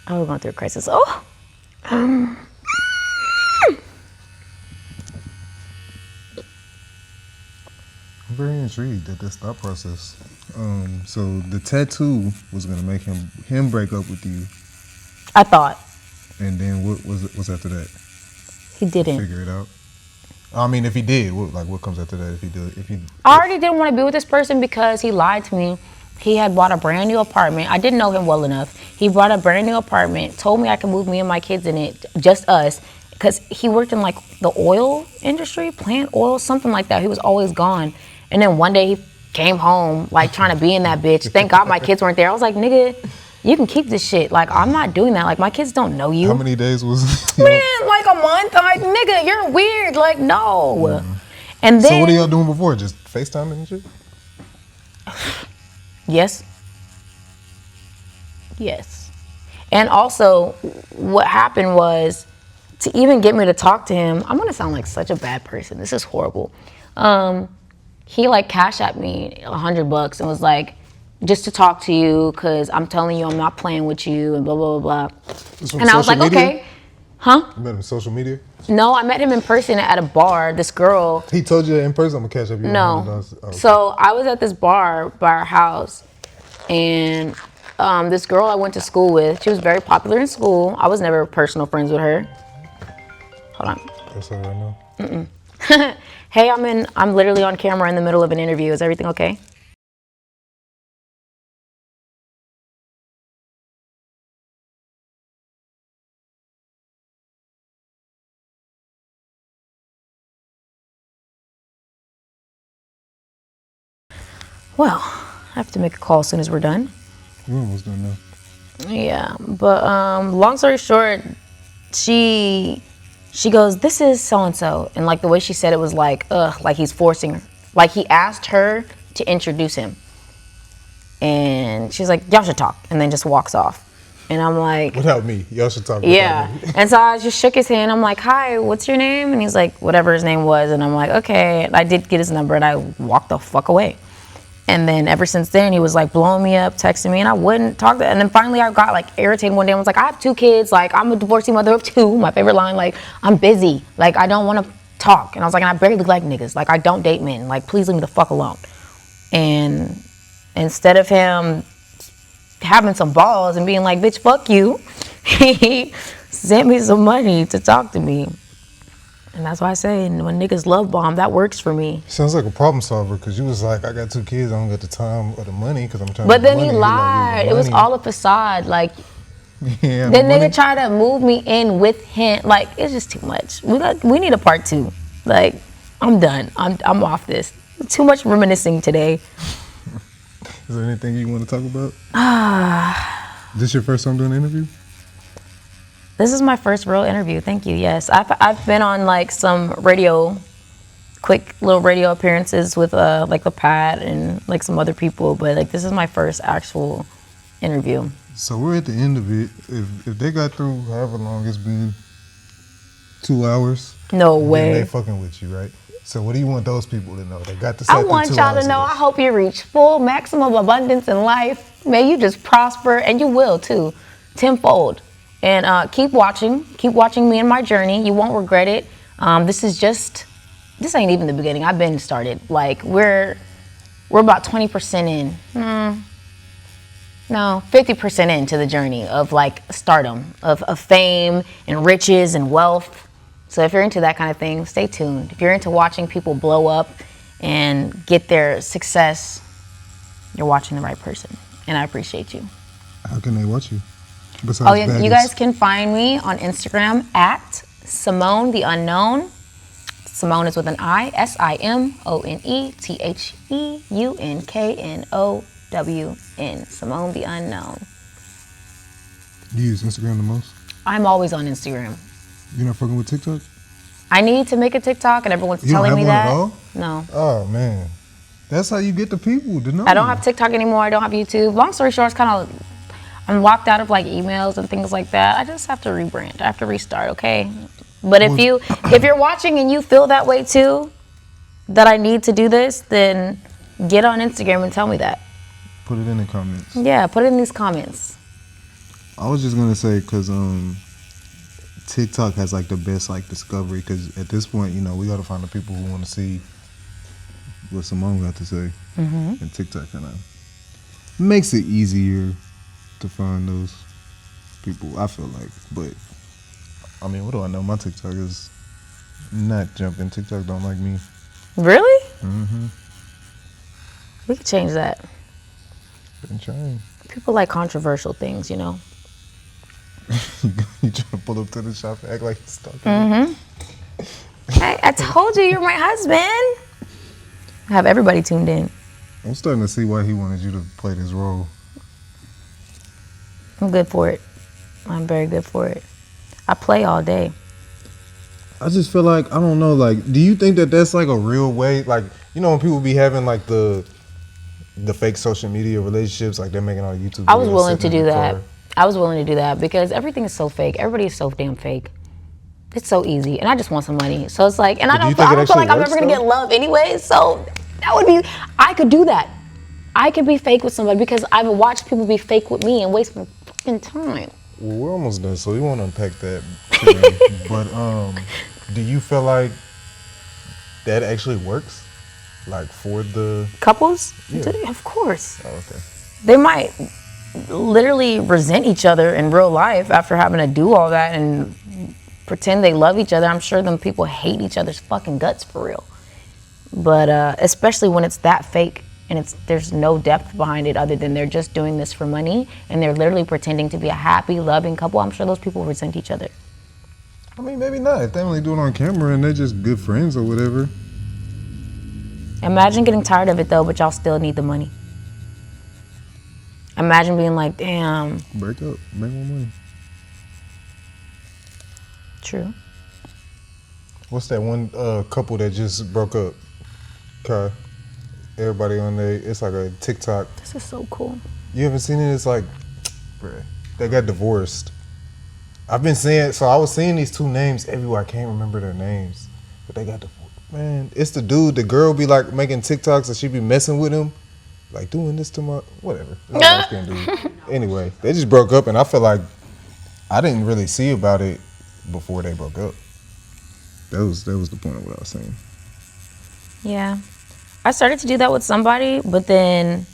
I was going through a crisis. Oh. I'm very intrigued at this thought process. So the tattoo was gonna make him break up with you, I thought. and then what's after that? He didn't. Figure it out. I mean, if he did, what comes after that? If he I already didn't want to be with this person because he lied to me. He had bought a brand new apartment. I didn't know him well enough. He bought a brand new apartment, told me I could move me and my kids in it, just us, because he worked in like the oil industry, plant oil, something like that. He was always gone. And then one day he came home like trying to be in that bitch. Thank God my kids weren't there. I was like, nigga, you can keep this shit. Like, I'm not doing that. Like, my kids don't know you. how many days was? Man, like a month. Like, nigga, you're weird. Like, no. And then So what are y'all doing before? Just FaceTime and shit? Yes. Yes. And also, what happened was, to even get me to talk to him, I'm gonna sound like such a bad person. This is horrible. He like cashed at me $100 and was like, just to talk to you, cause I'm telling you I'm not playing with you and blah, blah, blah, blah. This from And I was like, social media? okay. Huh? You met him on social media? No, I met him in person at a bar. This girl. He told you that in person? I'm going to catch up with you. No. Okay. So I was at this bar by our house, and this girl I went to school with, she was very popular in school. I was never personal friends with her. Hold on. That's all right now. Hey, I'm literally on camera in the middle of an interview. Is everything okay? Well, I have to make a call as soon as we're done. We're almost done now. Yeah, but long story short, she goes, "This is so and so," and like the way she said it was like, ugh, like he's forcing her. Like he asked her to introduce him, and she's like, "Y'all should talk," and then just walks off. And I'm like, Without me. Y'all should talk yeah. without me. And so I just shook his hand. I'm like, "Hi, what's your name?" And he's like, whatever his name was. And I'm like, okay. And I did get his number, and I walked the fuck away. And then ever since then, he was like blowing me up, texting me, and I wouldn't talk to him. And then finally I got like irritated one day. I was like, I have 2 kids. Like, I'm a divorcee mother of 2. My favorite line, like, I'm busy. Like, I don't want to talk. And I was like, and I barely like niggas. Like, I don't date men. Like, please leave me the fuck alone. And instead of him having some balls and being like, bitch, fuck you, he sent me some money to talk to me. And that's why I say, when niggas love bomb, that works for me. Sounds like a problem solver, because you was like, I got 2 kids, I don't got the time or the money because I'm trying But to then get he money. lied. It was all a facade. Like, Yeah. the nigga tried to move me in with him. Like, it's just too much. We need a part 2. Like, I'm done. I'm off this. Too much reminiscing today. Is there anything you want to talk about? This your first time doing an interview? This is my first real interview. Thank you. Yes, I've been on like some quick little radio appearances with like the Pat and like some other people, but like this is my first actual interview. So we're at the end of it. If they got through however long it's been, 2 hours. No Then way. they fucking with you, right? So what do you want those people to know? They got to I want y'all to know, I hope you reach full maximum abundance in life. May you just prosper, and you will too, tenfold. And keep watching me and my journey. You won't regret it. This ain't even the beginning. I've been started. Like we're about 20% in. No, 50% into the journey of like stardom, of fame and riches and wealth. So if you're into that kind of thing, stay tuned. If you're into watching people blow up and get their success, you're watching the right person. And I appreciate you. How can they watch you? Besides Oh yeah, Baddies? you guys can find me on Instagram at Simone the Unknown. Simone is with an I, SIMONETHEUNKNOWN. Simone the Unknown. You use Instagram the most? I'm always on Instagram. You're not fucking with TikTok? I need to make a TikTok, and everyone's You don't telling have me one that. at all? No. Oh man, that's how you get the people to know. I don't have TikTok anymore. I don't have YouTube. Long story short, I'm locked out of like emails and things like that. I just have to rebrand. I have to restart, okay? But if you're watching and you feel that way too, that I need to do this, then get on Instagram and tell me that. Put it in the comments. Yeah, put it in these comments. I was just gonna say because TikTok has like the best like discovery, because at this point, you know, we gotta find the people who want to see what Simone got to say, and TikTok kind of makes it easier to find those people, I feel like. But I mean, what do I know? My TikTok is not jumping. TikTok don't like me. Really? We could change that. Been trying. People like controversial things, you know? You trying to pull up to the shop and act like he's talking? I told you, you're my husband. I have everybody tuned in. I'm starting to see why he wanted you to play this role. I'm good for it. I'm very good for it. I play all day. I just feel like, I don't know, like, do you think that that's like a real way? Like, you know, when people be having like the fake social media relationships, like they're making all YouTube videos. I was willing to sitting in do the that. car. I was willing to do that because everything is so fake. Everybody is so damn fake. It's so easy, and I just want some money. So it's like, and I do you don't think it feel like I'm actually ever gonna works, get love anyway. So that would be, I could do that. I could be fake with somebody because I've watched people be fake with me and waste my fucking time. Well, we're almost done, so we won't unpack that today. But do you feel like that actually works? Like for the Couples? Yeah. Of course. Oh, okay. They might literally resent each other in real life after having to do all that and pretend they love each other. I'm sure them people hate each other's fucking guts for real. But especially when it's that fake and there's no depth behind it other than they're just doing this for money and they're literally pretending to be a happy, loving couple. I'm sure those people resent each other. I mean, maybe not. If they only do it on camera and they're just good friends or whatever. Imagine getting tired of it though, but y'all still need the money. Imagine being like, damn. Break up. Make more money. True. What's that one couple that just broke up? Kai. Everybody on there. It's like a TikTok. This is so cool. You haven't seen it? It's like, bruh, they got divorced. I was seeing these two names everywhere. I can't remember their names, but they got divorced. Man, it's the dude. The girl be like making TikToks and she be messing with him, like doing this to my whatever. Anyway, they just broke up, and I feel like I didn't really see about it before they broke up. That was the point of what I was saying. Yeah. I started to do that with somebody, but then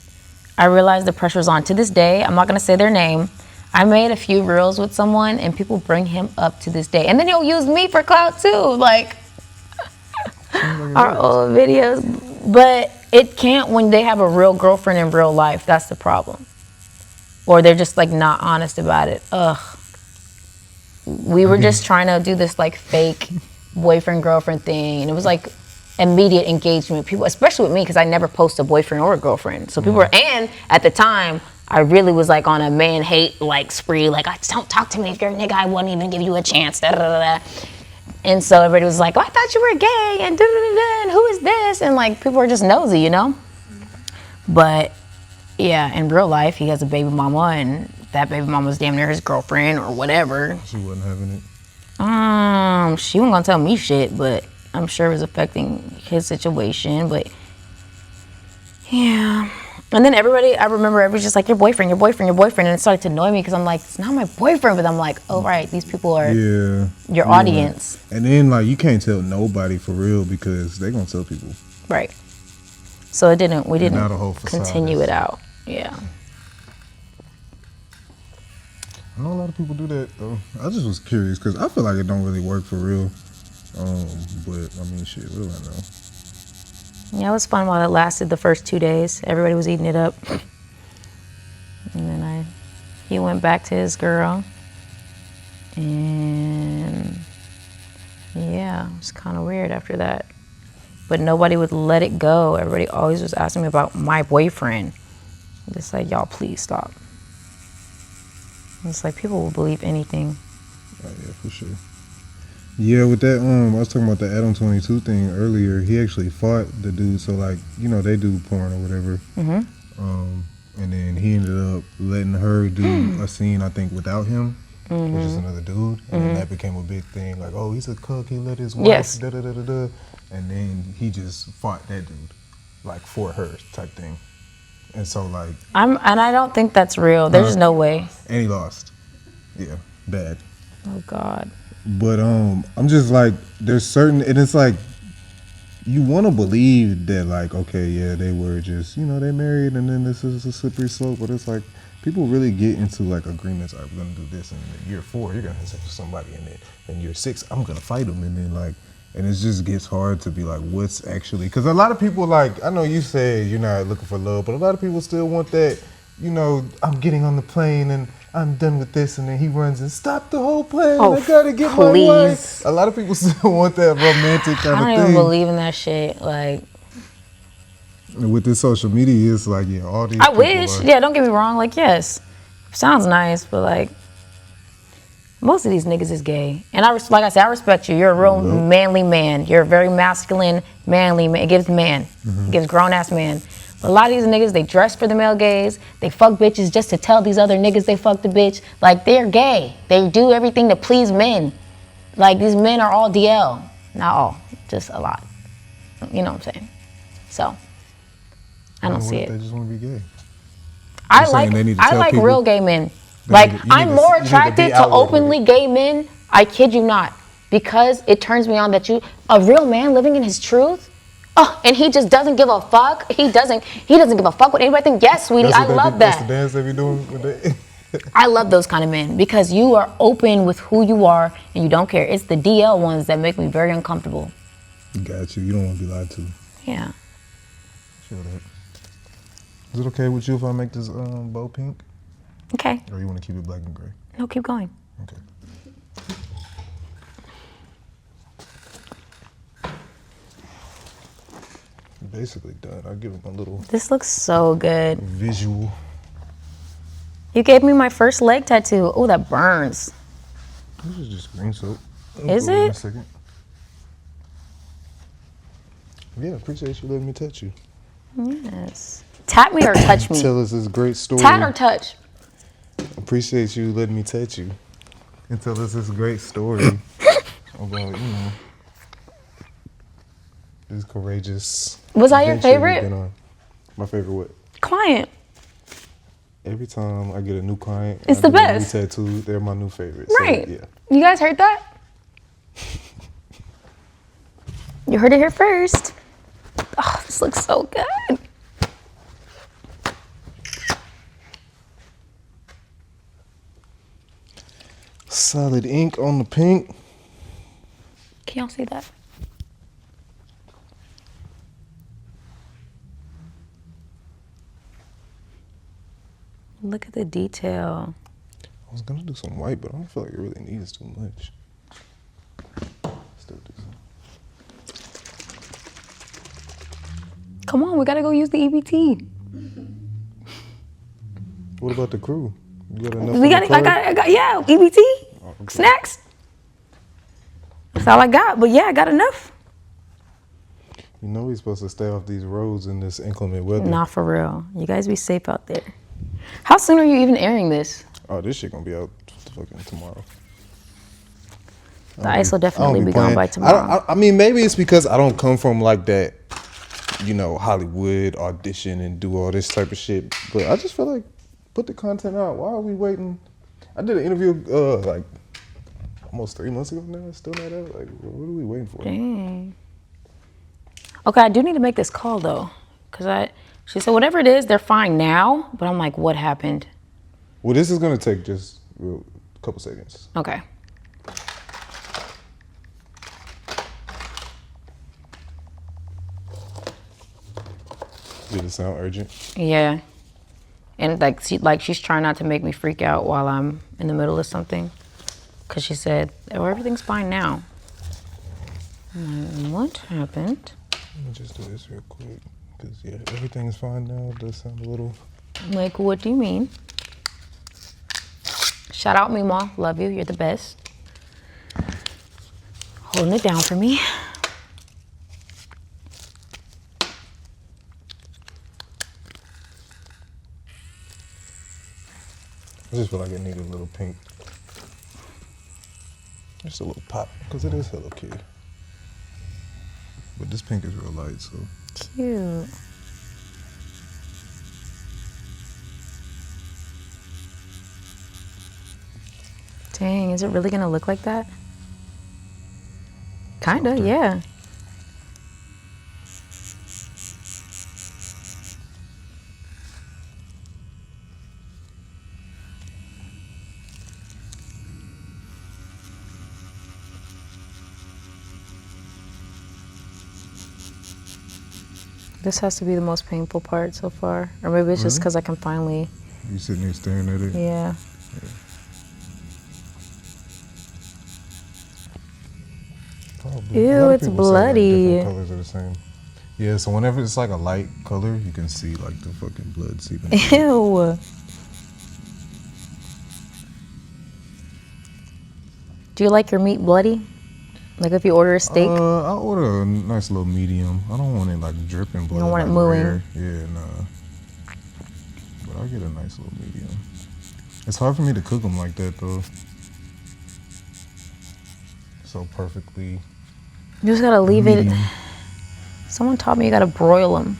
I realized the pressure was on. To this day, I'm not going to say their name. I made a few reels with someone, and people bring him up to this day. And then he'll use me for clout, too. Like, our old videos. But it can't when they have a real girlfriend in real life. That's the problem. Or they're just, like, not honest about it. Ugh. We were just trying to do this, like, fake boyfriend-girlfriend thing. And it was, like, immediate engagement. People, especially with me, because I never post a boyfriend or a girlfriend. So people were, and at the time, I really was like on a man hate like spree, like, don't talk to me if you're a nigga, I wouldn't even give you a chance, da da da da. And so everybody was like, oh, I thought you were gay, and da da da da, and who is this? And like people were just nosy, you know? But yeah, in real life, he has a baby mama, and that baby mama's damn near his girlfriend or whatever. She wasn't having it. She wasn't gonna tell me shit, but I'm sure it was affecting his situation, but yeah. And then I remember everybody's just like, your boyfriend, and it started to annoy me because I'm like, it's not my boyfriend, but I'm like, oh right, these people are your audience. And then like you can't tell nobody for real because they gonna tell people. Right. So we didn't continue it out. Yeah. I know a lot of people do that though. I just was curious because I feel like it don't really work for real. But I mean, shit, what do I know? Yeah, it was fun while it lasted the first 2 days. Everybody was eating it up. And then he went back to his girl. And yeah, it was kind of weird after that. But nobody would let it go. Everybody always was asking me about my boyfriend. Just like, y'all, please stop. It's like people will believe anything. Oh, yeah, for sure. Yeah, with that, I was talking about the Adam 22 thing earlier. He actually fought the dude, so like, you know, they do porn or whatever. And then he ended up letting her do a scene, I think, without him, which is another dude. And then that became a big thing, like, oh, he's a cook, he let his wife, da da da da da. And then he just fought that dude, like for her type thing. And so like, and I don't think that's real. There's no way. And he lost. Yeah, bad. Oh God. But I'm just like, there's certain, and it's like, you want to believe that like, okay, yeah, they were just, you know, they married and then this is a slippery slope, but it's like, people really get into like agreements, all right, we're going to do this, and in year 4, you're going to have sex with somebody, and then in year 6, I'm going to fight them, and then like, and it just gets hard to be like, what's actually, because a lot of people like, I know you said you're not looking for love, but a lot of people still want that, you know, I'm getting on the plane and I'm done with this, and then he runs and stop the whole plane. I gotta get my wife. A lot of people still want that romantic kind of thing. I don't even believe in that shit. Like, and with this social media, it's like, yeah, all these. I wish. Yeah, don't get me wrong. Like, yes, sounds nice, but like, most of these niggas is gay. And like I said, I respect you. You're a real manly man. You're a very masculine, manly man. It gives man. It gives grown ass man. But a lot of these niggas, they dress for the male gays. They fuck bitches just to tell these other niggas they fucked the bitch. Like, they're gay. They do everything to please men. Like, these men are all DL. Not all, just a lot. You know what I'm saying? So, I don't see it. They just want to be gay. I like real gay men. Like, you I'm need to- more you need to be attracted to outward with openly gay men. I kid you not, because it turns me on that a real man living in his truth. Oh, and he just doesn't give a fuck. He doesn't give a fuck what anybody thinks. Yes, sweetie, I love That's the that. dance they be doing with that. I love those kind of men because you are open with who you are and you don't care. It's the DL ones that make me very uncomfortable. Got you. You don't want to be lied to. Yeah. Feel that. Is it okay with you if I make this bow pink? Okay. Or you want to keep it black and gray? No, keep going. Okay. Basically done. I'll give him a little This looks so good. visual. You gave me my first leg tattoo. Oh, that burns. This is just green soap. Is Hold on it? a second. Yeah, appreciate you letting me touch you. Yes. Tap me or touch me? Tell us this great story. Tat or touch? Appreciate you letting me touch you. And tell us this great story about, this courageous. Was I your adventure you've favorite? been on. My favorite what? Client. Every time I get a new client, It's I the get a best. new tattoo, they're my new favorite. Right. So, yeah. You guys heard that? You heard it here first. Oh, this looks so good. Solid ink on the pink. Can y'all see that? Look at the detail. I was gonna do some white, but I don't feel like it really needs too much. Still do some. Come on, we gotta go use the EBT. What about the crew? You got enough? We for the got, crew? I got, yeah, EBT, Okay. snacks. That's all I got, but yeah, I got enough. You know we're supposed to stay off these roads in this inclement weather. Nah, for real. You guys be safe out there. How soon are you even airing this? Oh, this shit gonna be out fucking tomorrow. The ice will I don't definitely be gone playing. by tomorrow. I mean, maybe it's because I don't come from like that, Hollywood audition and do all this type of shit. But I just feel like put the content out. Why are we waiting? I did an interview like almost 3 months ago now. It's still not out. Like, what are we waiting for? Dang. Okay, I do need to make this call though, cause she said whatever it is, they're fine now. But I'm like, what happened? Well, this is gonna take just a couple seconds. Okay. Did it sound urgent? Yeah. And she's trying not to make me freak out while I'm in the middle of something, cause she said, "Oh, everything's fine now." I'm like, what happened? Let me just do this real quick. Because, yeah, everything is fine now. It does sound a little... I'm like, what do you mean? Shout out, Mima. Love you. You're the best. Holding it down for me. I just feel like it needed a little pink. Just a little pop. Because it is Hello Kitty. But this pink is real light, so. Cute. Dang, is it really gonna look like that? Kinda, Softer. yeah. This has to be the most painful part so far. Or maybe it's just Really? because I can finally, You sitting there staring at it? yeah. Probably. Ew, A lot of it's people say, like, bloody. different colors are the same. Yeah, so whenever it's like a light color, You can see like the fucking blood seeping. Ew. Do you like your meat bloody? Like if you order a steak? I'll order a nice little medium. I don't want it like dripping blood. don't want it like mooing. rare. Yeah, nah. But I'll get a nice little medium. It's hard for me to cook them like that though. So perfectly. You just gotta leave it. medium. Someone taught me you gotta broil them.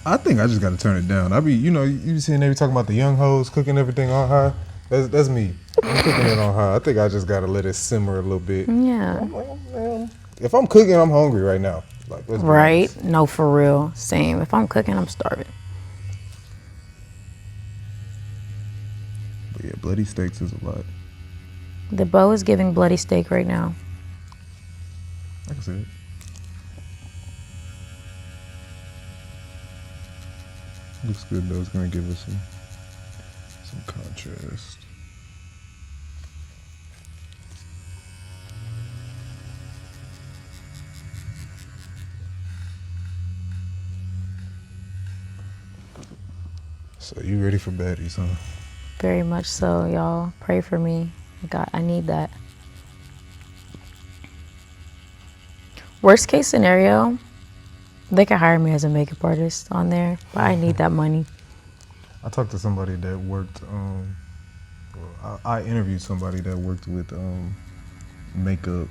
I think I just gotta turn it down. I be, you be seeing they be talking about the young hoes cooking everything on high. That's me. I'm cooking it on high. I think I just gotta let it simmer a little bit. Yeah. I'm like, oh, man, if I'm cooking, I'm hungry right now. Like, let's be Right? honest. No, for real. Same. If I'm cooking, I'm starving. But yeah, bloody steaks is a lot. The beau is giving bloody steak right now. I can see it. Looks good though. It's gonna give us some contrast. So you ready for baddies, huh? Very much so, y'all. Pray for me. God, I need that. Worst case scenario, they could hire me as a makeup artist on there, but I need that money. I talked to somebody that worked. I interviewed somebody that worked with makeup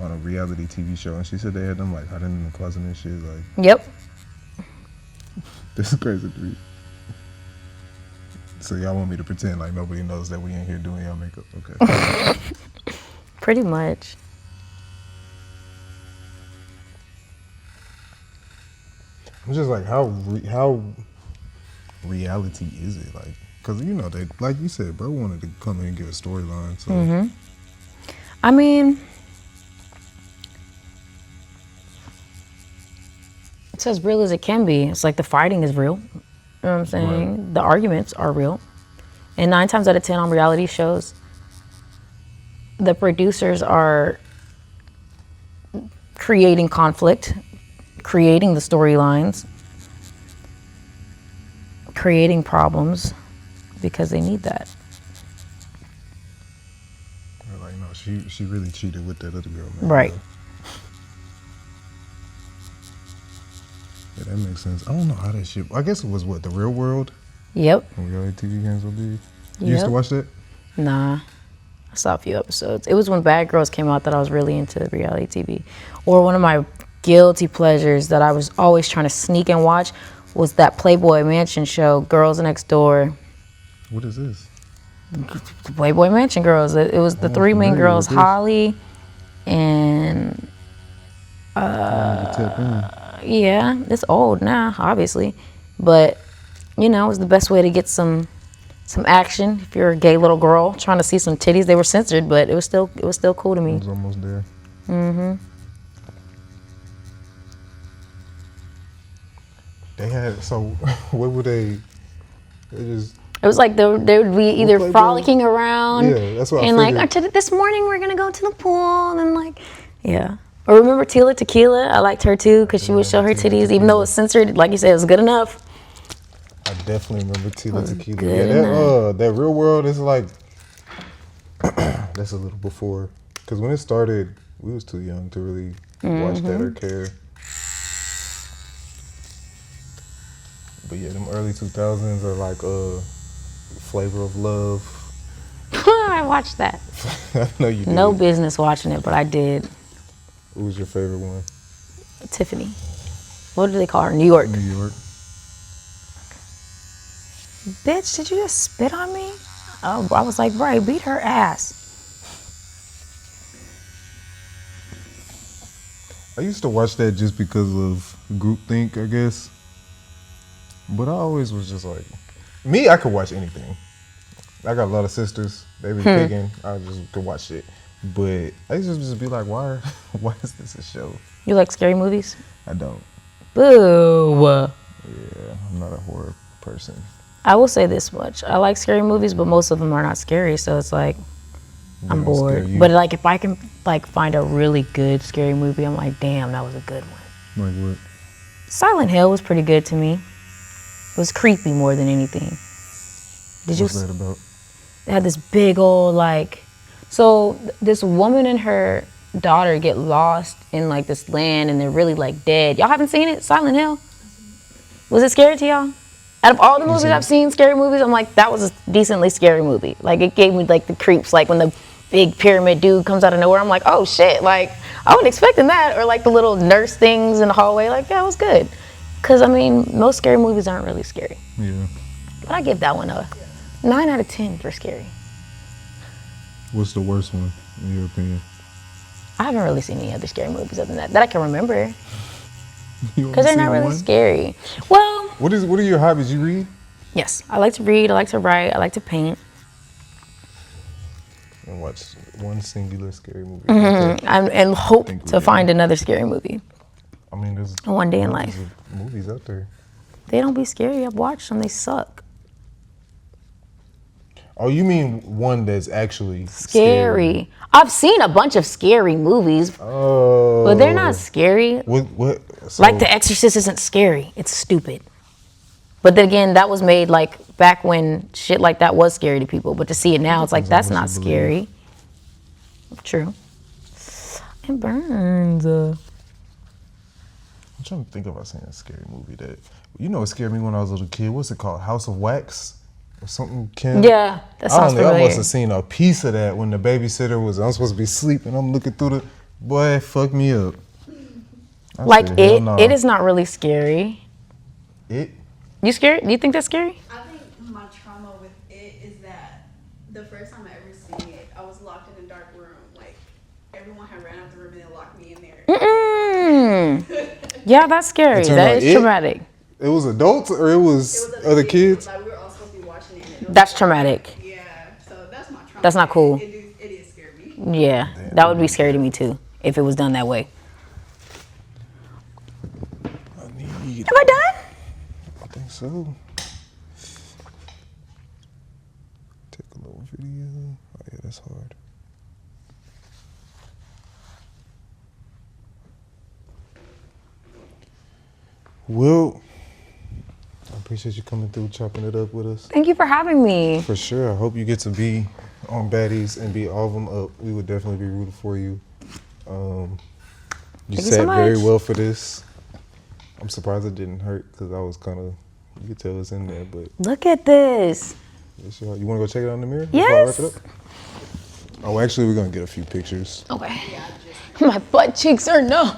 on a reality TV show, and she said they had them like hiding in the closet and shit. Like, Yep. this is crazy to me. So y'all want me to pretend like nobody knows that we in here doing y'all makeup? Okay. Pretty much. I'm just like, how reality is it? Like, cause you know they, like you said, bro wanted to come in and give a storyline. So I mean, it's as real as it can be. It's like the fighting is real. You know what I'm saying? Right. The arguments are real. And 9 times out of 10 on reality shows, the producers are creating conflict, creating the storylines, creating problems because they need that. they're like, no, she really cheated with that other girl, man. Right. Yeah, that makes sense. I don't know how that shit. I guess it was what, the real world Yep. when reality TV games will be. You used to Yep. watch that? Nah. I saw a few episodes. It was when Bad Girls came out that I was really into reality TV. Or one of my guilty pleasures that I was always trying to sneak and watch was that Playboy Mansion show, Girls Next Door. What is this? The Playboy Mansion Girls. It was the I'm 3 main familiar girls, with this. Holly and yeah, it's old now, obviously. But, you know, it was the best way to get some action. If you're a gay little girl trying to see some titties, they were censored, but it was still cool to I me. was almost there. They had, so what would they just, It was like they would be either Playboy? frolicking around Yeah, that's what I and like, figured. this morning we're gonna go to the pool and then like, yeah. Or remember Tila Tequila? I liked her too because she would show her Tila titties, even though it was censored. Like you said, it was good enough. I definitely remember Tila Tequila. good Yeah, that real world is like that's a little before, because when it started, we was too young to really watch that or care. But yeah, them early 2000s are like Flavor of Love. I watched that. I know you did. No business watching it, but I did. Who was your favorite one? Tiffany. What do they call her? New York. New York? Bitch, did you just spit on me? Oh, I was like, right, beat her ass. I used to watch that just because of groupthink, I guess. But I always was just like, Me, I could watch anything. I got a lot of sisters. They be picking. I just could watch it. But I used to just be like, why is this a show? You like scary movies? I don't. Boo. Yeah, I'm not a horror person. I will say this much. I like scary movies, but most of them are not scary, so it's like, I'm They don't scare bored. you. But like, if I can like find a really good scary movie, I'm like, damn, that was a good one. Like what? Silent Hill was pretty good to me. It was creepy more than anything. Did you? What's that about? They had this big old like, so this woman and her daughter get lost in like this land, and they're really like dead. Y'all haven't seen it? Silent Hill? Was it scary to y'all? Out of all the movies I've seen, scary movies, I'm like, that was a decently scary movie. Like, it gave me like the creeps. Like when the big pyramid dude comes out of nowhere, I'm like, oh shit. Like, I wasn't expecting that. Or like the little nurse things in the hallway. Like, that was good. Because I mean, most scary movies aren't really scary. Yeah. But I give that one a 9 out of 10 for scary. What's the worst one in your opinion? I haven't really seen any other scary movies other than that I can remember. You only Because they're not seen really one? scary. Well, What are your hobbies? You read? yes, I like to read, I like to write, I like to paint. And watch one singular scary movie. And hope think we to did. find another scary movie. I mean, there's One day in hundreds life. of movies out there. They don't be scary. I've watched them. They suck. Oh, you mean one that's actually Scary. I've seen a bunch of scary movies, Oh. but they're not scary. What? So, Like The Exorcist isn't scary. It's stupid. But then again, that was made like back when shit like that was scary to people. But to see it now, it's like Depends on that's what not you believe. scary. True. It burns. I'm trying to think if I've seen a scary movie that. You know what scared me when I was a little kid? What's it called? House of Wax? Or something, Kim? Yeah, that sounds I familiar. must have seen a piece of that when the babysitter I'm supposed to be sleeping. I'm looking through boy, it fucked me up. I Like said, hell it. nah. It is not really scary. It? You scared? Do you think that's scary? I think my trauma with it is that the first time I ever seen it, I was locked in a dark room. Like everyone had ran out the room and they locked me in there. Yeah, that's scary. It turned That out is it? traumatic. It was adults or it was, It was other kids? Like we were all supposed to be watching it. And it was That's traumatic. Yeah, so that's my trauma. That's not cool. It is scary me. Yeah, that would be scary to me too if it was done that way. I Am I done? think so. Take a little video. Oh yeah, that's hard. Well, I appreciate you coming through, chopping it up with us. Thank you for having me. For sure. I hope you get to be on Baddies and beat all of them up. We would definitely be rooting for you. You Thank you sat so very much. well for this. I'm surprised it didn't hurt because I was kind of, you could tell it's in there, but Look at this. it's all- you want to go check it out in the mirror? before I wrap Yes. it up? Oh, actually, we're going to get a few pictures. Okay. My butt cheeks are numb.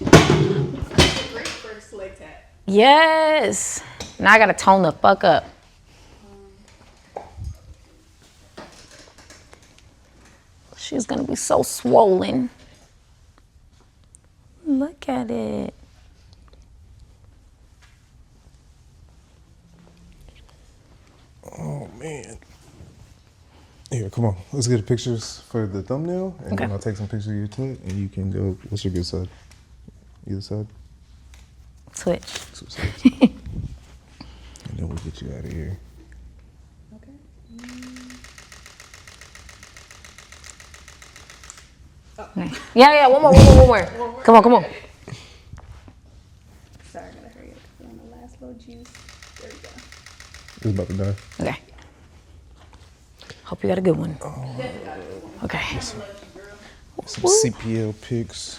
It's a great first leg tat. Yes. Now I gotta tone the fuck up. She's gonna be so swollen. Look at it. Oh, man. Here, come on. Let's get the pictures for the thumbnail, and then Okay. I'll take some pictures of your tut, and you can go. What's your good side? Either side? Switch. Switch sides. And then we'll get you out of here. Okay. Okay. Yeah, one more. Come on. Sorry, I gotta hurry up. I want the last little juice. There we go. It's about to die. Okay. Hope you got a good one. Okay. Some CPL pics.